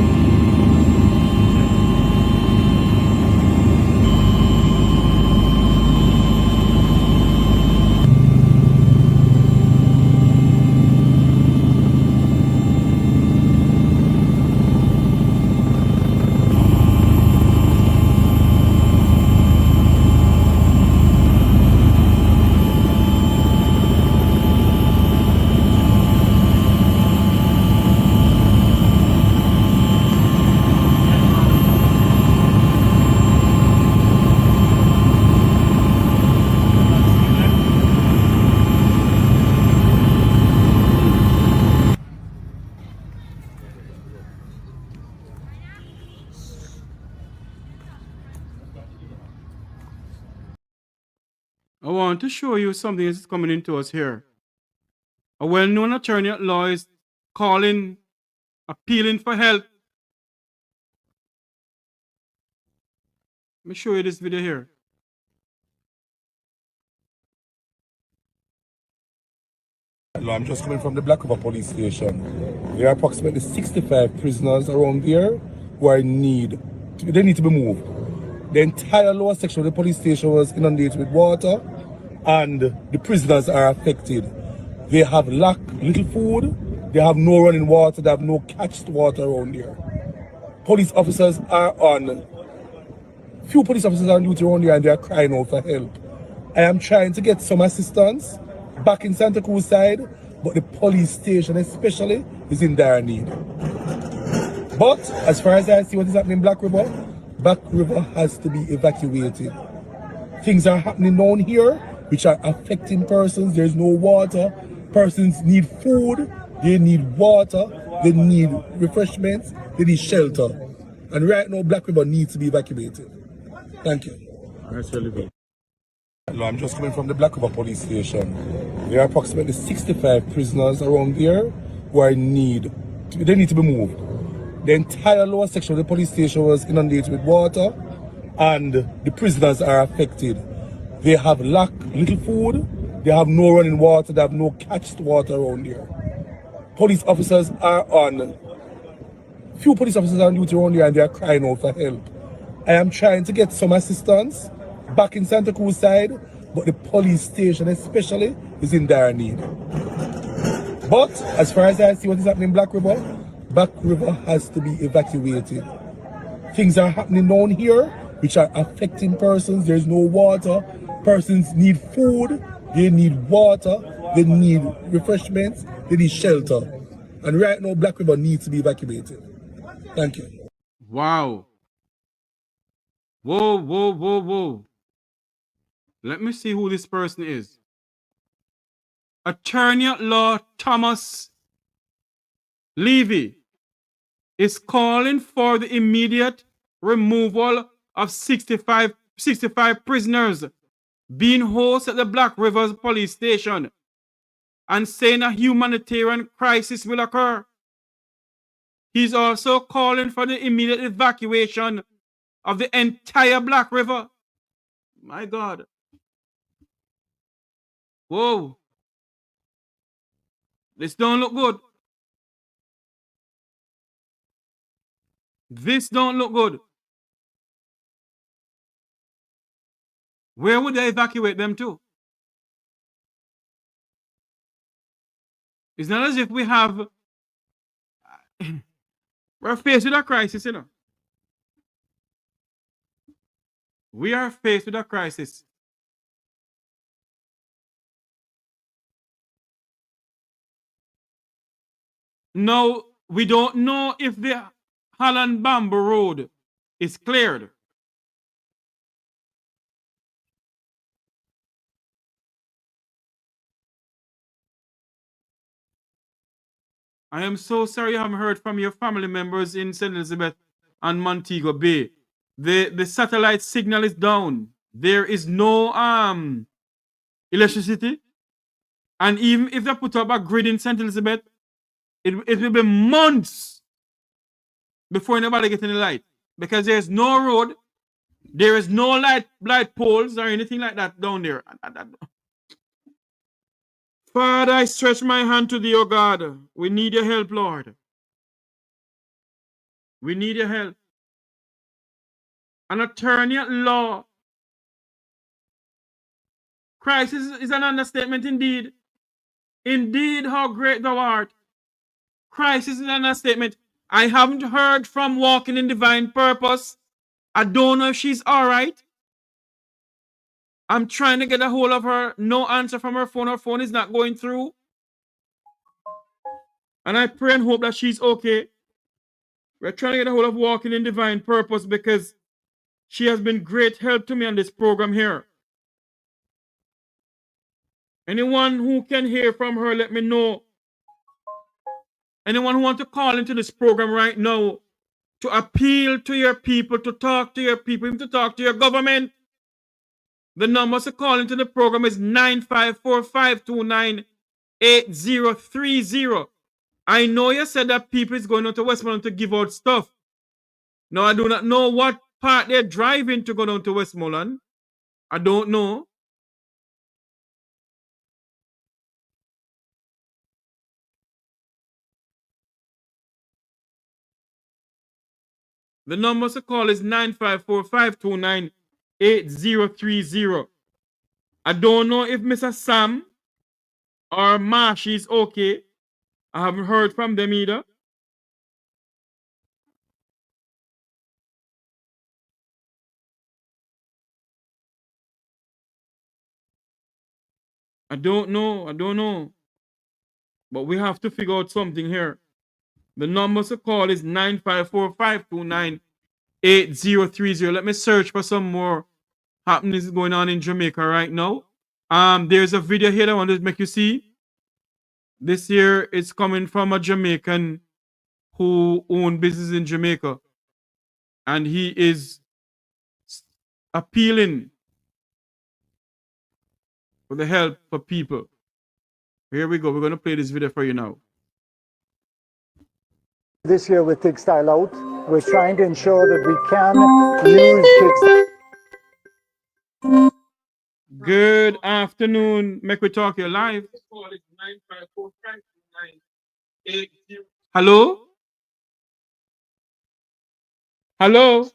S2: I want to show you something that's coming into us here. A well-known attorney at law is appealing for help. Let me show you this video here.
S21: I'm just coming from the Black River police station. There are approximately 65 prisoners around here who are in need. They need to be moved. The entire lower section of the police station was inundated with water and the prisoners are affected. They have little food, they have no running water, they have no catched water around here. Few police officers are on duty around here and they are crying out for help. I am trying to get some assistance back in Santa Cruz side, but the police station especially is in dire need. But as far as I see what is happening in Black River has to be evacuated. Things are happening down here which are affecting persons. There's no water. Persons need food, they need water, they need refreshments, they need shelter. And right now Black River needs to be evacuated. Thank you.
S2: That's really good.
S21: No, I'm just coming from the Black River police station. There are approximately 65 prisoners around there who are in need. They need to be moved. The entire lower section of the police station was inundated with water, and the prisoners are affected. They have little food, they have no running water, they have no catched water around here. Police officers are on, few police officers are on duty around here and they are crying out for help. I am trying to get some assistance back in Santa Cruz side, but the police station especially is in dire need. But as far as I see what is happening in Black River has to be evacuated. Things are happening down here which are affecting persons. There's no water. Persons need food, they need water, they need refreshments, they need shelter. And right now, Black River needs to be evacuated. Thank you.
S2: Wow. Whoa, whoa, whoa, whoa. Let me see who this person is. Attorney at Law Thomas Levy is calling for the immediate removal of 65 prisoners being hosted at the Black Rivers police station and saying a humanitarian crisis will occur. He's also calling for the immediate evacuation of the entire Black River. My God. Whoa. This don't look good. This don't look good. Where would they evacuate them to? It's not as if we have... We're faced with a crisis, you know. We are faced with a crisis. Now, we don't know if the Holland Bamboo Road is cleared. I am so sorry I haven't heard from your family members in St. Elizabeth and Montego Bay. The satellite signal is down. There is no electricity. And even if they put up a grid in St. Elizabeth, it will be months before anybody gets any light. Because there's no road, there is no light poles or anything like that down there. Father, I stretch my hand to thee, O God. We need your help, Lord. We need your help. An attorney at law. Christ is an understatement indeed. Indeed, how great thou art. Christ is an understatement. I haven't heard from Walking in Divine Purpose. I don't know if she's all right. I'm trying to get a hold of her. No answer from her phone. Her phone is not going through. And I pray and hope that she's okay. We're trying to get a hold of Walking in Divine Purpose because she has been great help to me on this program here. Anyone who can hear from her, let me know. Anyone who wants to call into this program right now to appeal to your people, to talk to your people, even to talk to your government, the number to call into the program is 954-529-8030. I know you said that people is going out to Westmoreland to give out stuff. Now, I do not know what part they're driving to go down to Westmoreland. I don't know. The number to call is 954-529-8030. I don't know if Mr. Sam or Marsh is okay. I haven't heard from them either. I don't know. But we have to figure out something here. The number to call is 954-529-8030. Let me search for some more happenings going on in Jamaica right now. There's a video here that I want to make you see. This here is coming from a Jamaican who owns business in Jamaica. And he is appealing for the help for people. Here we go. We're going to play this video for you now.
S7: This year with Textile Out, we're trying to ensure that we can use textile.
S2: Good afternoon. Make we talk here live. Hello? Hello?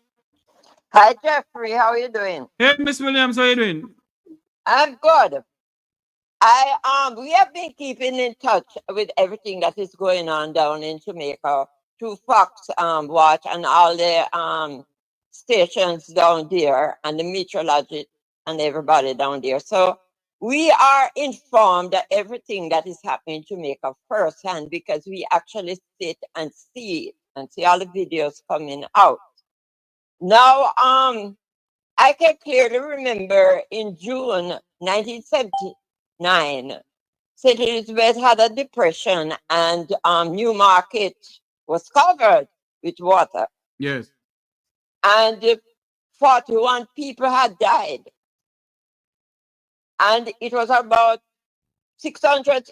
S22: Hi, Jeffrey. How are you doing?
S2: Hey, Miss Williams, how are you doing?
S22: I'm good. We have been keeping in touch with everything that is going on down in Jamaica through Fox Watch and all the stations down there and the meteorology and everybody down there. So we are informed of everything that is happening in Jamaica firsthand because we actually sit and see it and see all the videos coming out. Now, I can clearly remember in June 1979, St. Elizabeth had a depression and Newmarket was covered with water.
S2: Yes.
S22: And 41 people had died. And it was about 600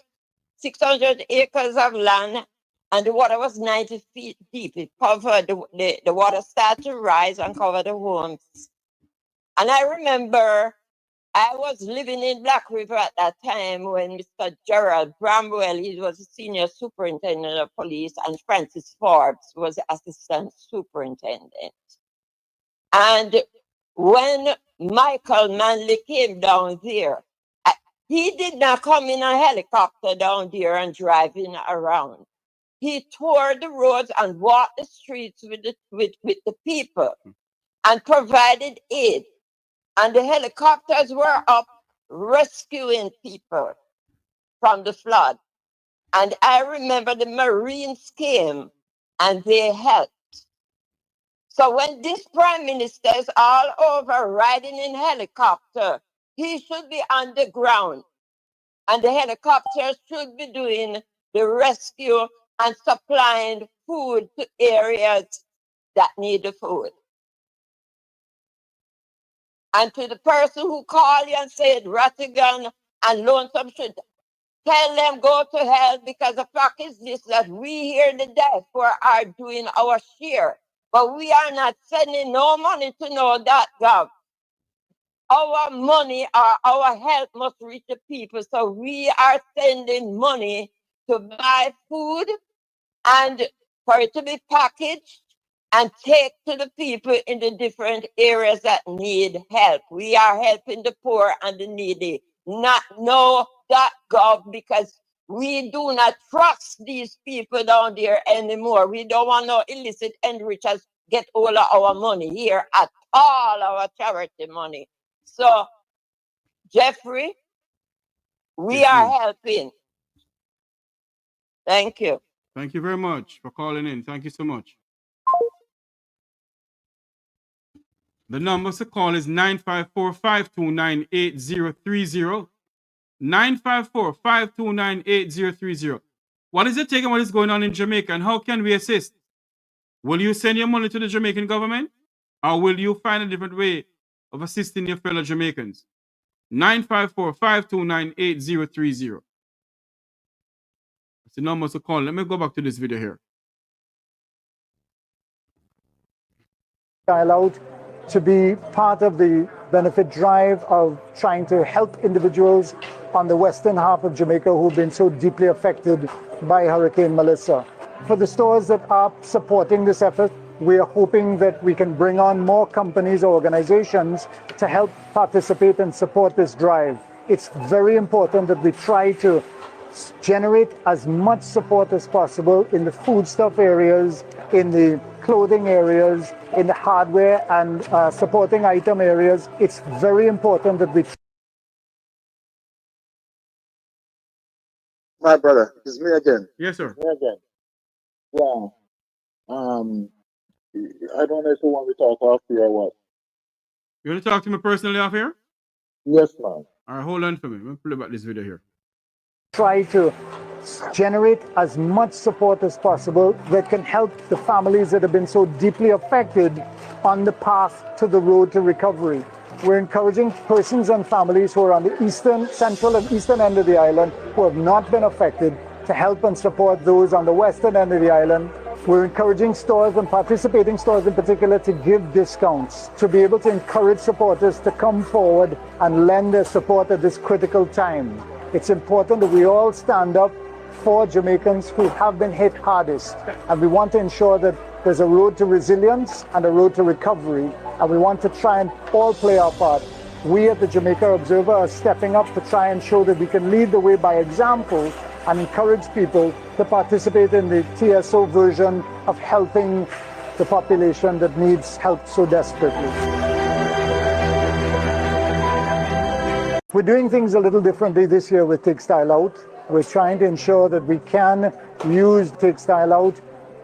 S22: acres of land, and the water was 90 feet deep. It covered, the water started to rise and cover the homes. And I remember I was living in Black River at that time when Mr. Gerald Bramwell, he was the senior superintendent of police, and Francis Forbes was the assistant superintendent. And when Michael Manley came down there, he did not come in a helicopter down there and driving around. He toured the roads and walked the streets with the people and provided aid. And the helicopters were up rescuing people from the flood. And I remember the Marines came and they helped. So when this prime minister is all over riding in helicopter, he should be on the ground. And the helicopters should be doing the rescue and supplying food to areas that need the food. And to the person who called you and said Rattigan and Lonesome should tell them go to hell, because the fact is this, that we here in the diaspora are doing our share. But we are not sending no money to no that gov. Our money or our help must reach the people. So we are sending money to buy food and for it to be packaged and take to the people in the different areas that need help. We are helping the poor and the needy, not no .gov, because we do not trust these people down there anymore. We don't want no illicit enrichers get all of our money here at all, our charity money. So, Jeffrey, we are helping. Thank you.
S2: Thank you very much for calling in. Thank you so much. The number to call is 954-529-8030. 954-529-8030. What is it taking? What is going on in Jamaica, and how can we assist? Will you send your money to the Jamaican government, or will you find a different way of assisting your fellow Jamaicans? 954-529-8030. That's the number to call. Let me go back to this video here.
S7: Allowed to be part of the benefit drive of trying to help individuals on the western half of Jamaica who've been so deeply affected by Hurricane Melissa. For the stores that are supporting this effort, we are hoping that we can bring on more companies or organizations to help participate and support this drive. It's very important that we try to generate as much support as possible in the foodstuff areas, in the clothing areas, in the hardware and supporting item areas. It's very important that we...
S23: My brother, it's me again.
S2: Yes, sir.
S23: Me again. Yeah. I don't know if you want to talk off here or what.
S2: You want to talk to me personally off here?
S23: Yes, man.
S2: All right, hold on for me. Let me play back this video here.
S7: Try to generate as much support as possible that can help the families that have been so deeply affected on the path to the road to recovery. We're encouraging persons and families who are on the eastern, central and eastern end of the island who have not been affected to help and support those on the western end of the island. We're encouraging stores and participating stores in particular to give discounts, to be able to encourage supporters to come forward and lend their support at this critical time. It's important that we all stand up for Jamaicans who have been hit hardest, and we want to ensure that there's a road to resilience and a road to recovery, and we want to try and all play our part. We at the Jamaica Observer are stepping up to try and show that we can lead the way by example and encourage people to participate in the TSO version of helping the population that needs help so desperately. We're doing things a little differently this year with Textile Out. We're trying to ensure that we can use Textile Out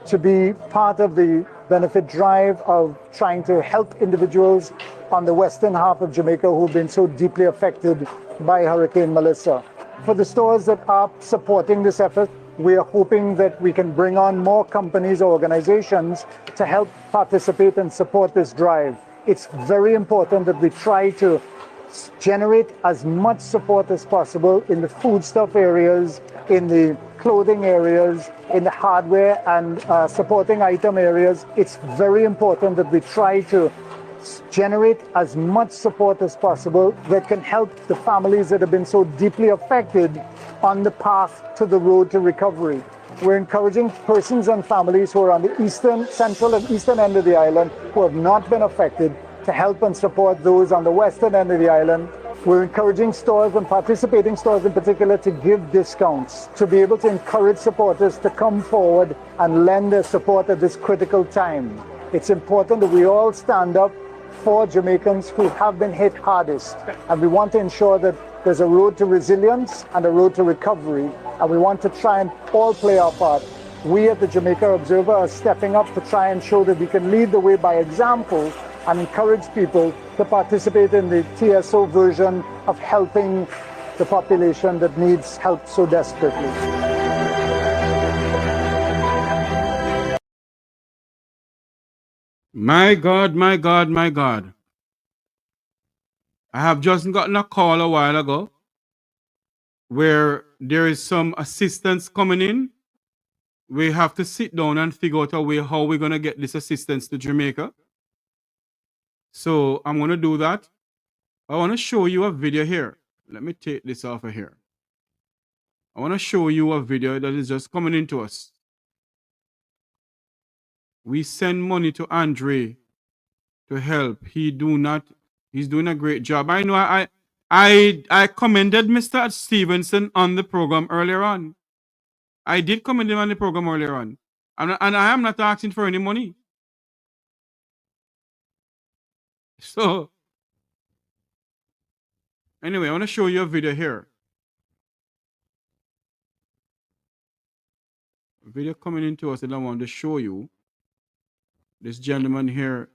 S7: to be part of the benefit drive of trying to help individuals on the western half of Jamaica who've been so deeply affected by Hurricane Melissa. For the stores that are supporting this effort, we are hoping that we can bring on more companies or organizations to help participate and support this drive. It's very important that we try to generate as much support as possible in the foodstuff areas, in the clothing areas, in the hardware and supporting item areas. It's very important that we try to generate as much support as possible that can help the families that have been so deeply affected on the path to the road to recovery. We're encouraging persons and families who are on the eastern, central and eastern end of the island who have not been affected to help and support those on the western end of the island. We're encouraging stores and participating stores in particular to give discounts, to be able to encourage supporters to come forward and lend their support at this critical time. It's important that we all stand up for Jamaicans who have been hit hardest, and we want to ensure that there's a road to resilience and a road to recovery, and we want to try and all play our part. We at the Jamaica Observer are stepping up to try and show that we can lead the way by example and encourage people to participate in the TSO version of helping the population that needs help so desperately.
S2: My God, my God, my God. I have just gotten a call a while ago where there is some assistance coming in. We have to sit down and figure out a way how we're going to get this assistance to Jamaica. So I'm going to do that. I want to show you a video here. Let me take this off of here. I want to show you a video that is just coming into us. We send money to Andre to help. He's doing a great job. I know I commended Mr. Stevenson on the program earlier on. I did commend him on the program earlier on. And I am not asking for any money. So, anyway, I want to show you a video here. A video coming into us that I want to show you. This gentleman here.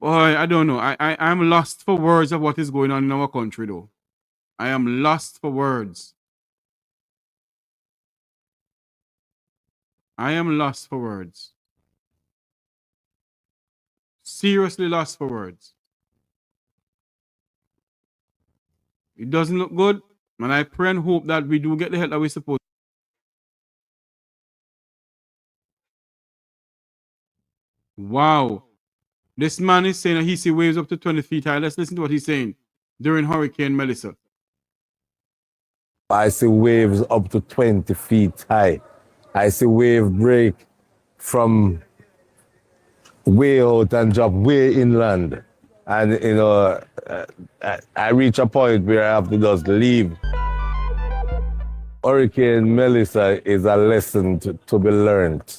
S2: Boy, I don't know. I'm lost for words of what is going on in our country, though. I am lost for words. I am lost for words. Seriously lost for words. It doesn't look good, and I pray and hope that we do get the help that we're supposed to. Wow. This man is saying that he sees waves up to 20 feet high. Let's listen to what he's saying during Hurricane Melissa.
S4: I see waves up to 20 feet high. I see wave break from way out and drop way inland. And, you know, I reach a point where I have to just leave. Hurricane Melissa is a lesson to be learned.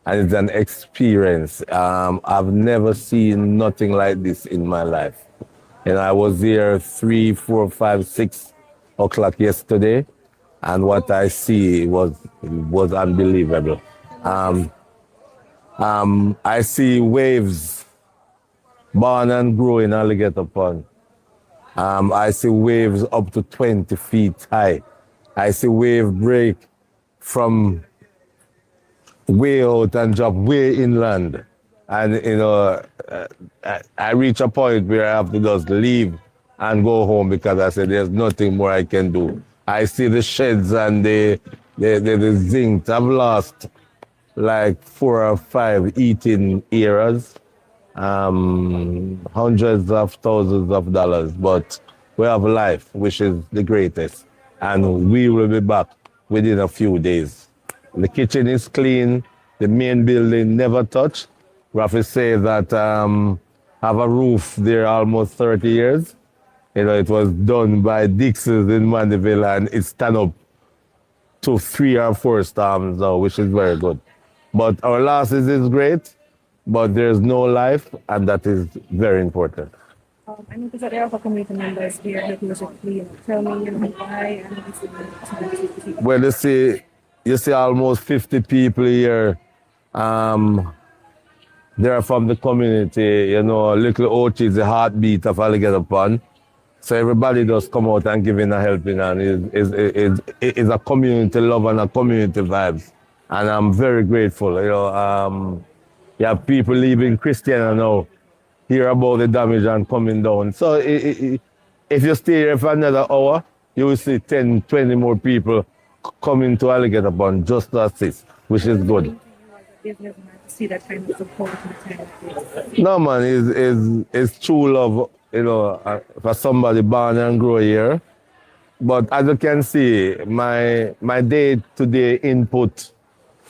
S4: And it's an experience. I've never seen nothing like this in my life. And I was there 3, 4, 5, 6 o'clock yesterday. And what I see was unbelievable. I see waves born and growing Alligator Pond. I see waves up to 20 feet high. I see wave break from way out and drop way inland. And, you know, I reach a point where I have to just leave and go home because I said there's nothing more I can do. I see the sheds and the zinc. I've lost like 4 or 5 eating areas, hundreds of thousands of dollars, but we have life, which is the greatest. And we will be back within a few days. The kitchen is clean. The main building never touched. We have to say that have a roof there almost 30 years. You know, it was done by Dixons in Mandeville, and it's stand up to 3 or 4 storms now, which is very good. But our losses is great, but there's no life, and that is very important.
S8: I noticed that there are community members here that was clean. Tell me why and
S4: Well, you see almost 50 people here. They're from the community, you know, Little Ochi is the heartbeat of Alligator Pond. So everybody does come out and give in a helping hand. It's a community love and a community vibes. And I'm very grateful. You know, you have people leaving Christiana now, hear about the damage and coming down. So if you stay here for another hour, you will see 10, 20 more people coming to Alligator Pond just to assist, which is good.
S8: See that kind of support.
S4: No, man, it's true love, you know, for somebody born and grow here. But as you can see, my day-to-day input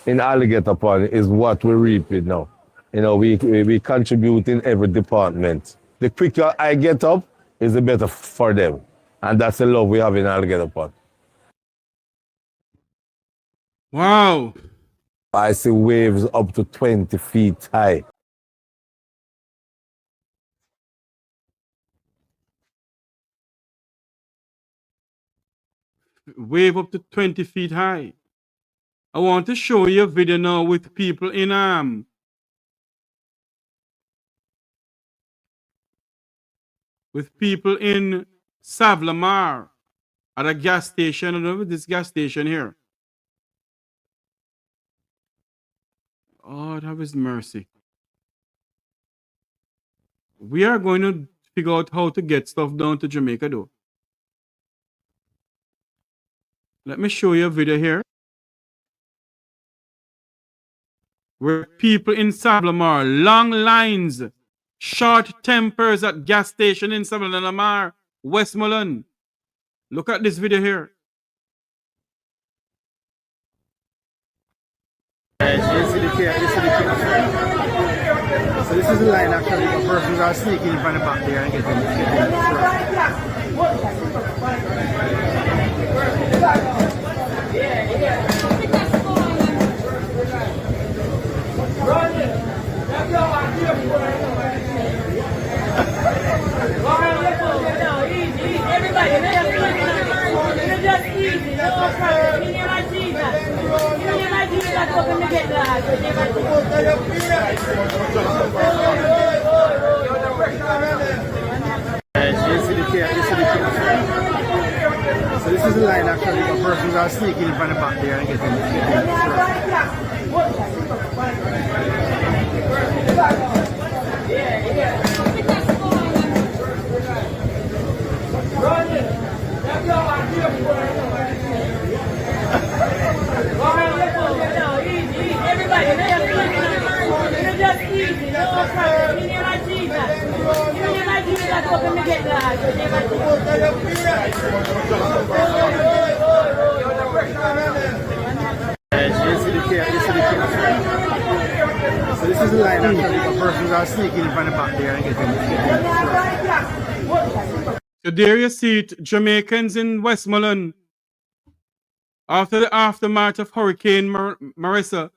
S4: in Alligator Pond is what we're reaping now. You know, we contribute in every department. The quicker I get up, is the better for them. And that's the love we have in Alligator Pond.
S2: Wow.
S4: I see waves up to 20 feet high.
S2: Wave up to 20 feet high. I want to show you a video now with people in Savanna-la-Mar at a gas station. I don't know this gas station here. God have his mercy. We are going to figure out how to get stuff down to Jamaica though. Let me show you a video here where people in Savanna-la-Mar, long lines, short tempers at gas station in Savanna-la-Mar, Westmoreland. Look at this video here.
S16: So this is the line actually, the persons are sneaking in from the back there and getting So this is the line actually, the persons are sneaking in from the back there and getting So this is the line actually, the persons are sneaking in from the back there and getting.
S2: So there you see it, Jamaicans in Westmoreland. After the aftermath of Hurricane Melissa,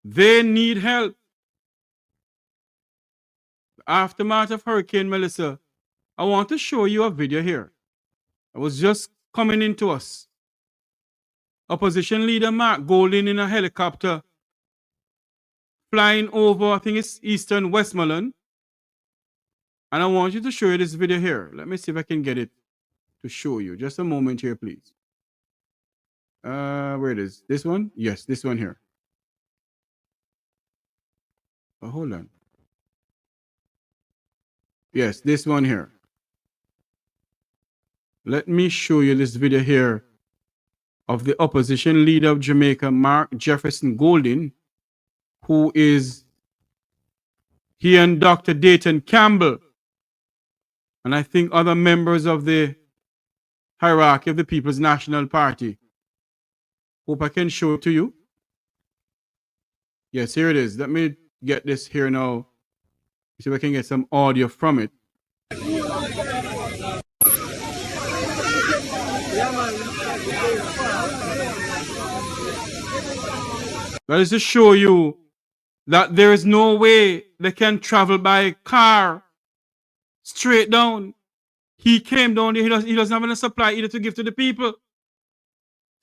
S2: they need help. Aftermath of Hurricane Melissa, I want to show you a video here. I was just coming into us. Opposition leader Mark Golding in a helicopter flying over, I think it's eastern Westmoreland. And I want you to show you this video here. Let me see if I can get it to show you. Just a moment here, please. Where it is? This one? Yes, this one here. Oh, hold on. Yes, this one here. Let me show you this video here of the opposition leader of Jamaica, Mark Jefferson Golding, who is he and Dr. Dayton Campbell, and I think other members of the hierarchy of the People's National Party. Hope I can show it to you. Yes, here it is. Let me get this here now. See if I can get some audio from it. That is to show you that there is no way they can travel by car straight down. He came down there, he doesn't have any supply either to give to the people.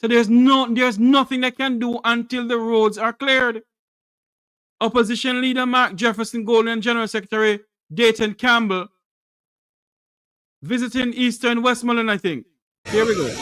S2: So there's nothing they can do until the roads are cleared. Opposition leader Mark Jefferson Golding and General Secretary Dayton Campbell visiting Eastern Westmoreland, I think. Here we go.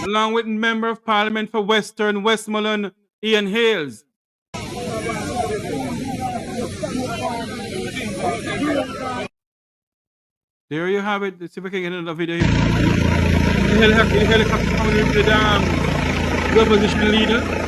S2: Along with Member of Parliament for Western Westmoreland, Ian Hales. There you have it. Let's see if I can get another video here. The helicopter coming in with the opposition leader.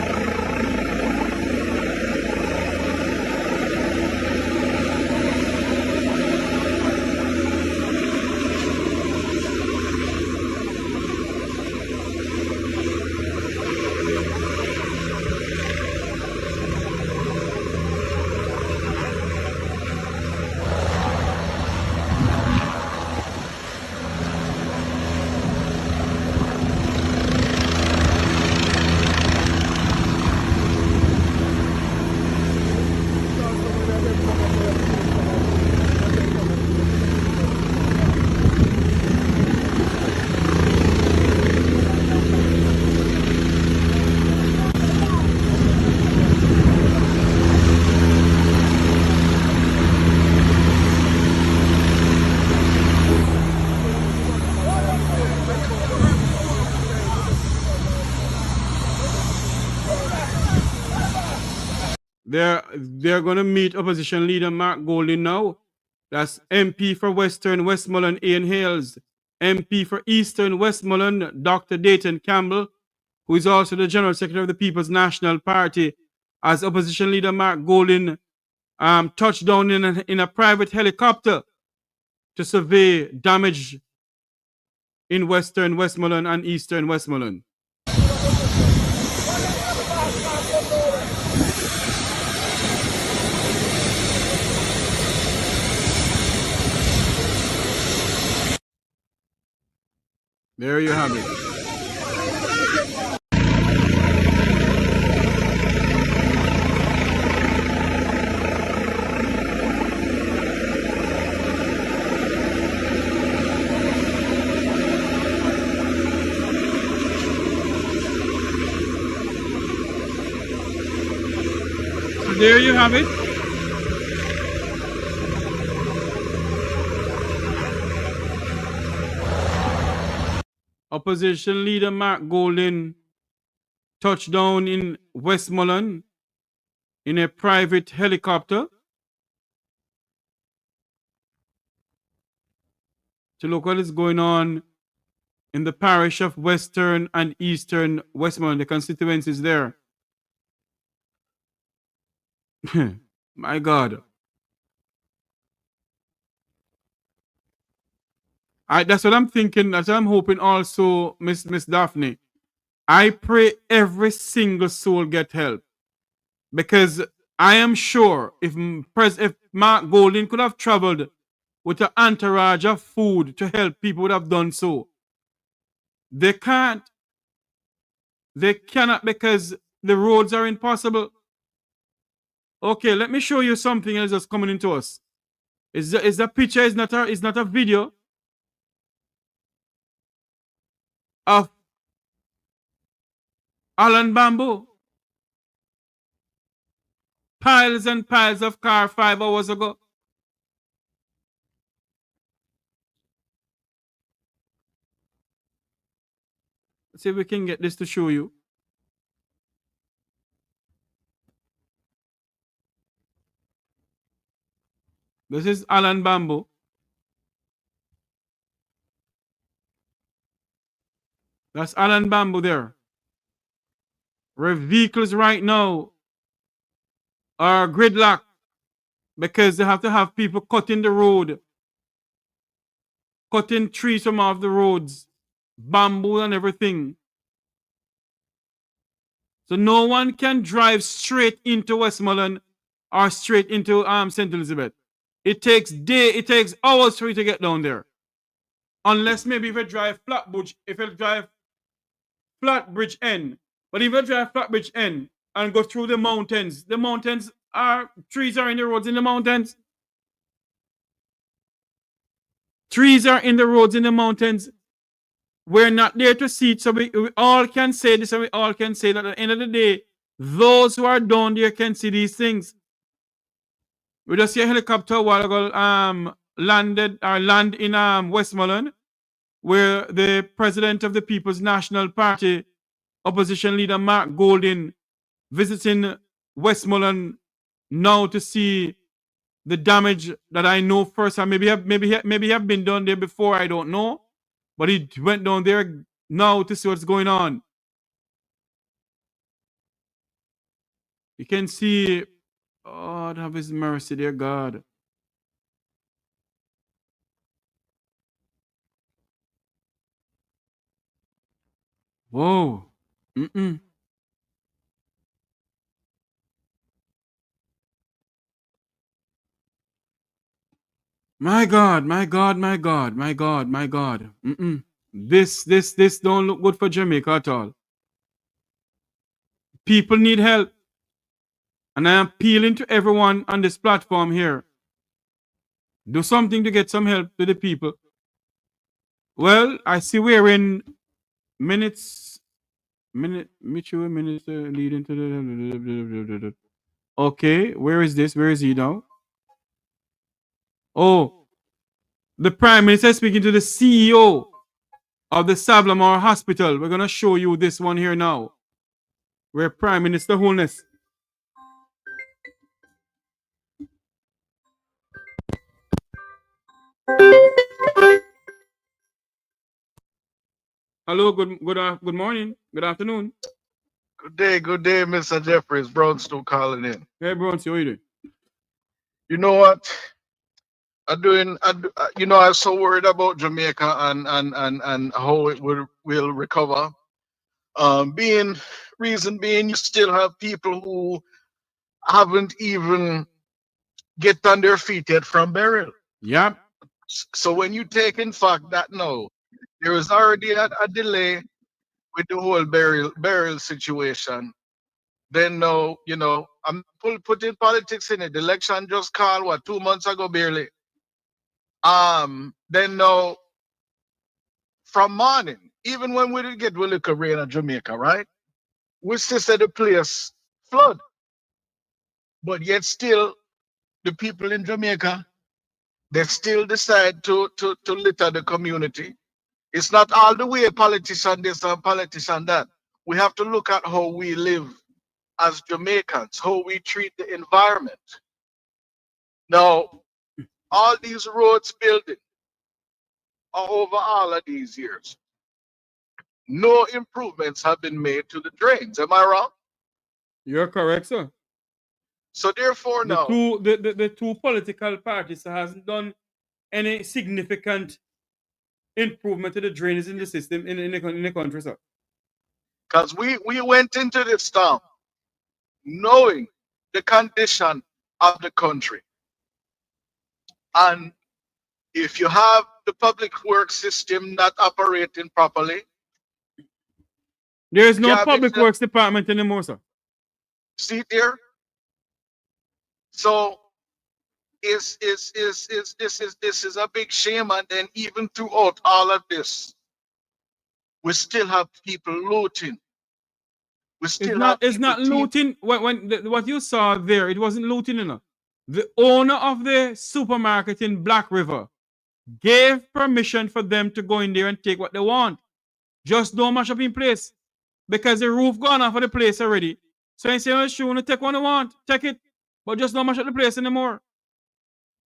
S2: They're going to meet opposition leader Mark Golding now. That's MP for Western Westmoreland, Ian Hales. MP for Eastern Westmoreland, Dr. Dayton Campbell, who is also the General Secretary of the People's National Party, as opposition leader Mark Golding touched down in a private helicopter to survey damage in Western Westmoreland and Eastern Westmoreland. There you have it. So there you have it. Opposition leader Mark Golding touched down in Westmoreland in a private helicopter to look what is going on in the parish of Western and Eastern Westmoreland, the constituencies there. My God. That's what I'm thinking. That's what I'm hoping also, Miss Daphne. I pray every single soul get help. Because I am sure if Mark Golding could have traveled with an entourage of food to help people, would have done so. They can't. They cannot, because The roads are impassable. Okay, let me show you something else that's coming into us. Is the picture is not a video of Alan Bamboo. Piles and piles of car 5 hours ago. Let's see if we can get this to show you. This is Alan Bamboo. That's Alan Bamboo there. Where vehicles right now are gridlocked because they have to have people cutting the road, cutting trees from off the roads, bamboo and everything. So no one can drive straight into Westmoreland or straight into St. Elizabeth. It takes hours for you to get down there. Unless maybe if you drive Flatbridge End. But if you drive Flatbridge End and go through the mountains trees are in the roads in the mountains. Trees are in the roads in the mountains. We're not there to see it, so we all can say this, and we all can say that at the end of the day, those who are down there can see these things. We just see a helicopter a while ago land in Westmoreland, where the president of the People's National Party, opposition leader Mark Golding, visiting Westmoreland now to see the damage that I know first. And maybe have been down there before, I don't know. But he went down there now to see what's going on. You can see, oh, have his mercy, dear God. Whoa. My God, my God, my God, my God, my God. This don't look good for Jamaica at all. People need help. And I am appealing to everyone on this platform here. Do something to get some help to the people. Well, I see we're in minutes leading to the... Okay, where is this? Where is he now? Oh, the Prime Minister is speaking to the CEO of the Savanna-la-Mar Hospital. We're going to show you this one here now. Where Prime Minister Holness. Hello, good morning, good afternoon.
S9: Good day, Mr. Jeffries. Brownstone calling in.
S2: Hey, Brownstone, how you doing?
S9: You know what? I'm so worried about Jamaica and how it will recover. Reason being, you still have people who haven't even get on their feet yet from burial.
S2: Yep.
S9: So when you take in fact that no, there is already a delay with the whole burial situation. Then no, I'm putting politics in it. The election just called 2 months ago barely. Then no, from morning, even when we did get a little rain in Jamaica, right? We still said the place flood. But yet still the people in Jamaica, they still decide to litter the community. It's not all the way politician this and politician that. We have to look at how we live as Jamaicans, how we treat the environment. Now, all these roads building are over all of these years. No improvements have been made to the drains. Am I wrong?
S2: You're correct, sir.
S9: So therefore, now
S2: the two political parties hasn't done any significant improvement to the drainage in the system in the country, sir.
S9: Because we went into this town knowing the condition of the country. And if you have the public works system not operating properly,
S2: there is no public works department anymore, sir.
S9: See it there? So this is a big shame, and then even throughout all of this, we still have people looting. We still have
S2: It's
S9: people
S2: not looting. What you saw there, it wasn't looting enough. The owner of the supermarket in Black River gave permission for them to go in there and take what they want. Just don't mash up in place. Because the roof gone off of the place already. So I say, oh, sure, you take what you want, take it. But just don't mash up the place anymore.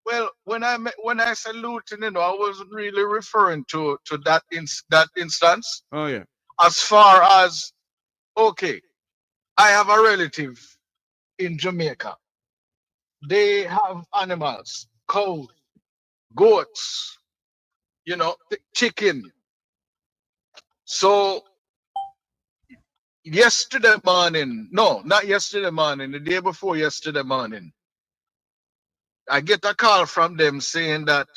S9: Well, when I said looting, I wasn't really referring to that instance.
S2: Oh yeah.
S9: As far as, okay, I have a relative in Jamaica. They have animals, cows, goats, chicken. So yesterday morning, no, not yesterday morning, the day before yesterday morning, I get a call from them saying that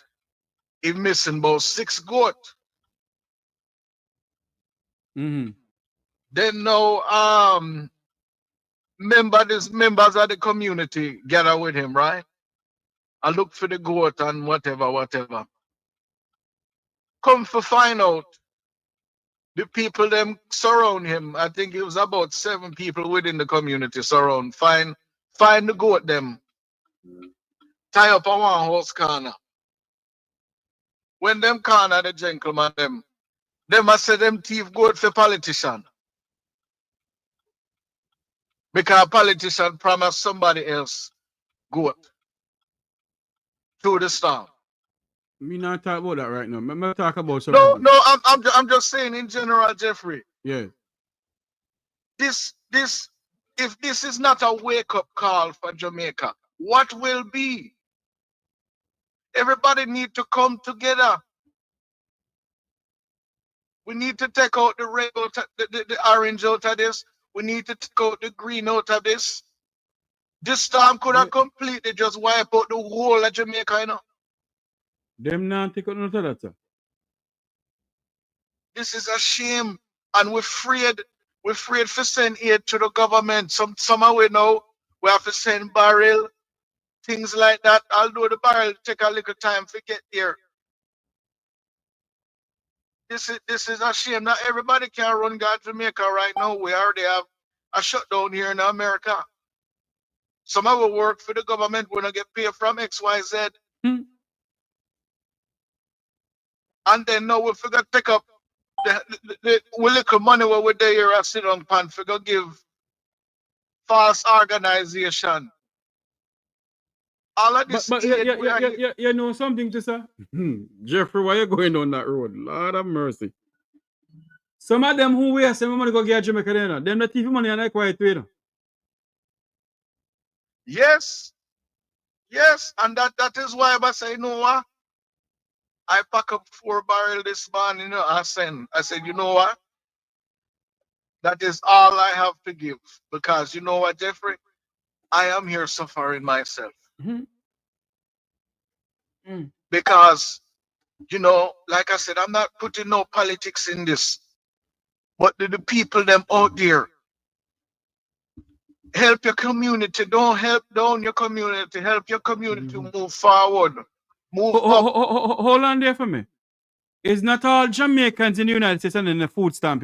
S9: he's missing about 6 goats.
S2: Mm-hmm.
S9: Then now, members of the community gather with him, right? I look for the goat and whatever. Come to find out, the people them surround him. I think it was about 7 people within the community surround. Find the goat them. Tie up on one horse corner. When them corner the gentleman them I say them thief goat for politician. Because politician promised somebody else goat through the storm.
S2: Me not talk about that right now. Me talk about something.
S9: No, I'm just saying in general, Jeffrey.
S2: Yeah.
S9: If this is not a wake-up call for Jamaica, what will be? Everybody need to come together. We need to take out the red out of, the orange out of this. We need to take out the green out of this. This storm could have completely just wiped out the whole of Jamaica,
S2: Them not take out none of that, sir.
S9: This is a shame, and we're afraid to send aid to the government. Somehow we know we have to send barrel, things like that. Although the barrel take a little time to get there. This is a shame. Not everybody can run God Jamaica right now. We already have a shutdown here in America. Some of us work for the government. We don't get paid from XYZ. And then now we forgot to take up the little money where we're there and sit on pan figure give false organization. All of this.
S2: But you know something to say? Jeffrey, why you going on that road? Lord have mercy. Some of them who wear some money go get Jamaica there, them the thief money and I quiet way.
S9: Yes, and that is why I say, you know what? I pack up 4 barrels this morning, I said, you know what? That is all I have to give. Because you know what, Jeffrey? I am here suffering myself. Because, like I said, I'm not putting no politics in this. But the people them out there, help your community. Don't help down your community. Help your community move forward. Move up.
S2: Hold on there for me. It's not all Jamaicans in the United States and in the food stamp,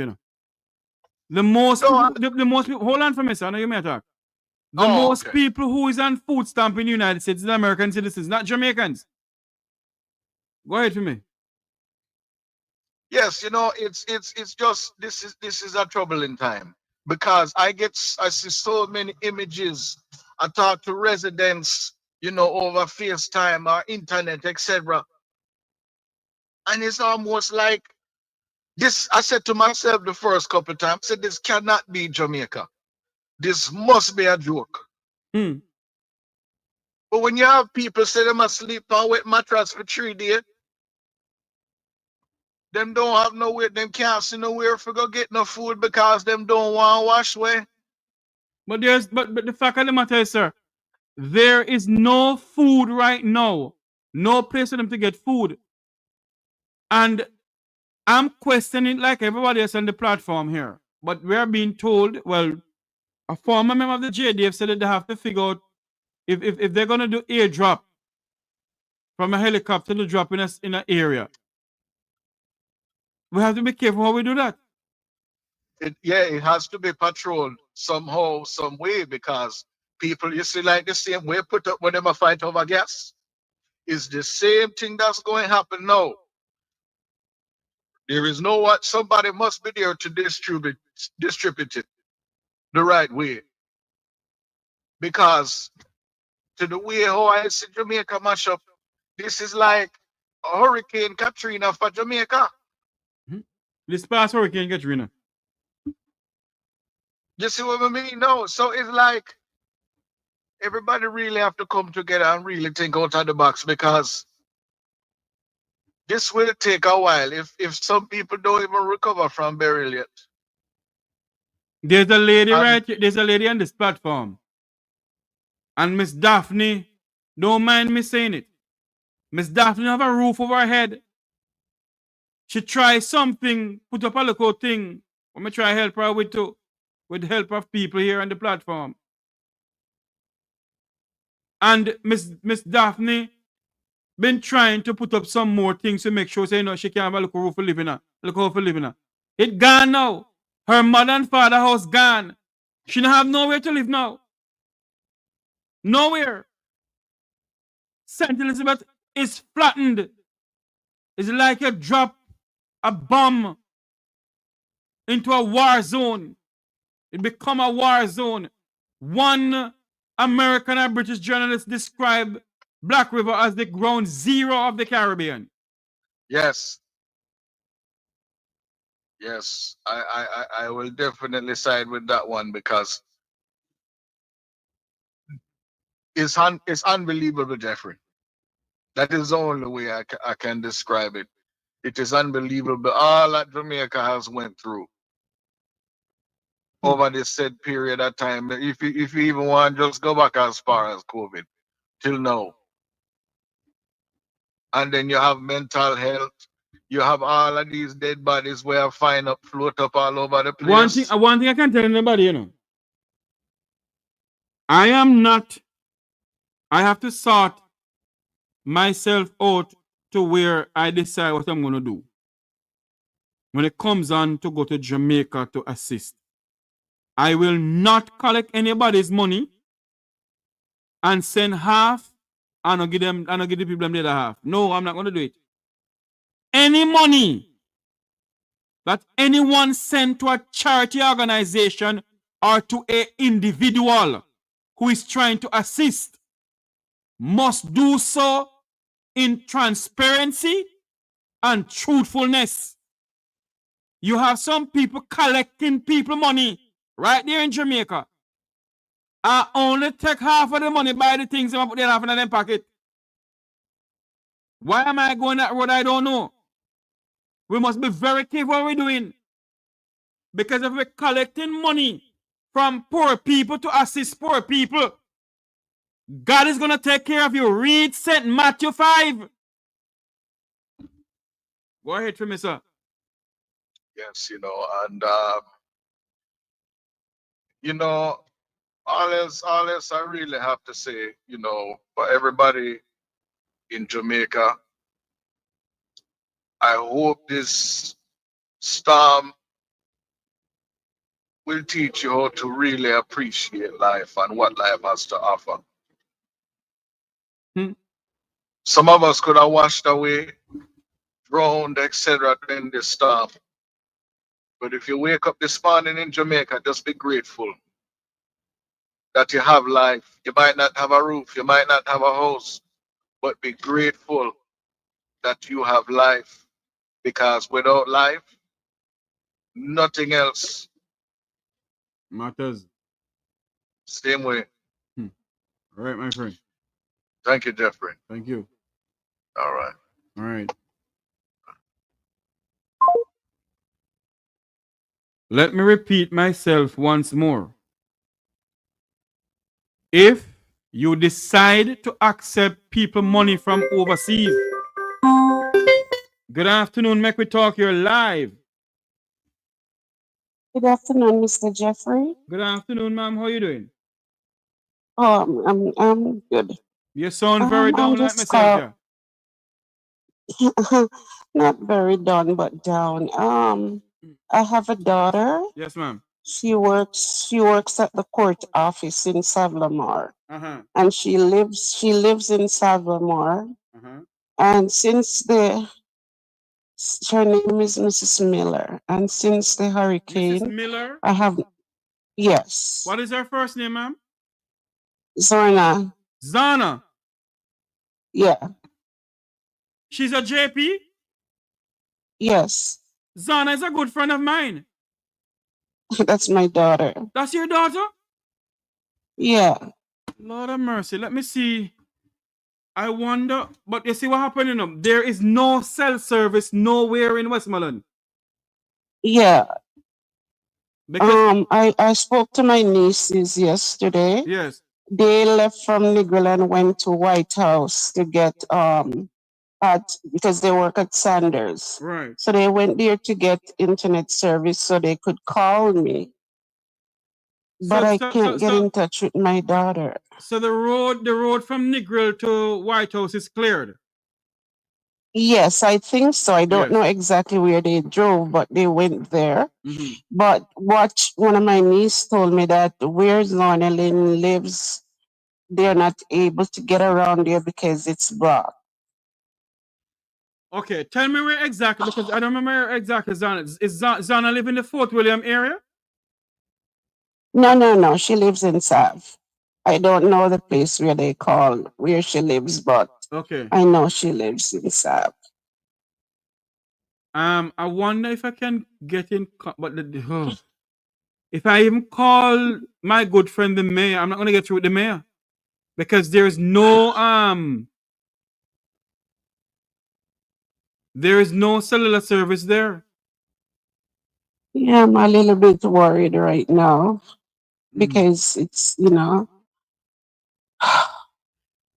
S2: The most people, hold on for me, son. You may talk. The most people who is on food stamp in the United States is American citizens, not Jamaicans. Go ahead for me.
S9: Yes, it's just this is a troubling time because I see so many images. I talk to residents, over FaceTime or internet, etc. And it's almost like this. I said to myself the first couple of times, I said this cannot be Jamaica. This must be a joke. But when you have people say they must sleep on wet mattress for 3 days, them don't have nowhere, them can't see nowhere for go get no food because them don't want to wash way.
S2: But the fact of the matter is, sir, there is no food right now. No place for them to get food. And I'm questioning like everybody else on the platform here. But we're being told, well, a former member of the JDF said that they have to figure out if they're going to do airdrop from a helicopter to drop in an area. We have to be careful how we do that.
S9: It has to be patrolled somehow, some way, because people, you see, like the same way put up when they fight over gas. It's the same thing that's going to happen now. There is no what, somebody must be there to distribute it the right way. Because to the way how I see Jamaica mash up, this is like a Hurricane Katrina for Jamaica.
S2: This past Hurricane Katrina.
S9: You see what I mean? No. So it's like everybody really have to come together and really think out of the box, because this will take a while if some people don't even recover from burial yet.
S2: There's a lady there's a lady on this platform. And Miss Daphne, don't mind me saying it. Miss Daphne have a roof over her head. She try something, put up a little thing. I'm going to try help her with the help of people here on the platform. And Miss Daphne been trying to put up some more things to make sure she can have a little roof for living her. It gone now. Her mother and father house gone. She don't have nowhere to live now. Nowhere. St. Elizabeth is flattened. It's like you drop a bomb into a war zone. It become a war zone. One American and British journalist described Black River as the ground zero of the Caribbean.
S9: Yes. Yes. I will definitely side with that one, because it's unbelievable, Jeffrey. That is the only way I can describe it. It is unbelievable. All that Jamaica has went through over this said period of time. If you even want to just go back as far as COVID till now. And then you have mental health. You have all of these dead bodies where I float up all over the place.
S2: One thing I can tell anybody, I have to sort myself out to where I decide what I'm going to do. When it comes on to go to Jamaica to assist, I will not collect anybody's money and send half and I'll give the people the other half. No, I'm not going to do it. Any money that anyone send to a charity organization or to an individual who is trying to assist must do so in transparency and truthfulness. You have some people collecting people money right there in Jamaica. I only take half of the money, buy the things, and I put the half in their pocket. Why am I going that road? I don't know. We must be very careful what we're doing. Because if we're collecting money from poor people to assist poor people, God is going to take care of you. Read St. Matthew 5. Go ahead for me, sir.
S9: Yes, and all else I really have to say, for everybody in Jamaica, I hope this storm will teach you how to really appreciate life and what life has to offer. Some of us could have washed away, drowned, etc. in this storm. But if you wake up this morning in Jamaica, just be grateful that you have life. You might not have a roof, you might not have a house, but be grateful that you have life. Because without life, nothing else
S2: matters.
S9: Same way.
S2: All right, my friend.
S9: Thank you, Jeffrey.
S2: Thank you.
S9: All right.
S2: All right. Let me repeat myself once more. If you decide to accept people money from overseas, good afternoon, make we talk here live.
S10: Good afternoon, Mr. Jeffrey.
S2: Good afternoon, ma'am. How are you doing?
S10: I'm good.
S2: You sound very
S10: I'm
S2: down like
S10: just
S2: myself, yeah.
S10: not very done, but down. I have a daughter.
S2: Yes, ma'am.
S10: She works at the court office in Savanna-la-Mar,
S2: Uh-huh.
S10: and she lives in Savanna-la-Mar.
S2: Uh-huh.
S10: And since her name is Mrs. Miller, and since the
S2: Mrs.
S10: hurricane,
S2: Miller?
S10: yes,
S2: What is her first name, ma'am?
S10: Zorna,
S2: Zana.
S10: yeah,
S2: She's a JP?
S10: yes,
S2: Zana is a good friend of mine.
S10: that's my daughter.
S2: That's your daughter?
S10: Yeah,
S2: Lord of mercy. Let me see. I wonder, but you see what happened, you know? There is no cell service nowhere in Westmoreland.
S10: yeah.
S2: Because
S10: I spoke to my nieces yesterday.
S2: yes,
S10: They left from Negril and went to White House to get because they work at Sanders.
S2: right.
S10: So they went there to get internet service so they could call me. But I can't get in touch with my daughter.
S2: So the road from Negril to White House is cleared.
S10: Yes, I think so. I don't
S2: Yes.
S10: know exactly where they drove, but they went there.
S2: Mhm.
S10: But one of my nieces told me that where Lorna Lynn lives, they're not able to get around there because it's blocked.
S2: Okay, tell me where exactly, because I don't remember where exactly Zana is. Zana live in the Fort William area?
S10: No. She lives in Sav. I don't know the place where she lives, but
S2: Okay.
S10: I know she lives in Sav.
S2: I wonder if I can get in, but if I even call my good friend the mayor, I'm not gonna get through with the mayor because there is no cellular service there.
S10: Yeah, I'm a little bit worried right now because it's.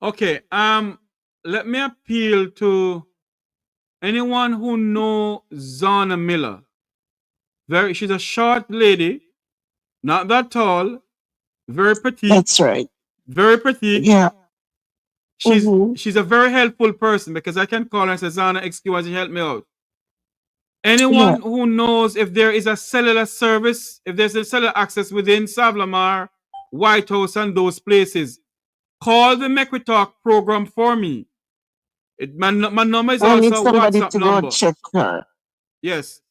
S2: Okay. Let me appeal to anyone who know Zana Miller. She's a short lady, not that tall, very petite.
S10: That's right.
S2: Very petite.
S10: Yeah.
S2: She's a very helpful person because I can call her and say, Zana, excuse me, help me out. Anyone who knows if there is a cellular service, if there's a cellular access within Savanna-la-Mar, White House, and those places, call the Make We Talk program for me. My number is
S10: I need
S2: also a
S10: somebody
S2: WhatsApp
S10: to go
S2: number.
S10: check her.
S2: Yes.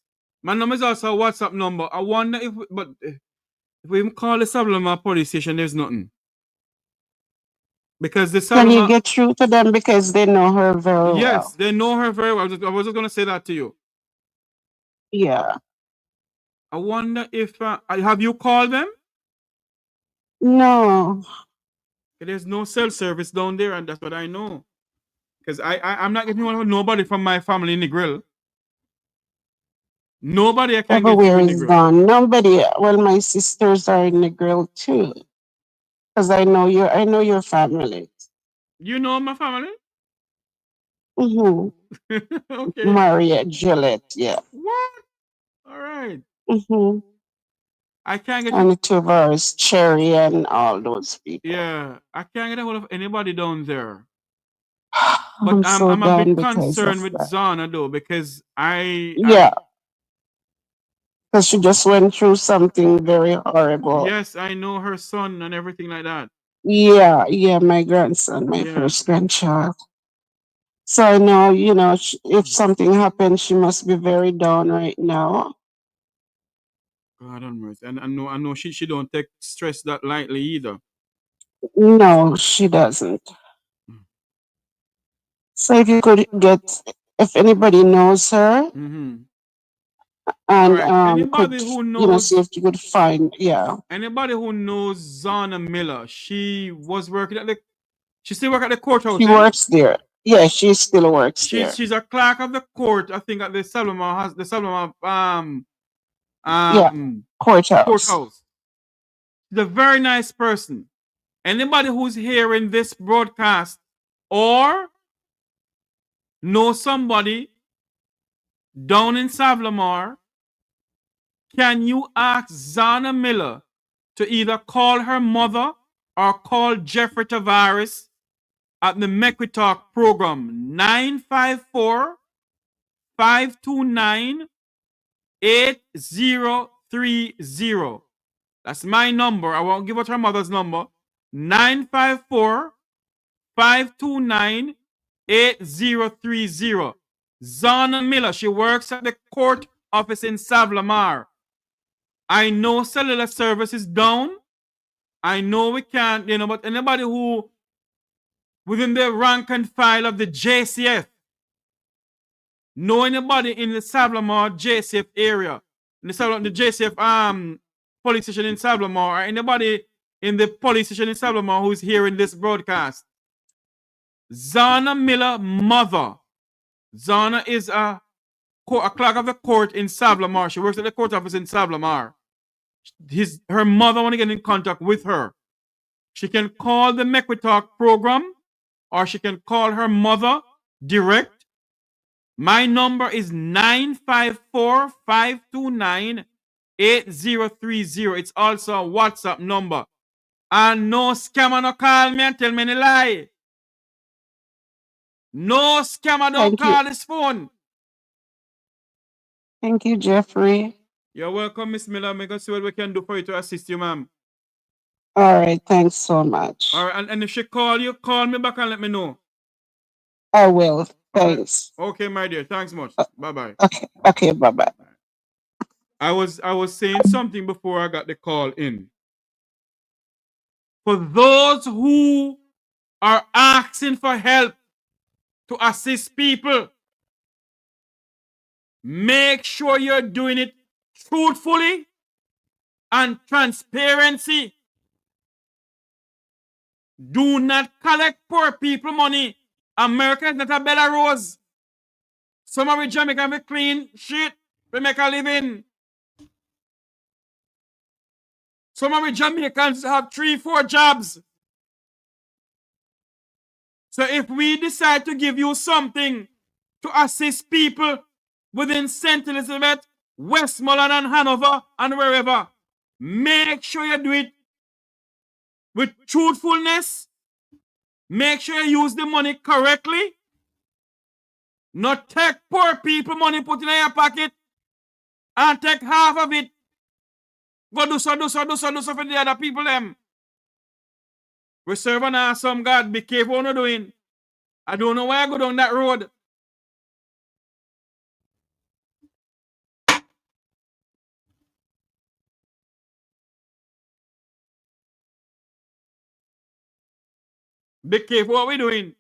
S2: My number is also a WhatsApp number. I wonder if we even call the Savanna-la-Mar police station, there's nothing. Because the
S10: Can you
S2: Savanna-la-Mar...
S10: get through to them because they know her very well?
S2: Yes, they know her very well. I was just going to say that to you.
S10: Yeah.
S2: I wonder if... have you called them?
S10: No.
S2: There's no cell service down there, and that's what I know. Because I'm not getting nobody from my family in the grill. Nobody I can get through
S10: Everywhere
S2: in the
S10: is
S2: grill.
S10: gone. Nobody. Well, my sisters are in the grill too. Because I know your family.
S2: You know my family?
S10: Mm-hmm.
S2: Okay.
S10: Maria, Juliet, yeah.
S2: What? All right.
S10: Mm-hmm.
S2: I can't get
S10: And the two of us, Cherry and all those people.
S2: Yeah, I can't get a hold of anybody down there.
S10: But
S2: I'm a bit
S10: because
S2: concerned
S10: of
S2: with
S10: that.
S2: Zana though, because
S10: Yeah. Because she just went through something very horrible.
S2: Yes, I know her son and everything like that.
S10: Yeah, my grandson, my first grandchild. So I know, if something happens, she must be very down right now.
S2: God on mercy. And I know she don't take stress that lightly either.
S10: No, she doesn't. So if you could if anybody knows her, and
S2: Anybody who knows,
S10: see if you could find,
S2: anybody who knows Zana Miller, she was working at she still work at the courthouse.
S10: She works there. Yeah, she still works there.
S2: She's a clerk of the court, I think, at the Savanna-la-Mar courthouse. She's a very nice person. Anybody who's hearing this broadcast or know somebody down in Savanna-la-Mar can you ask Zana Miller to either call her mother or call Jeffrey Tavares at the Mequitalk program 954-529-8030. That's my number. I won't give out her mother's number. 954-529-8030. Zana Miller, she works at the court office in Savanna-la-Mar. I know cellular service is down. I know we can't, but anybody who within the rank and file of the JCF, know anybody in the Savanna-la-Mar JCF area, in the JCF police station in Savanna-la-Mar, or anybody in the police station in Savanna-la-Mar who's hearing this broadcast. Zana Miller mother. Zana is a clerk of the court in Savanna-la-Mar. She works at the court office in Savanna-la-Mar. Her mother want to get in contact with her. She can call the Mequitalk program or she can call her mother direct. My number is 954-529-8030. It's also a WhatsApp number. And no scammer no call me and tell me any lie. No scammer don't call this phone.
S10: Thank you, Jeffrey.
S2: You're welcome, Miss Miller. We're going to see what we can do for you to assist you, ma'am.
S10: All right, thanks so much.
S2: All right, and if she call you, call me back and let me know.
S10: I will. Thanks.
S2: Right. Okay, my dear. Thanks much. Bye-bye.
S10: Okay, bye-bye.
S2: I was saying something before I got the call in. For those who are asking for help to assist people, make sure you're doing it truthfully and transparency. Do not collect poor people money. America is not a Belarus. Some of the Jamaican be clean shit. We make a living. Some of the Jamaicans have 3-4 jobs. So if we decide to give you something to assist people within St. Elizabeth, Westmoreland and Hanover and wherever, make sure you do it with truthfulness. Make sure you use the money correctly. Not take poor people money, put in your pocket, and take half of it. Go do so for the other people them. We serve an awesome God. Be careful what you're doing. I don't know why I go down that road. Be careful what we're doing.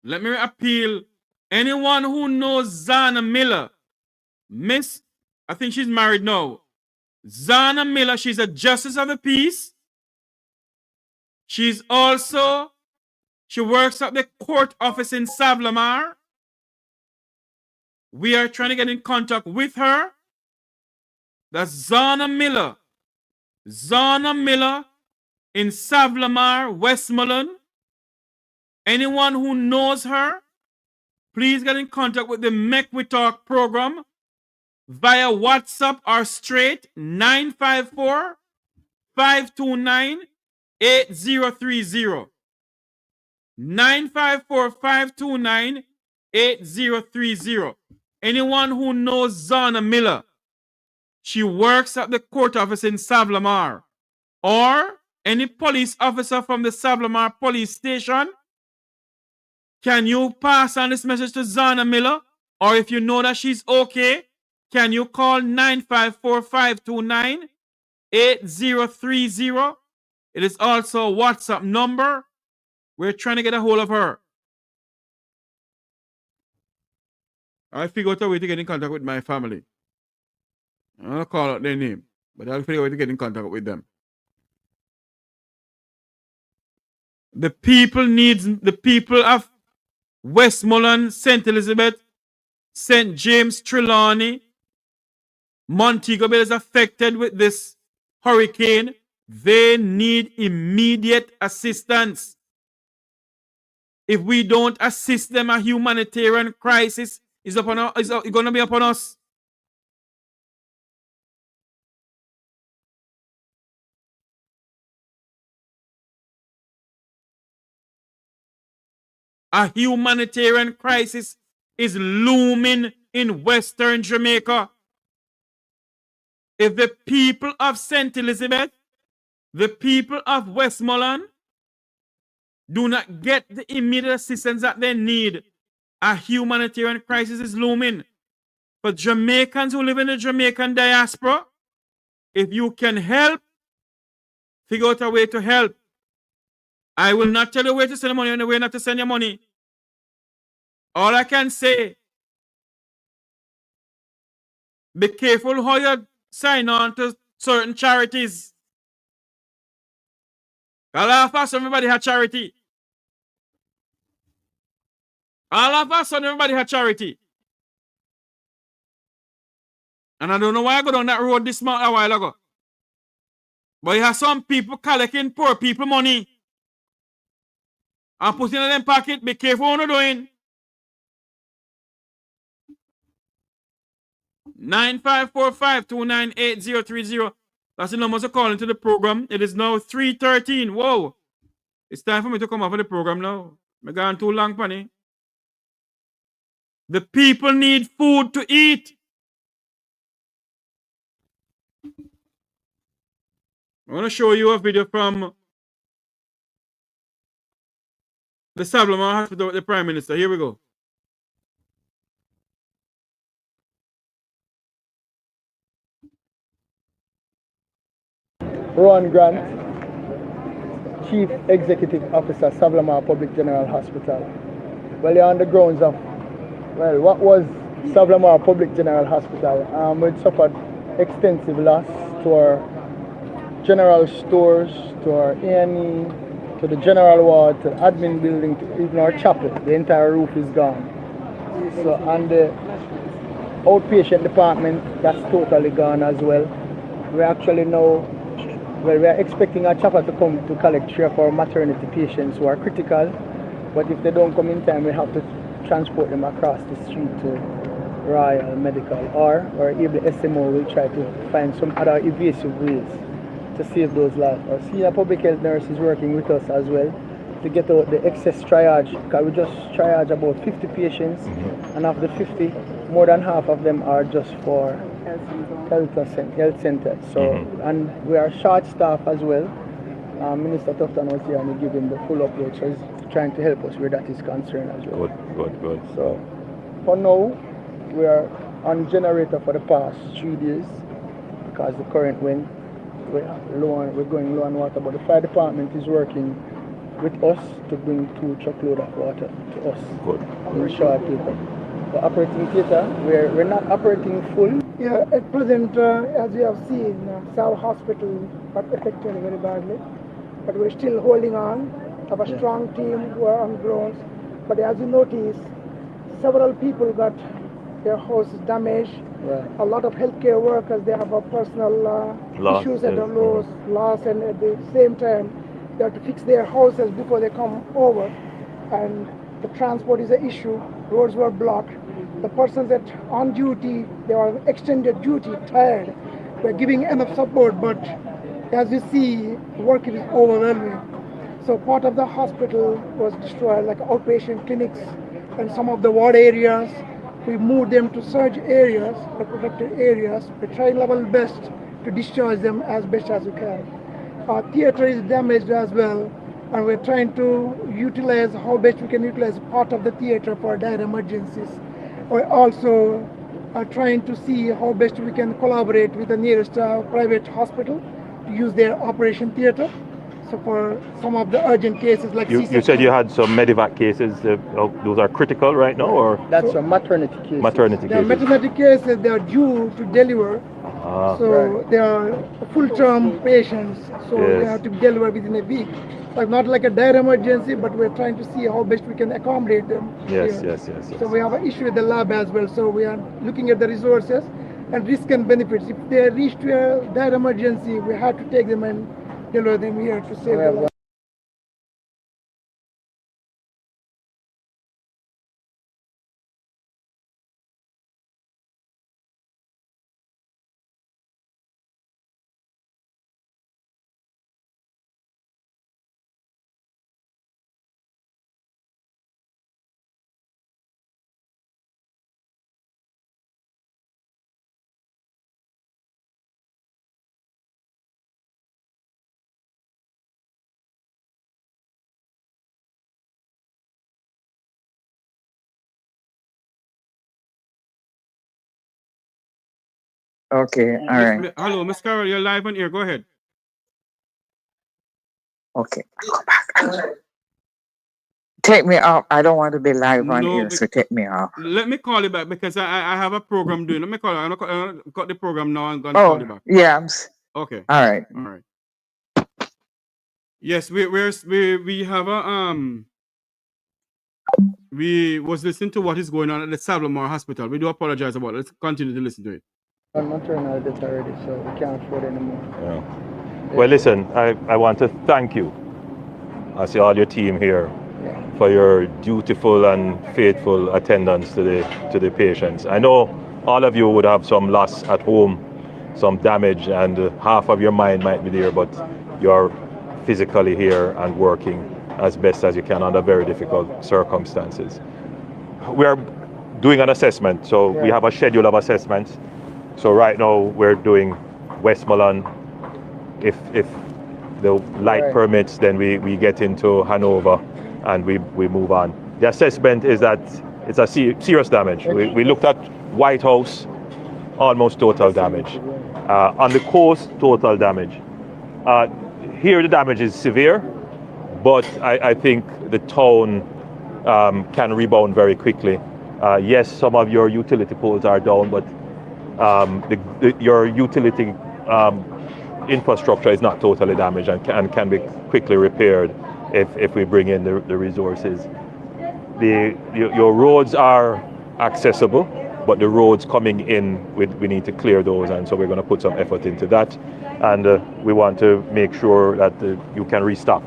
S2: Let me appeal. Anyone who knows Zana Miller, Miss, I think she's married now. Zana Miller, she's a justice of the peace. She works at the court office in Savanna-la-Mar. We are trying to get in contact with her. That's Zana Miller. Zana Miller in Savanna-la-Mar, Westmoreland. Anyone who knows her, please get in contact with the Mequitalk program via WhatsApp or straight 954-529-8030. 954-529-8030. Anyone who knows Zana Miller, she works at the court office in Savanna-la-Mar, or any police officer from the Savanna-la-Mar police station, can you pass on this message to Zana Miller? Or if you know that she's okay, can you call 954-529-8030? It is also a WhatsApp number. We're trying to get a hold of her. I figured out a way to get in contact with my family. I don't call out their name, but I'll figure out a way to get in contact with them. The people of Westmoreland, St. Elizabeth, St. James, Trelawney, Montego Bay is affected with this hurricane. They need immediate assistance. If we don't assist them, a humanitarian crisis It's upon us. It's going to be upon us. A humanitarian crisis is looming in Western Jamaica. If the people of St. Elizabeth, the people of Westmoreland, do not get the immediate assistance that they need, a humanitarian crisis is looming. For Jamaicans who live in the Jamaican diaspora, if you can help, figure out a way to help. I will not tell you where to send your money and where not to send your money. All I can say, be careful how you sign on to certain charities. All of us, everybody had charity. All of us, everybody had charity. And I don't know why I got on that road this month a while ago. But you have some people collecting poor people money and putting it in them pocket. Be careful what you're doing. 9545298030. That's the number to call into the program. It is now 3:13. Whoa. It's time for me to come off of the program now. I'm gone too long, Penny. The people need food to eat. I want to show you a video from the Savanna-la-Mar Hospital with the Prime Minister. Here we go.
S11: Ron Grant, Chief Executive Officer, Savanna-la-Mar Public General Hospital. Well, you're on the grounds of, well, what was Savanna-la-Mar Public General Hospital? We suffered extensive loss to our general stores, to our A&E, to the general ward, to the admin building, to even our chapel. The entire roof is gone. So, and the outpatient department, that's totally gone as well. We actually know, well, we are expecting our chapel to come to collect 3 of our maternity patients who are critical, but if they don't come in time, we have to transport them across the street to Royal Medical, or even SMO will try to find some other evasive ways to save those lives. Our senior public health nurse is working with us as well to get out the excess triage, because we just triage about 50 patients, and of the 50, more than half of them are just for health centers. So, and we are short staff as well. Minister Tufton was here and he gave him the full upload, so he's trying to help us where that is concerned as well.
S12: Good.
S11: So, for now, we are on generator for the past 3 days because the current wind, we're going low on water, but the fire department is working with us to bring 2 truckload of water to us.
S12: Good.
S11: In short paper. The operating theater, we're not operating full.
S14: Yeah, at present, as you have seen, South Hospital got affected very badly, but we're still holding on. Have a strong team who are on grounds. But as you notice, several people got their houses damaged.
S11: Right.
S14: A lot of healthcare workers, they have a personal issues at the loss, and at the same time, they have to fix their houses before they come over. And the transport is an issue. Roads were blocked. The persons that on duty, they were extended duty, tired. We're giving enough support, but as you see, work is overwhelming. So part of the hospital was destroyed, like outpatient clinics and some of the ward areas. We moved them to surge areas, the protected areas. We try level best to discharge them as best as we can. Our theater is damaged as well, and we're trying to utilize how best we can utilize part of the theater for dire emergencies. We also are trying to see how best we can collaborate with the nearest private hospital to use their operation theater. So for some of the urgent cases like
S12: you said you had some medevac cases. Those are critical right now, or
S11: that's a maternity case.
S12: Maternity
S14: cases. Maternity cases, they are due to deliver. They are full-term patients, so they have to be delivered within a week. Like not like a dire emergency, but we're trying to see how best we can accommodate them.
S12: Yes.
S14: So we have an issue with the lab as well. So we are looking at the resources and risk and benefits. If they reach to a dire emergency, we have to take them and deliver them here to save their lives.
S1: Okay, all
S2: Yes,
S1: right.
S2: hello, Miss Carol, you're live on air. Go ahead.
S1: Okay. Take me off. I don't want to be live on
S2: No,
S1: here, so take me off.
S2: let me call you back because I have a program doing. Let me call you. I'm gonna cut the program now and gonna call you back.
S1: Yams.
S2: Okay.
S1: All right.
S2: All right. Yes, we have a we was listening to what is going on at the Savanna-la-Mar hospital. We do apologize about it. Let's continue to listen to it.
S11: I'm not turning out this already, so we can't afford anymore.
S12: Yeah. Well, listen, I want to thank you, I see all your team here, for your dutiful and faithful attendance to the patients. I know all of you would have some loss at home, some damage, and half of your mind might be there, but you're physically here and working as best as you can under very difficult circumstances. We are doing an assessment, so we have a schedule of assessments. So right now we're doing Westmoreland. If the light permits, then we get into Hanover and we move on. The assessment is that it's a serious damage. We looked at White House, almost total damage. On the coast, total damage. Here the damage is severe, but I think the town can rebound very quickly. Yes, some of your utility poles are down, but your utility infrastructure is not totally damaged and can be quickly repaired if we bring in the resources. Your roads are accessible, but the roads coming in, we need to clear those, and so we're going to put some effort into that, and we want to make sure that you can restock.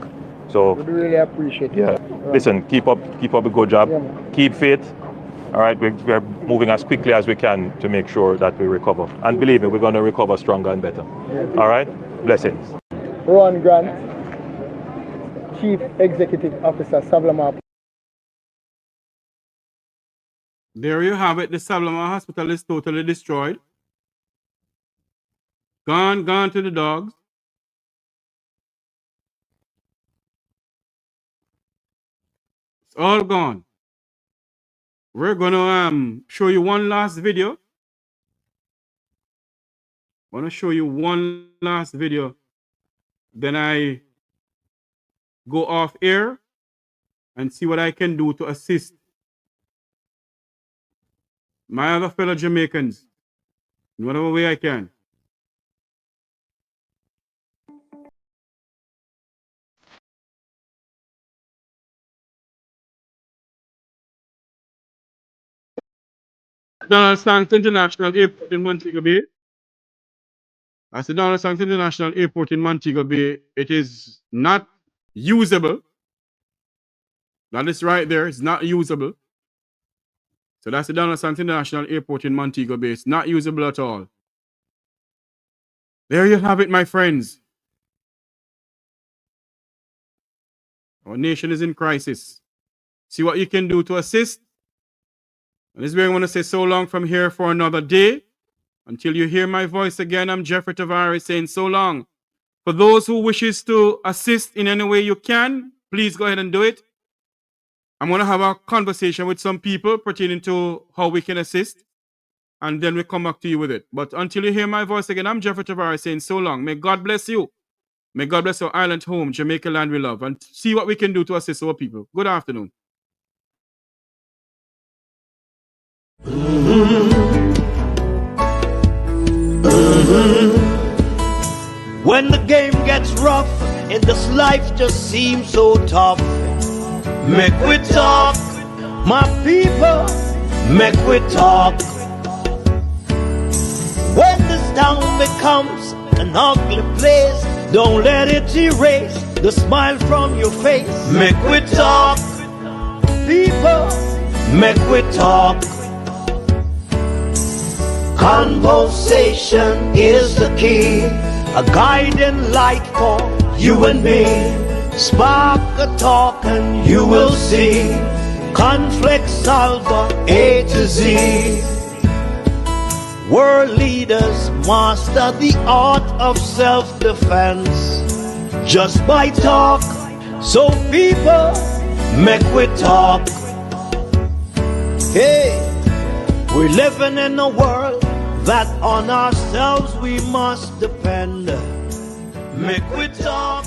S12: So
S11: we really appreciate it.
S12: Yeah, listen, keep up a good job. Keep faith. All right, we're moving as quickly as we can to make sure that we recover. And believe me, we're going to recover stronger and better. All right? Blessings.
S11: Ron Grant, Chief Executive Officer, Savanna-la-Mar.
S2: There you have it. The Savanna-la-Mar hospital is totally destroyed. Gone to the dogs. It's all gone. We're gonna show you one last video. I want to show you one last video. Then I go off air and see what I can do to assist my other fellow Jamaicans in whatever way I can. Donald Stanks International Airport in Montego Bay. As the Donald Stanks International Airport in Montego Bay, it is not usable. That is right there. It's not usable. So that's the Donald Stanks International Airport in Montego Bay. It's not usable at all. There you have it, my friends. Our nation is in crisis. See what you can do to assist. And this is where I want to say so long from here for another day. Until you hear my voice again, I'm Jeffrey Tavares saying so long. For those who wishes to assist in any way you can, please go ahead and do it. I'm going to have a conversation with some people pertaining to how we can assist. And then we'll come back to you with it. But until you hear my voice again, I'm Jeffrey Tavares saying so long. May God bless you. May God bless our island home, Jamaica land we love. And see what we can do to assist our people. Good afternoon.
S5: When the game gets rough and this life just seems so tough, make we talk, my people, make we talk. When this town becomes an ugly place, don't let it erase the smile from your face. Make we talk, people, make we talk. Conversation is the key, a guiding light for you and me. Spark a talk and you will see. Conflict solver A to Z. World leaders master the art of self-defense just by talk. So people, make we talk. Hey, we're living in a world that on ourselves we must depend. Make we talk